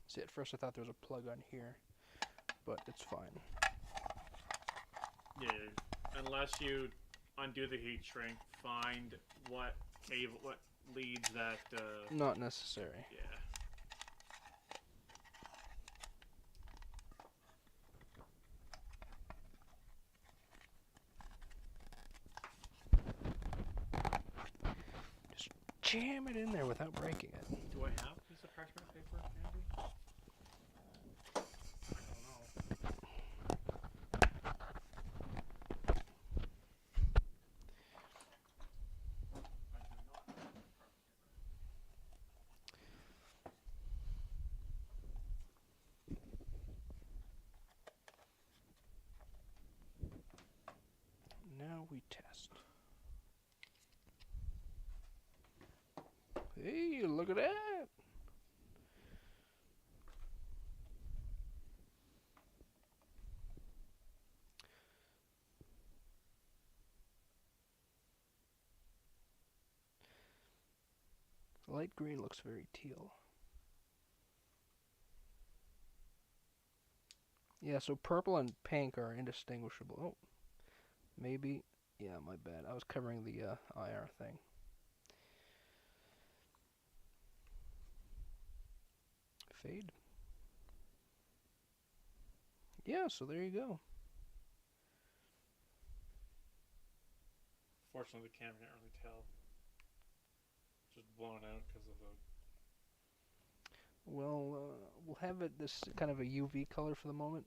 See, at first I thought there was a plug on here, but it's fine. Yeah, unless you undo the heat shrink, find what leads that. Not necessary. Yeah. Just jam it in there without breaking it. Do I have a piece of parchment paper handy? test. Hey, look at that! The light green looks very teal. Yeah, so purple and pink are indistinguishable. Oh, maybe. Yeah, my bad. I was covering the IR thing. Fade. Yeah, so there you go. Fortunately, the camera can't really tell. Just blown out because of the. Well, we'll have it this kind of a UV color for the moment.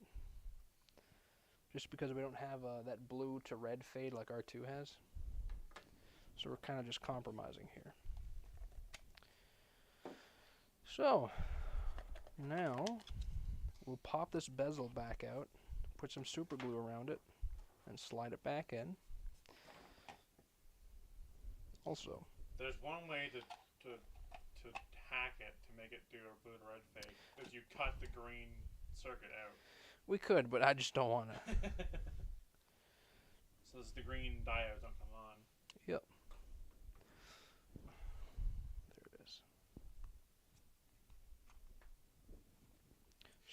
Just because we don't have that blue to red fade like R2 has. So we're kind of just compromising here. So, now we'll pop this bezel back out, put some super glue around it, and slide it back in. Also, There's one way to hack it to make it do a blue to red fade, is you cut the green circuit out. we could, but I just don't want to. So the green diodes don't come on. Yep. There it is.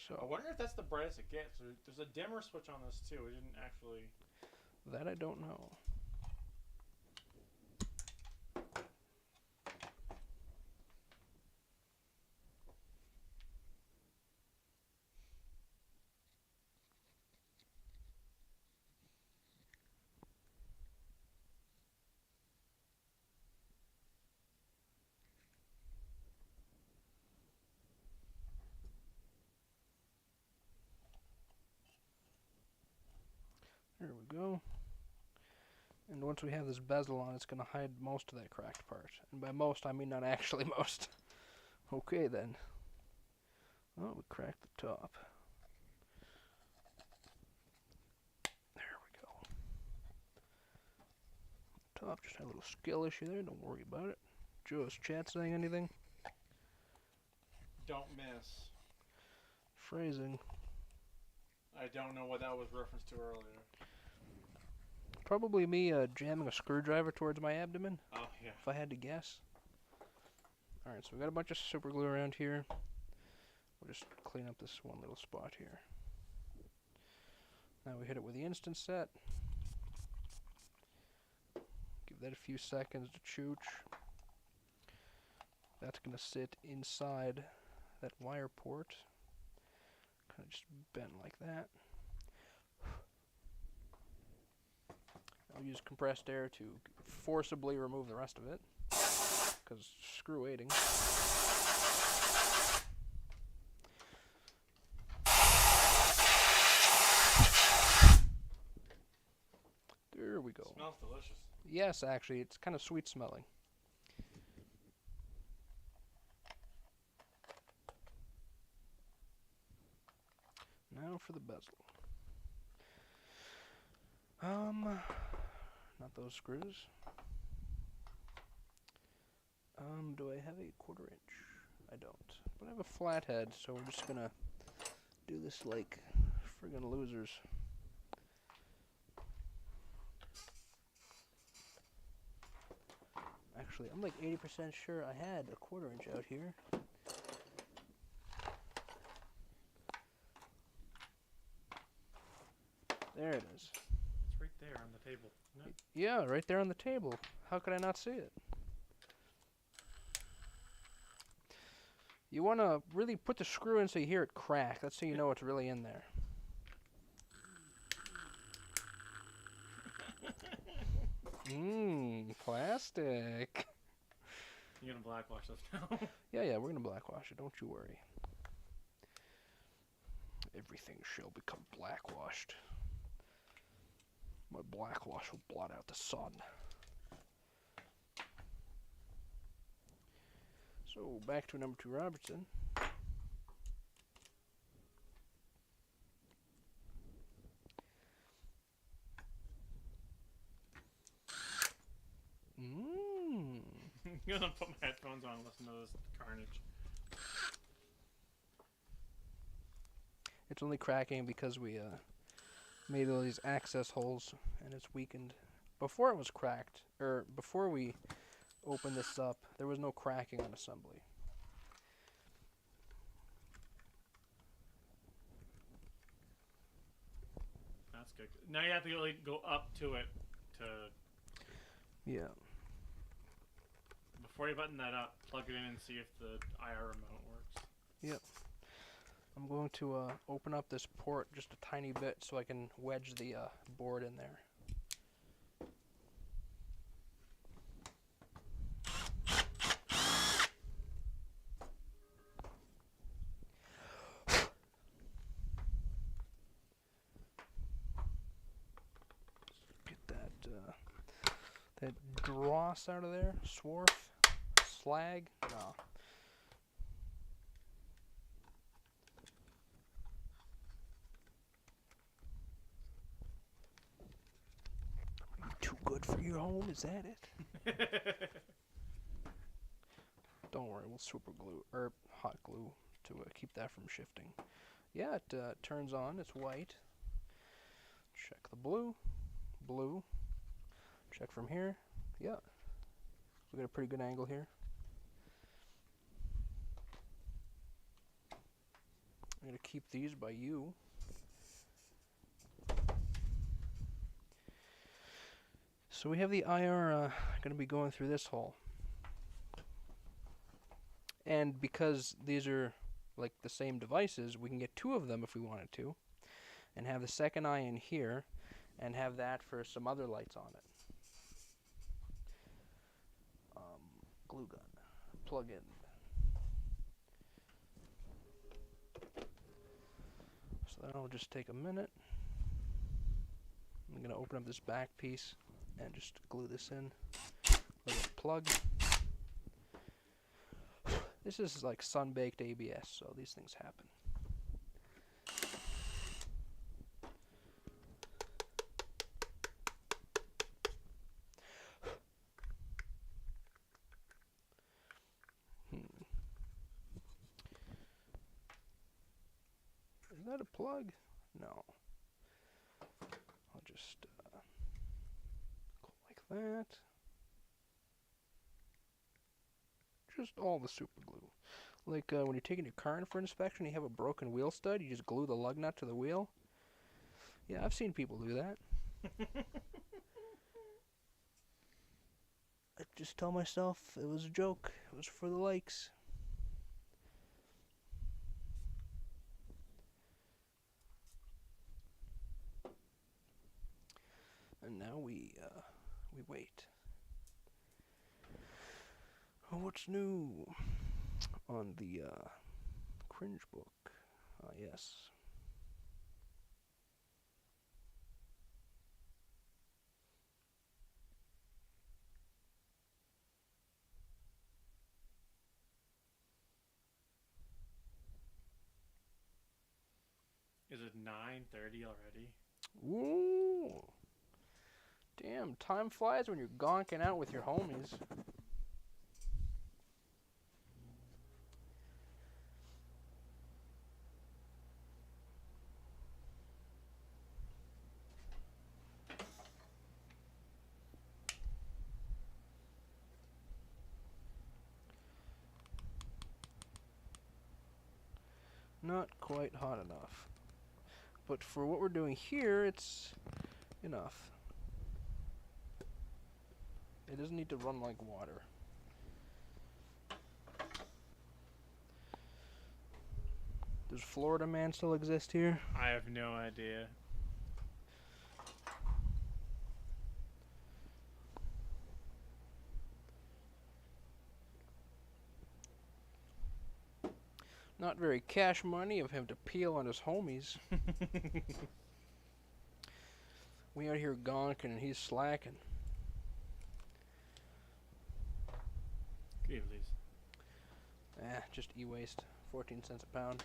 I So, wonder if that's the brightest it gets. There's a dimmer switch on this too. We didn't actually. that I don't know. There we go. And once we have this bezel on, it's going to hide most of that cracked part. And by most, I mean not actually most. Okay, then. Oh, we cracked the top. There we go. Top just had a little skill issue there. Don't worry about it. Joe, is chat saying anything? Don't miss. Phrasing. I don't know what that was referenced to earlier. Probably me jamming a screwdriver towards my abdomen, Oh, yeah. if I had to guess. Alright, so we got a bunch of super glue around here. We'll just clean up this one little spot here. Now we hit it with the instant set. Give that a few seconds to chooch. That's going to sit inside that wire port. Kind of just bent like that. I'll use compressed air to forcibly remove the rest of it, because screw waiting. There we go. Smells delicious. Yes, actually, it's kind of sweet smelling. Now for the bezel. Not those screws. Do I have a 1/4 inch? I don't. But I have a flathead, so we're just gonna do this like friggin' losers. Actually, I'm like 80% sure I had a 1/4 inch out here. There it is. It's right there on the table, isn't it? Yeah, right there on the table. How could I not see it? You want to really put the screw in so you hear it crack. That's so you know it's really in there. Plastic. You're gonna blackwash this now. Yeah, we're gonna blackwash it. Don't you worry. Everything shall become blackwashed. My blackwash will blot out the sun. So back to number 2 Robertson. I'm gonna put my headphones on and listen to this carnage. It's only cracking because we made all these access holes and it's weakened. Before it was cracked, or before we opened this up, there was no cracking on assembly. That's good. Now you have to go up to it to. Yeah. Before you button that up, plug it in and see if the IR remote works. Yep. I'm going to open up this port just a tiny bit so I can wedge the board in there. Get that dross out of there. Swarf. Slag. No. Too good for your home, is that it? Don't worry, we'll super glue, or hot glue to keep that from shifting. Yeah, it turns on, it's white. Check the blue. Blue. Check from here. Yeah. We got a pretty good angle here. I'm going to keep these by you. So we have the IR going to be going through this hole. And because these are like the same devices, we can get two of them if we wanted to. And have the second eye in here, and have that for some other lights on it. Glue gun. Plug in. So that'll just take a minute. I'm going to open up this back piece and just glue this in with a plug. This is like sun-baked ABS, so these things happen. Is that a plug? No. I'll just go like that. Just all the super glue. Like when you're taking your car in for inspection, you have a broken wheel stud, you just glue the lug nut to the wheel. Yeah, I've seen people do that. I just tell myself it was a joke. It was for the likes. And now we wait. Oh, what's new on the cringe book? Yes. Is it 9:30 already? Ooh. Damn, time flies when you're gonking out with your homies. Not quite hot enough. But for what we're doing here, it's enough. It doesn't need to run like water. Does Florida Man still exist here? I have no idea. Not very cash money of him to peel on his homies. We out here gonking and he's slacking. Give these. Just e-waste. 14 cents a pound.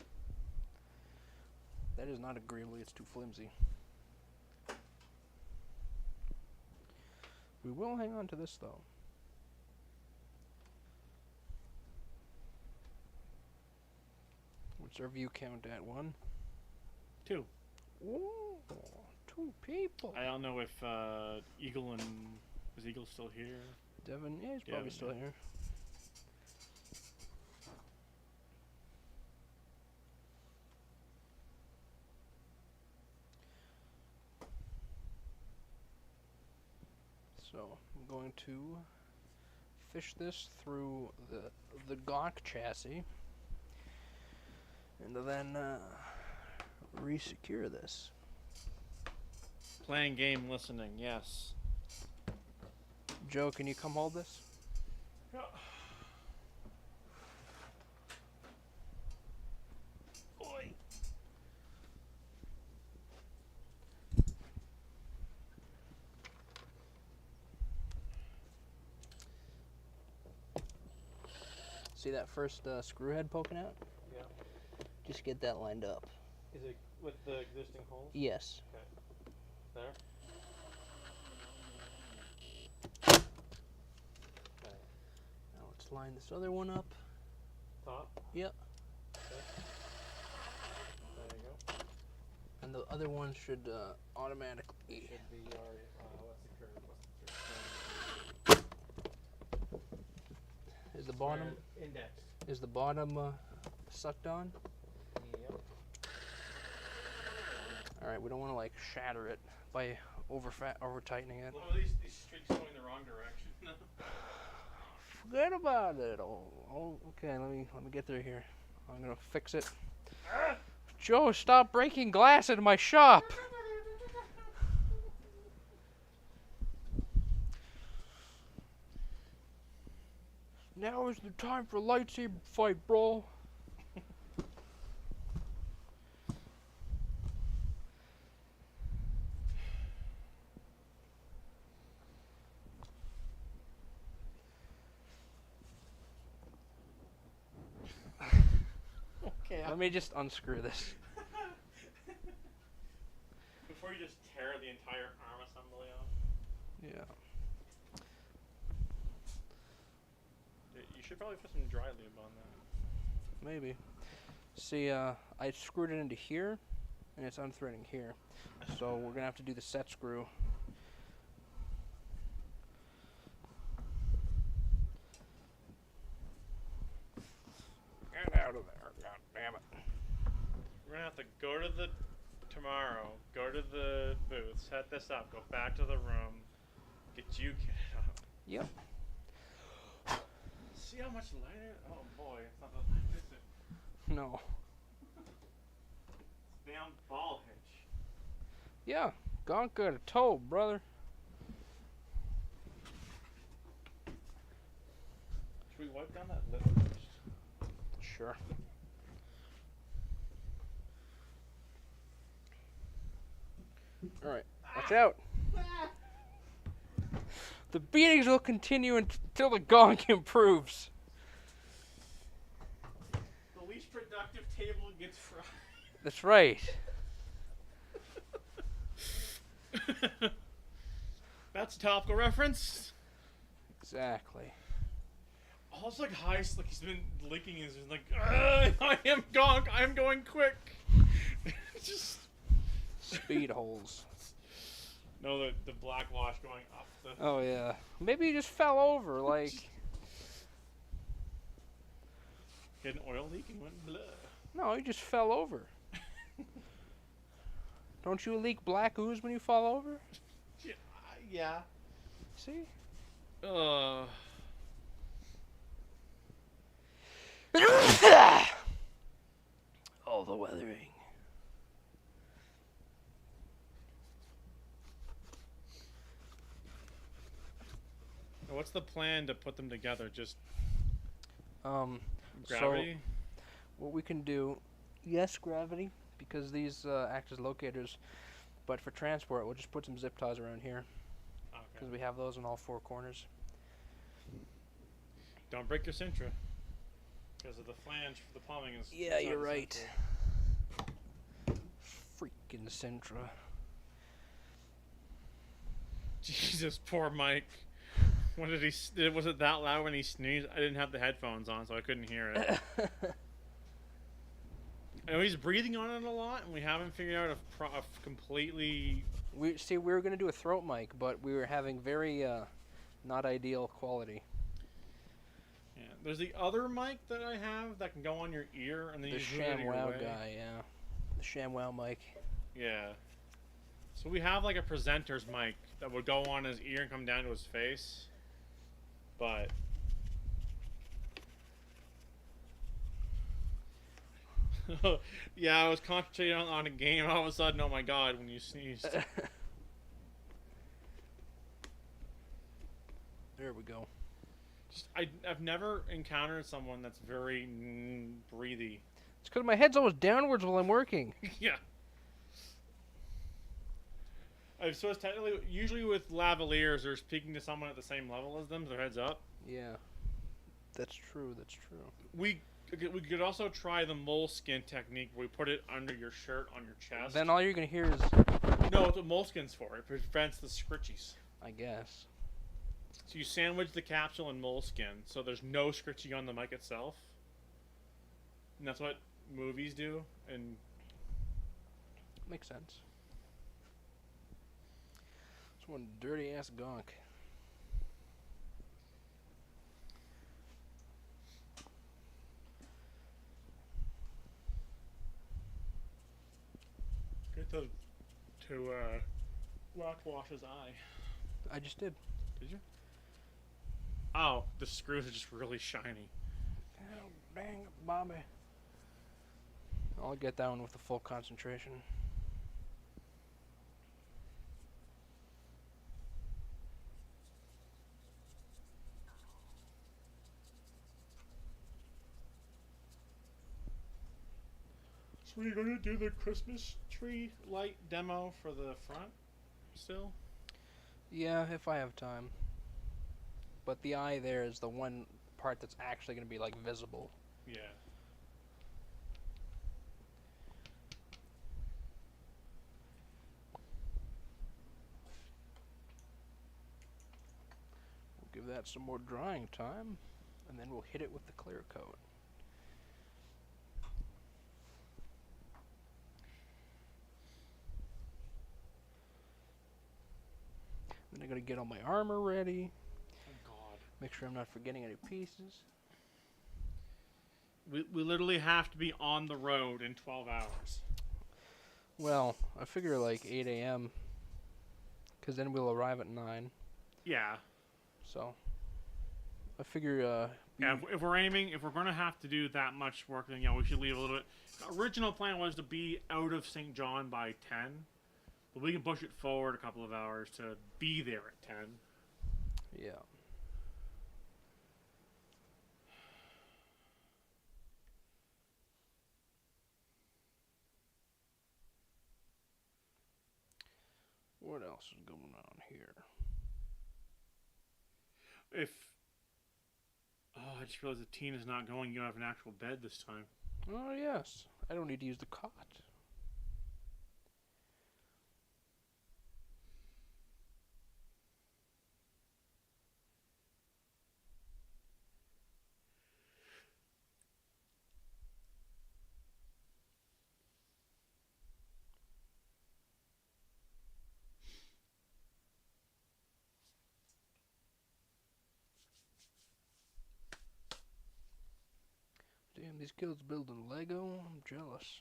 That is not agreeably, it's too flimsy. We will hang on to this though. What's our view count at? 1? 2. Ooh, 2 people. I don't know if Eagle and is Eagle still here? Devin, yeah, he's probably Devin, still yeah. here. So I'm going to fish this through the Gonk chassis, and then re-secure this. Playing game, listening. Yes. Joe, can you come hold this? Yeah. Oi. See that first screw head poking out? Yeah. Just get that lined up. Is it with the existing holes? Yes. Okay. There. Okay. Now let's line this other one up. Top. Yep. Okay. There you go. And the other one should automatically. Should be our what's the curve? What's the curve? Is the bottom? Index. Is the bottom sucked on? Yep. All right, we don't want to like shatter it by over tightening it. Well, these streaks going the wrong direction. Forget about it. Oh, okay. Let me get through here. I'm gonna fix it. Joe, stop breaking glass in my shop. Now is the time for lightsaber fight, bro. Okay. Let me just unscrew this. Before you just tear the entire arm assembly off. Yeah. You should probably put some dry lube on that. Maybe. See, I screwed it into here, and it's unthreading here. So we're gonna have to do the set screw. Get out of there! God damn it! We're gonna have to go to the tomorrow. Go to the booth. Set this up. Go back to the room. Get you kitted up. Yep. See how much lighter? Oh boy, it's not the light, is it? No. It's down ball hitch. Yeah. Gonk got a toe, brother. Should we wipe down that lip first? Sure. All right. Watch out. The beatings will continue until the Gonk improves. The least productive table gets fried. That's right. That's a topical reference. Exactly. Oh, it's like heist, like he's been licking his like, I am Gonk, I am going quick. Just Speed holes. no, the black wash going up the. Oh yeah. Maybe he just fell over. Like. He had an oil leak and went blah. No, he just fell over. Don't you leak black ooze when you fall over? Yeah. See? All the weathering. What's the plan to put them together? Just So gravity? what we can do, yes, gravity, because these act as locators, but for transport, we'll just put some zip ties around here, because we have those in all 4 corners. Don't break your Sintra. Because of the flange for the plumbing is. Yeah, inside you're the right. Sintra. Freaking Sintra. Jesus, poor Mike. What did he? Was it that loud when he sneezed? I didn't have the headphones on, so I couldn't hear it. And he's breathing on it a lot, and we haven't figured out a completely. We were gonna do a throat mic, but we were having very not ideal quality. Yeah, there's the other mic that I have that can go on your ear, and then The you just move it out of your ShamWow way. guy, yeah. The ShamWow mic. Yeah. So we have like a presenter's mic that would go on his ear and come down to his face, but. Yeah, I was concentrating on a game. All of a sudden, oh my god, when you sneezed. There we go. I've never encountered someone that's very breathy. It's because my head's always downwards while I'm working. Yeah. So it's technically, usually with lavaliers, they're speaking to someone at the same level as them, their head's up. Yeah. That's true, that's true. We could also try the moleskin technique where we put it under your shirt on your chest. Then all you're going to hear is... No, it's what moleskin's for. It prevents the scritchies. I guess. So you sandwich the capsule in moleskin, so there's no scritchy on the mic itself. And that's what movies do. And makes sense. It's one dirty ass gonk. good to wash his eye. I just did. Did you? Oh, the screws are just really shiny. Oh, dang it, Bobby. I'll get that one with the full concentration. So you're going to do the Christmas tree light demo for the front still? Yeah, if I have time. But the eye there is the one part that's actually going to be, like, visible. Yeah. We'll give that some more drying time, and then we'll hit it with the clear coat. Then I'm going to get all my armor ready. Oh, God. Make sure I'm not forgetting any pieces. We literally have to be on the road in 12 hours. Well, I figure like 8 a.m. because then we'll arrive at 9. Yeah. So, I figure, Yeah, if we're going to have to do that much work, then yeah, we should leave a little bit. Original plan was to be out of St. John by 10, but we can push it forward a couple of hours to be there at 10. Yeah. What else is going on here? I just realized the teen is not going. You have an actual bed this time. Oh, yes. I don't need to use the cot. Damn, these kids building Lego. I'm jealous.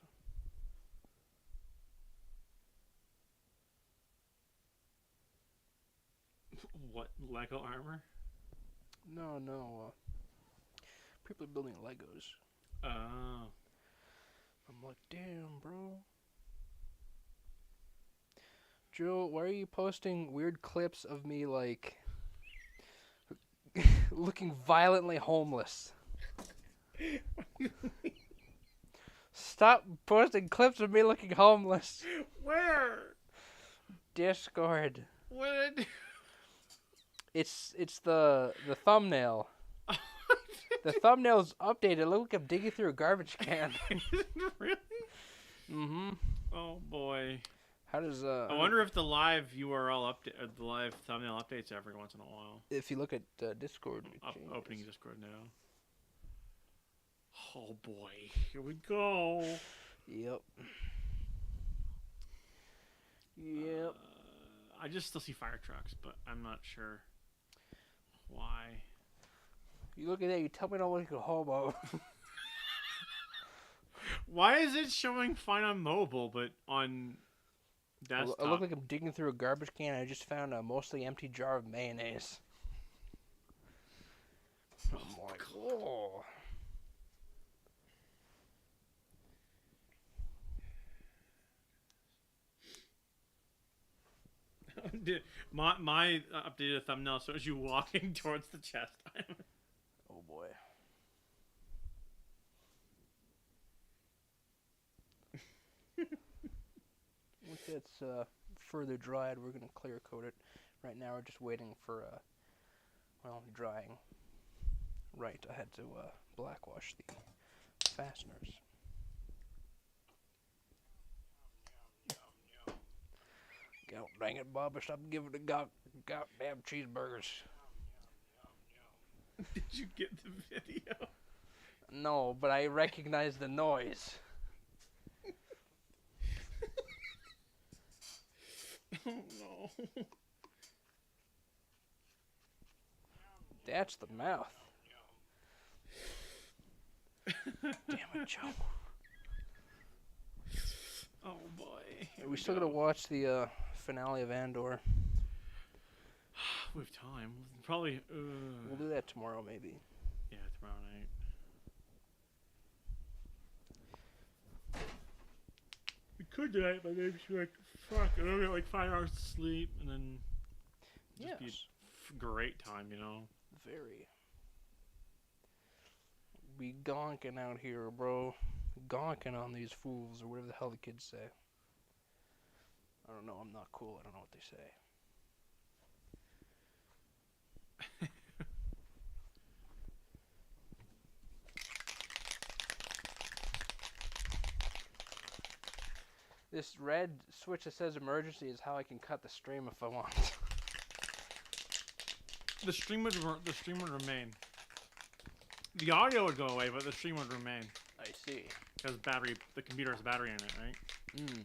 What, Lego armor? No. People are building Legos. Oh. I'm like, damn, bro. Joe, why are you posting weird clips of me, like, looking violently homeless? Stop posting clips of me looking homeless. Where? Discord. What did I do? It's the thumbnail. The thumbnail's updated. It looks like I'm digging through a garbage can. Really? Mm-hmm. Oh boy. How does I wonder if the live URL the live thumbnail updates every once in a while. if you look at Discord, it Opening changes. Discord now. Oh boy, here we go. Yep. Yep. I just still see fire trucks, but I'm not sure why. You look at that, you tell me I don't look like a hobo. Why is it showing fine on mobile, but on desktop? I look like I'm digging through a garbage can and I just found a mostly empty jar of mayonnaise. Oh I'm like, God. whoa. my updated thumbnail shows you walking towards the chest. Oh boy. Once it's further dried, we're gonna clear coat it. Right now, we're just waiting for drying. Right, I had to blackwash the fasteners. God dang it, Bob! Stop giving the goddamn cheeseburgers. Did you get the video? No, but I recognize the noise. Oh no. That's the mouth. Damn it, Joe. Oh boy. Here We still gotta watch the finale of Andor. We have time. Probably. We'll do that tomorrow, maybe. Yeah, tomorrow night. We could tonight, but maybe she's like, fuck, I'm gonna get like 5 hours of sleep, and then just be a great time, you know? Very. Be gonking out here, bro. Gonking on these fools, or whatever the hell the kids say. I don't know, I'm not cool, I don't know what they say. This red switch that says emergency is how I can cut the stream if I want. The stream would remain. The audio would go away, but the stream would remain. I see. Because the computer has battery in it, right? Mm.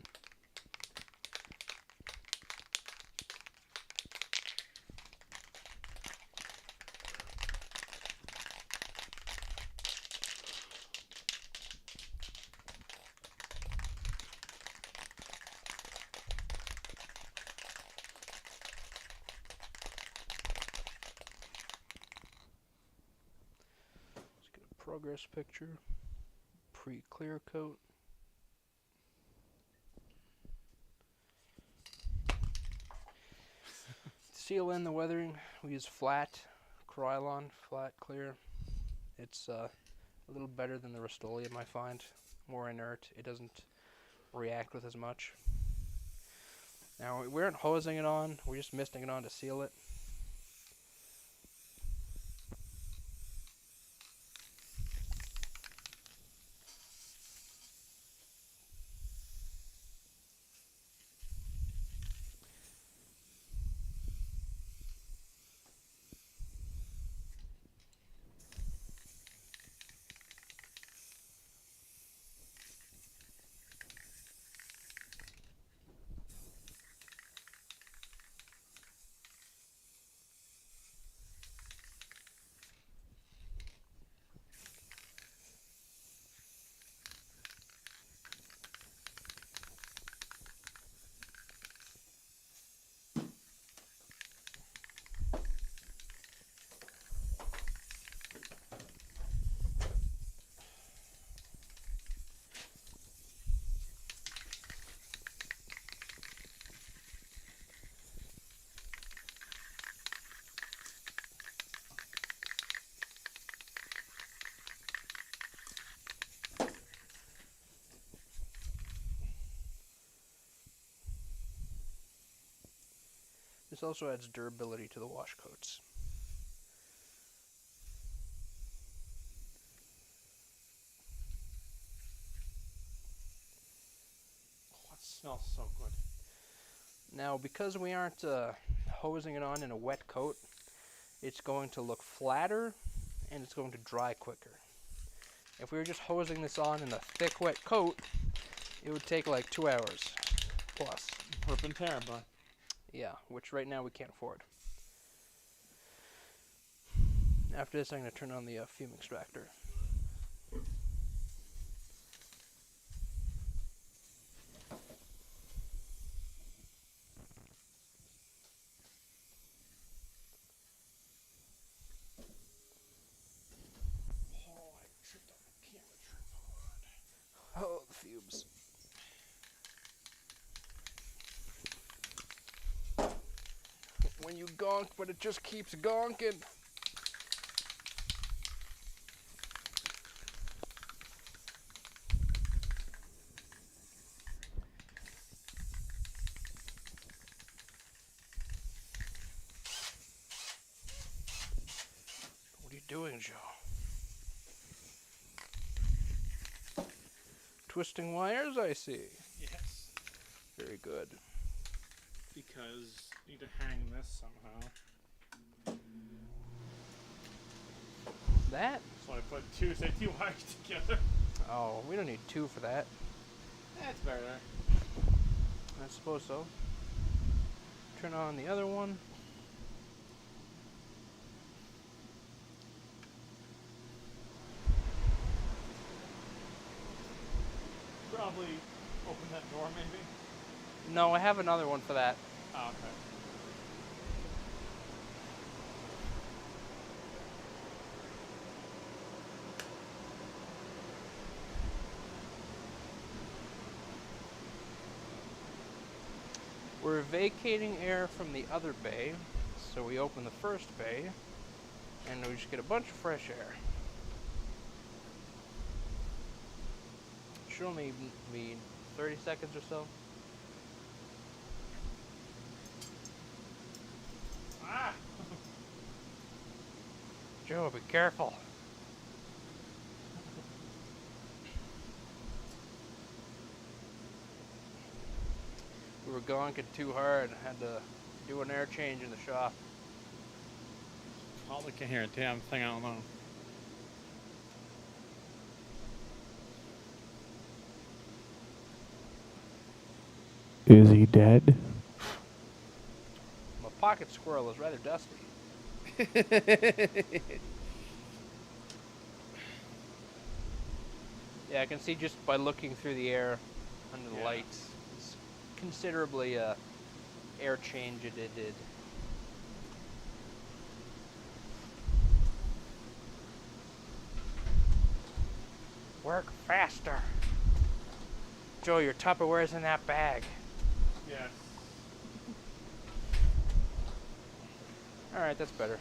Let's get a progress picture. Pre-clear coat. Seal in the weathering, we use flat Krylon, flat clear. It's a little better than the Rust-Oleum, I find. More inert, it doesn't react with as much. Now, we aren't hosing it on, we're just misting it on to seal it. This also adds durability to the wash coats. Oh, it smells so good. Now, because we aren't hosing it on in a wet coat, it's going to look flatter and it's going to dry quicker. If we were just hosing this on in a thick, wet coat, It would take like 2 hours plus. Rip and tear, but Yeah, which right now we can't afford. After this, I'm going to turn on the fume extractor. oh, I tripped on the camera tripod. Oh, the fumes. When you gonk, but it just keeps gonking. What are you doing, Joe? Twisting wires, I see. Yes. Very good. Because I need to hang this somehow. That? So I put two safety wires together. Oh, we don't need 2 for that. That's better. I suppose so. Turn on the other one. Probably open that door, maybe. No, I have another one for that. Oh, okay. We're vacating air from the other bay, so we open the first bay, and we just get a bunch of fresh air. Should only be 30 seconds or so. Ah! Joe, be careful. We were gonking too hard. Had to do an air change in the shop. Probably can't hear a damn thing, I don't know. Is he dead? My pocket squirrel is rather dusty. Yeah, I can see just by looking through the air under the Yeah. lights. It's considerably air change it did. Work faster. Joe, your Tupperware's in that bag. Yes. Alright, that's better.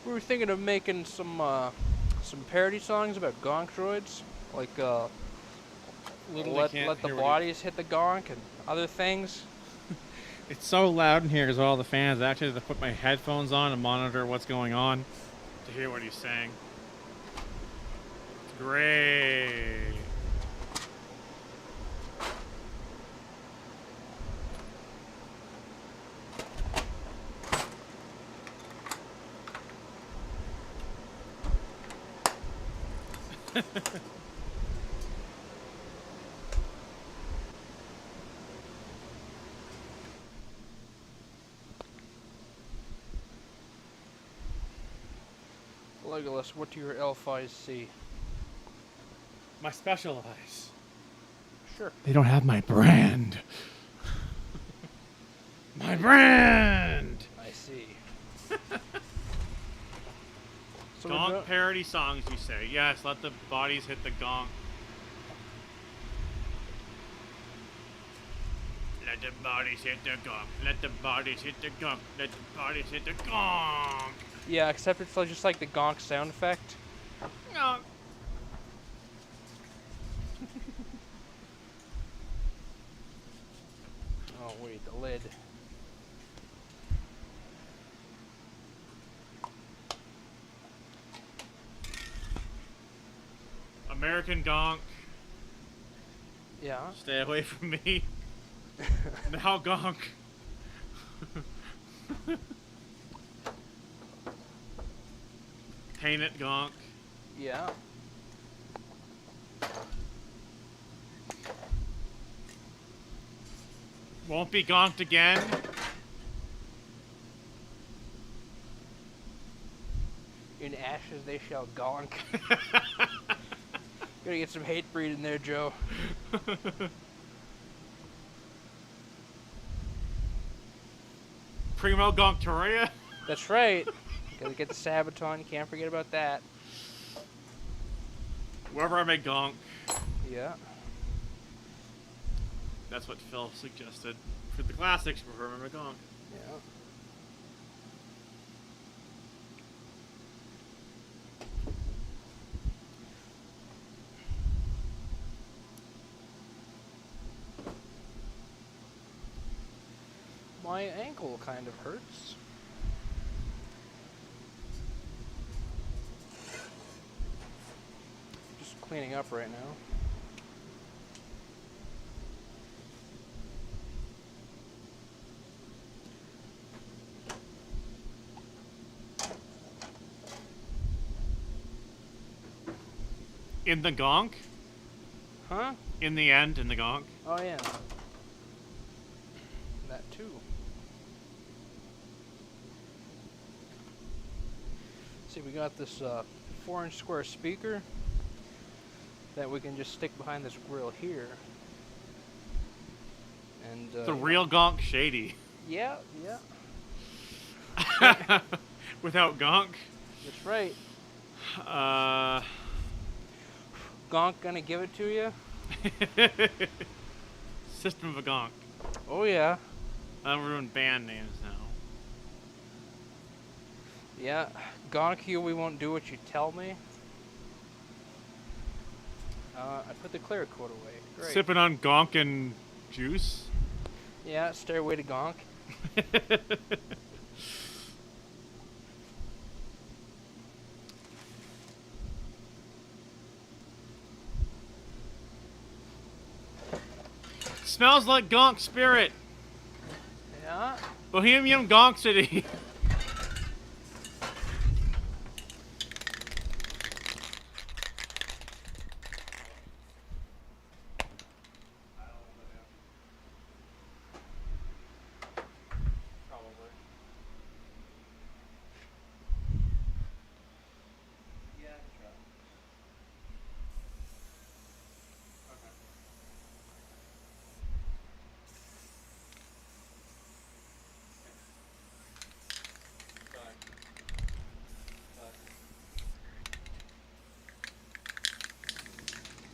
We were thinking of making some parody songs about gonk droids, like Literally let can't the hear what bodies hit the gonk and other things. It's so loud in here because all the fans. I actually have to put my headphones on and monitor what's going on to hear what he's saying. It's great. Legolas, what do your elf eyes see? My special eyes. Sure. They don't have my brand. My brand! I see. So Gonk parody songs, you say. Yes, let the bodies hit the gonk. Let the bodies hit the gonk. Let the bodies hit the gonk. Let the bodies hit the gonk. yeah, except it's just like the gonk sound effect. Gonk. Oh wait, the lid. American gonk. Yeah. Stay away from me. Now gonk. Paint it, Gonk. Yeah. Won't be gonked again. In ashes they shall gonk. Gotta get some hate breed in there, Joe. Primo Gonktoria. That's right. Gotta get the Sabaton. You can't forget about that. Wherever I may gonk. Yeah. That's what Phil suggested. For the classics, wherever I may gonk. Yeah. My ankle kind of hurts. Just cleaning up right now. In the gonk? Huh? In the end, in the gonk? Oh, yeah. That too. See, we got this 4-inch square speaker that we can just stick behind this grill here. And The real gonk shady. Yeah, yeah. Without gonk? That's right. Uh. Gonk gonna give it to you? System of a gonk. Oh, yeah. I'm ruining band names now. Yeah. Gonk you, we won't do what you tell me. I put the clear coat away. Great. Sipping on gonk and juice? Yeah, stairway to Gonk. Smells like gonk spirit. Yeah. Bohemian Gonk City.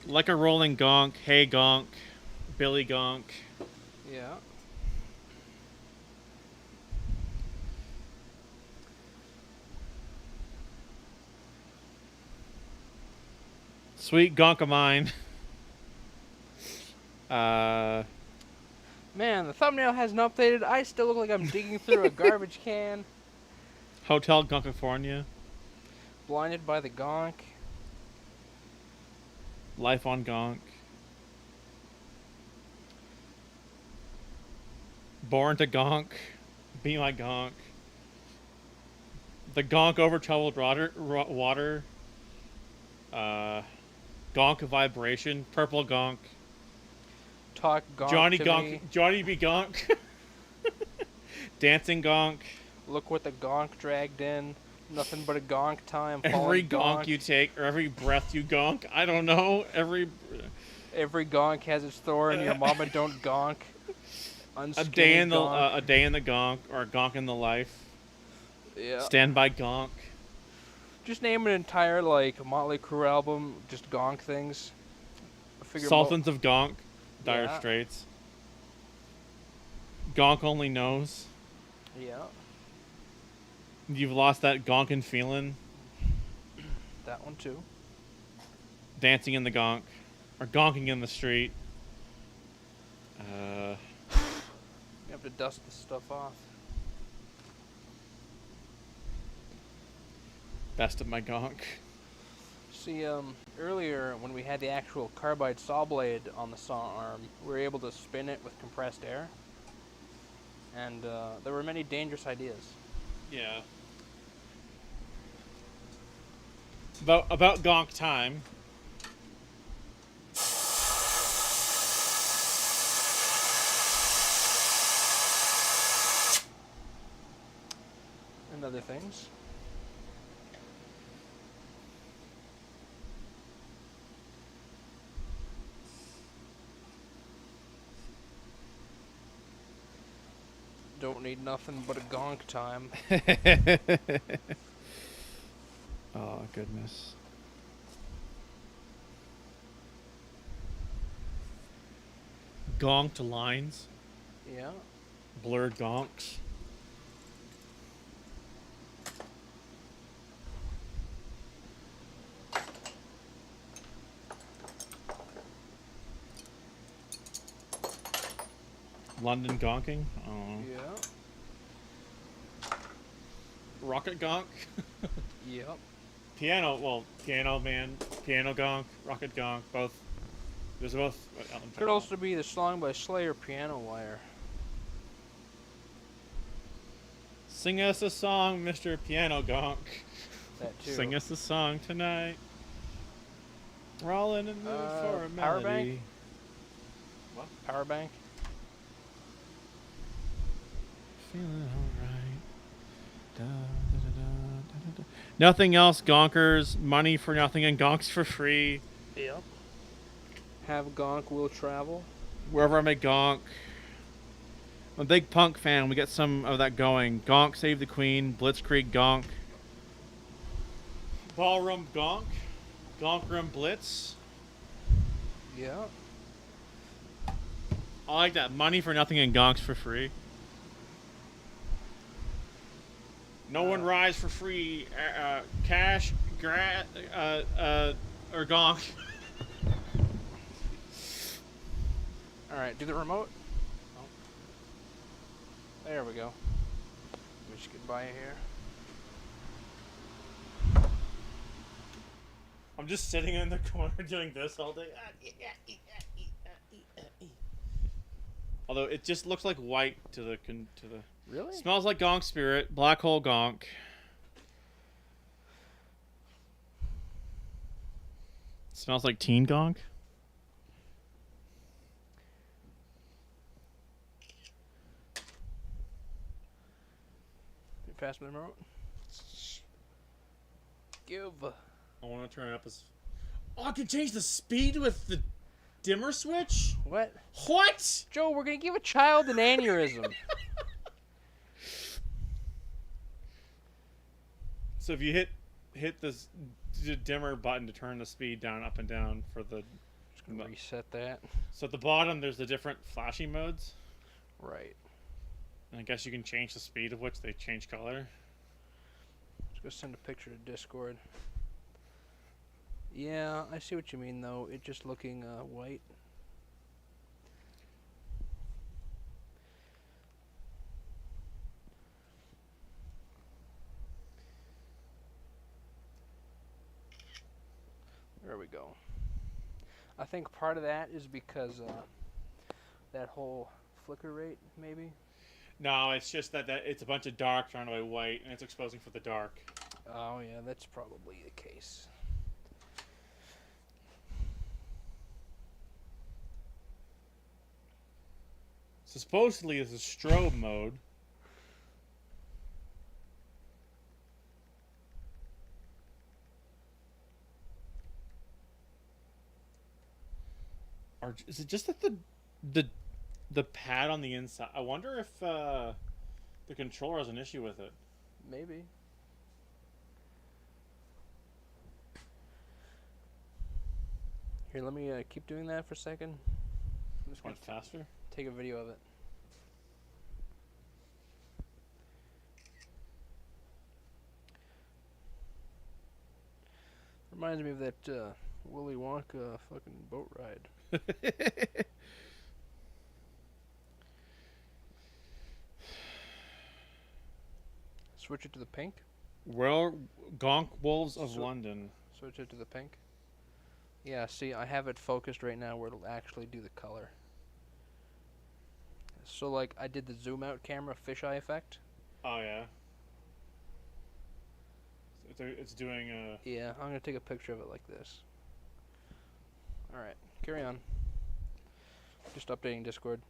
Like a rolling gonk, hey gonk, Billy gonk. Yeah. Sweet gonk of mine. Man, the thumbnail hasn't updated. I still look like I'm digging through a garbage can. Hotel Gonkifornia. Blinded by the Gonk. Life on gonk. Born to gonk. Be my gonk. The gonk over troubled water. Gonk vibration. Purple gonk. Talk Gonk Johnny to gonk. me. Johnny be gonk. Dancing gonk. Look what the Gonk dragged in. Nothing but a Gonk time. Every Fallen gonk you take, or every breath you gonk. I don't know. Every Gonk has its thorn. Your mama don't Gonk. A day in the Gonk. a day in the gonk, or a gonk in the life. Yeah. Stand by gonk. Just name an entire like Motley Crue album, just Gonk things. I figure Sultans of Gonk. Dire Yeah. Straits. Gonk only knows. Yeah. You've lost that gonkin' feeling. That one too. Dancing in the gonk. Or gonking in the street. You have to dust this stuff off. Best of my gonk. See, earlier when we had the actual carbide saw blade on the saw arm, we were able to spin it with compressed air. and there were many dangerous ideas. Yeah. About Gonk time. And other things. Don't need nothing but a gonk time. Oh, goodness. Gonked lines. Yeah. Blurred gonks. London gonking. Oh. Yeah. Rocket gonk. Yep. Piano man, piano gonk, rocket gonk, both. There's both. Could also be the song by Slayer, Piano Wire. Sing us a song, Mr. Piano Gonk. That too. Sing us a song tonight. We're all in the mood for a Power melody. bank? What? Power bank? Feeling alright. Da, da, da, da, da, da. Nothing else, gonkers. Money for nothing and gonks for free. Yep. Have gonk will travel. Wherever I make gonk. I'm a big punk fan. We get some of that going. Gonk Save the Queen. Blitzkrieg Gonk. Ballroom Gonk. Gonk Room Blitz. Yeah. I like that. Money for nothing and gonks for free. No one rides for free. Cash, or gonk. Alright, do the remote. Oh. There we go. Let me just get by here. I'm just sitting in the corner doing this all day. Although it just looks like white to the Really? Smells like Gonk Spirit. Black Hole Gonk. Smells like Teen Gonk. You pass me the remote. Give. I want to turn it up as. Oh, I can change the speed with the dimmer switch? What? What? Joe, we're gonna give a child an aneurysm. So if you hit this dimmer button to turn the speed down, up and down for the. Just gonna reset that. So at the bottom, there's the different flashing modes. Right. And I guess you can change the speed of which they change color. Let's go send a picture to Discord. Yeah, I see what you mean though. It just looking white. There we go. I think part of that is because that whole flicker rate, maybe. No, it's just that it's a bunch of dark turned away white, and it's exposing for the dark. Oh yeah, that's probably the case. So supposedly this is strobe mode. Or is it just that the pad on the inside? I wonder if the controller has an issue with it. Maybe. Here, let me keep doing that for a second. I'm just Went faster. take a video of it. Reminds me of that Willy Wonka fucking boat ride. Switch it to the pink. Well, Gonk Wolves of So- London. Switch it to the pink. Yeah, see, I have it focused right now where it'll actually do the color. So like I did the zoom out camera fisheye effect. Oh yeah. It's doing a. Yeah, I'm gonna take a picture of it like this. All right, carry on. Just updating Discord.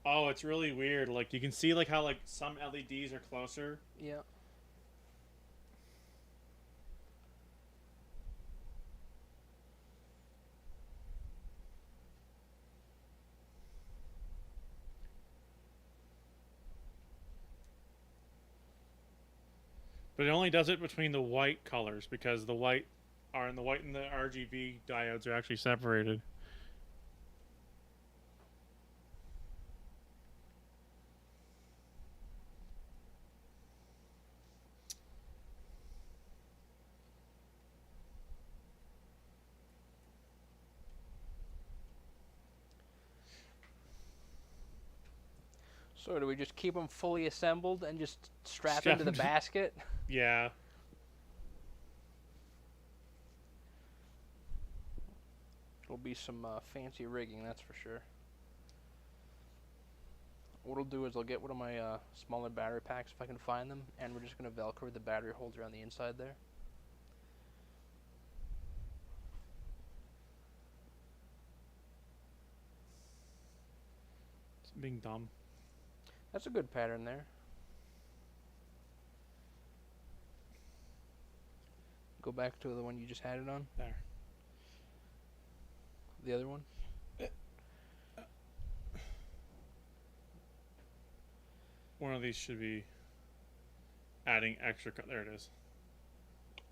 Oh, it's really weird. Like you can see like how like some LEDs are closer. Yeah. But it only does it between the white colors because the white and the RGB diodes are actually separated. So do we just keep them fully assembled and just strap into the basket? Yeah. It'll be some fancy rigging, that's for sure. What I'll do is I'll get one of my smaller battery packs if I can find them, and we're just going to Velcro the battery holder on the inside there. It's being dumb. That's a good pattern there. Go back to the one you just had it on. There. The other one. One of these should be adding extra. There it is.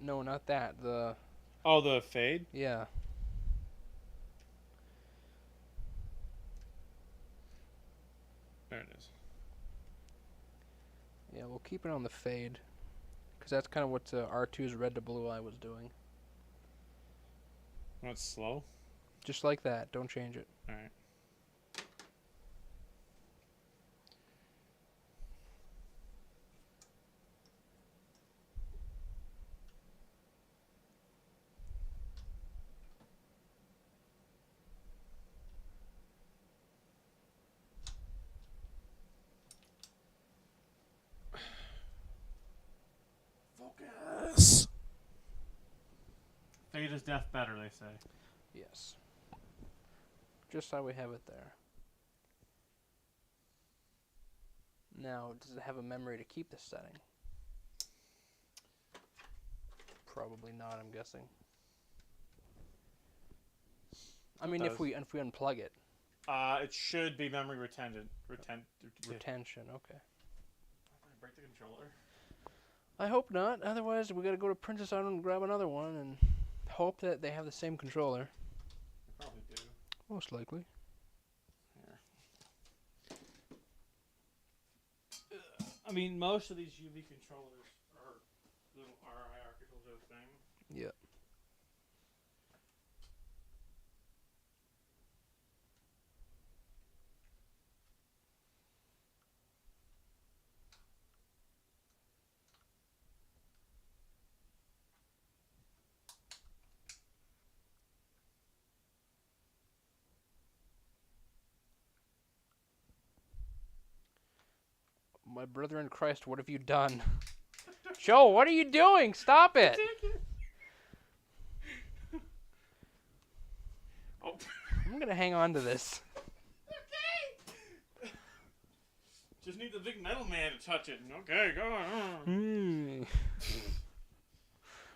No, not that. The. Oh, the fade? Yeah. There it is. Yeah, we'll keep it on the fade. Because that's kind of what R2's red to blue eye was doing. Oh, it's slow? Just like that. Don't change it. Alright. Focus. Fade is death better, they say. Yes. Just how we have it there. Now, does it have a memory to keep this setting? Probably not, I'm guessing. I mean, if we unplug it. It should be memory retention. Retention, okay. Break the controller. I hope not. Otherwise, we gotta go to Princess Island and grab another one and hope that they have the same controller. They probably do. Most likely. I mean, most of these UV controllers are little RIR controller thing. Yeah. My brother in Christ, what have you done? Joe, what are you doing? Stop it! Oh. I'm gonna hang on to this. Okay. Just need the big metal man to touch it. Okay, go on.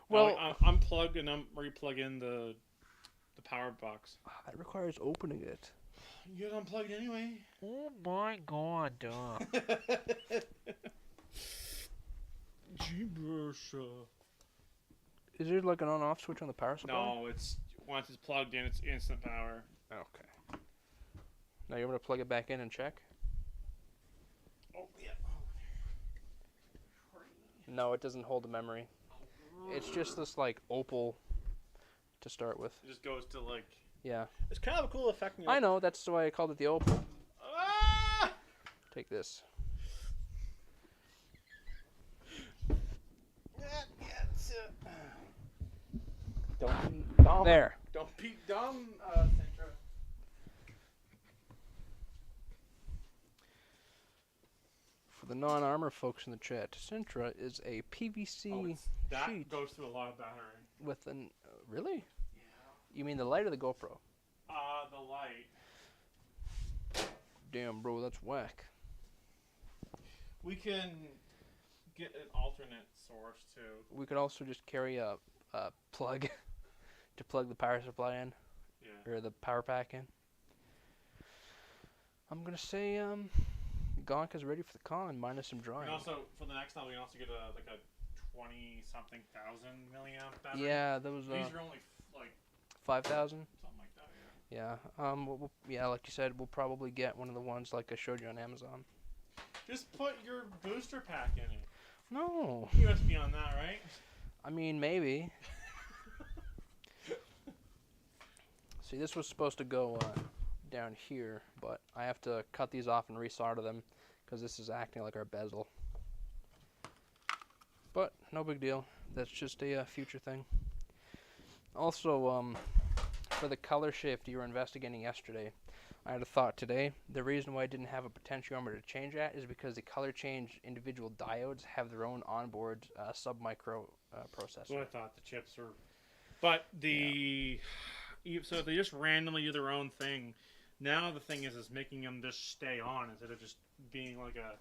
Well, unplug and replug in the power box. That requires opening it. You get unplugged anyway. Oh my god. Jeebus. Is there like an on-off switch on the power supply? No, it's once it's plugged in, it's instant power. Okay. Now you're gonna plug it back in and check? Oh yeah. No, it doesn't hold the memory. It's just this like opal to start with. It just goes to like. Yeah. It's kind of a cool effect. I know, that's why I called it the opal. Ah! Take this. Don't be dumb. There. Don't be dumb, Sintra. For the non-armor folks in the chat, Sintra is a PVC that sheet goes through a lot of battery. with an... really? Yeah. You mean the light or the GoPro? The light. Damn, bro, that's whack. We can get an alternate source too. We could also just carry a plug to plug the power supply in, Yeah. or the power pack in. I'm gonna say Gonk is ready for the con, minus some drawing. And also for the next one, we can also get a 20-something thousand milliamp battery. Yeah, those These are only 5,000. something like that. Yeah. Yeah, like you said, we'll probably get one of the ones like I showed you on Amazon. Just put your booster pack in it. No. USB on that, right? I mean, maybe. See, this was supposed to go down here, but I have to cut these off and resolder them because this is acting like our bezel. But no big deal. That's just a future thing. Also, for the color shift you were investigating yesterday, I had a thought today. The reason why I didn't have a potentiometer to change at is because the color change individual diodes have their own onboard submicro processor. Well, I thought the chips were, but so they just randomly do their own thing. Now the thing is making them just stay on instead of just being like a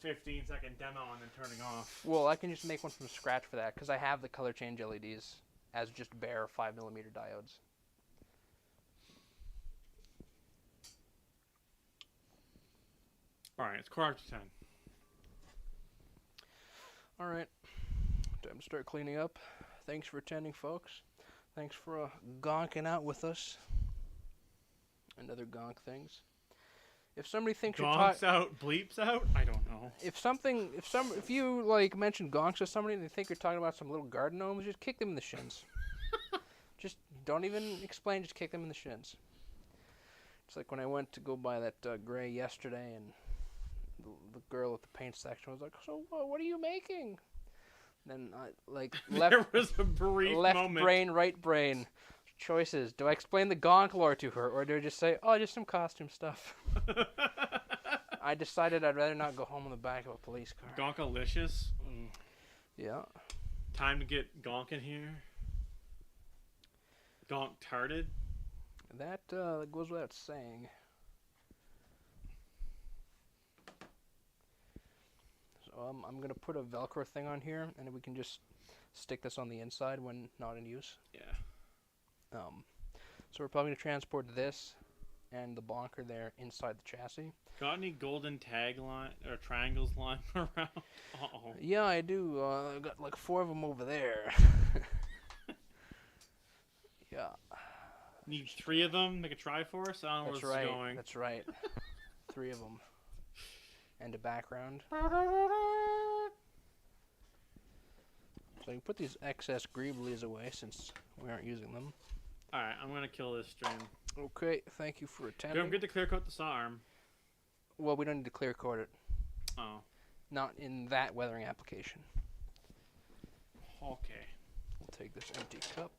15-second demo and then turning off. Well, I can just make one from scratch for that because I have the color change LEDs as just bare 5mm diodes. Alright, it's 10:15. Alright, time to start cleaning up. Thanks for attending, folks. Thanks for gonking out with us. And other gonk things. If somebody thinks you're Gonks out, bleeps out? I don't know. If you like mention gonks to somebody and they think you're talking about some little garden gnomes, just kick them in the shins. Just don't even explain, just kick them in the shins. It's like when I went to go buy that gray yesterday and the girl at the paint section was like, "So what are you making?" And then I There was a brief left moment. brain, right brain choices. Do I explain the Gonk lore to her, or do I just say, "Oh, just some costume stuff"? I decided I'd rather not go home in the back of a police car. Gonkalicious. Yeah. Time to get Gonk in here. Gonk tarded. That goes without saying. So I'm going to put a Velcro thing on here, and we can just stick this on the inside when not in use. Yeah. So we're probably going to transport this and the bonker there inside the chassis. Got any golden tag line or triangles lying around? Uh-oh. Yeah, I do. I got like 4 of them over there. Yeah. Need 3 of them. Make a Triforce. I don't know where That's this right. is going. That's right. 3 of them. And a background. So I can put these excess Greeblies away since we aren't using them. Alright, I'm going to kill this stream. Okay, thank you for attending. Don't get to clear coat the saw arm. Well, we don't need to clear coat it. Oh. Not in that weathering application. Okay. We'll take this empty cup.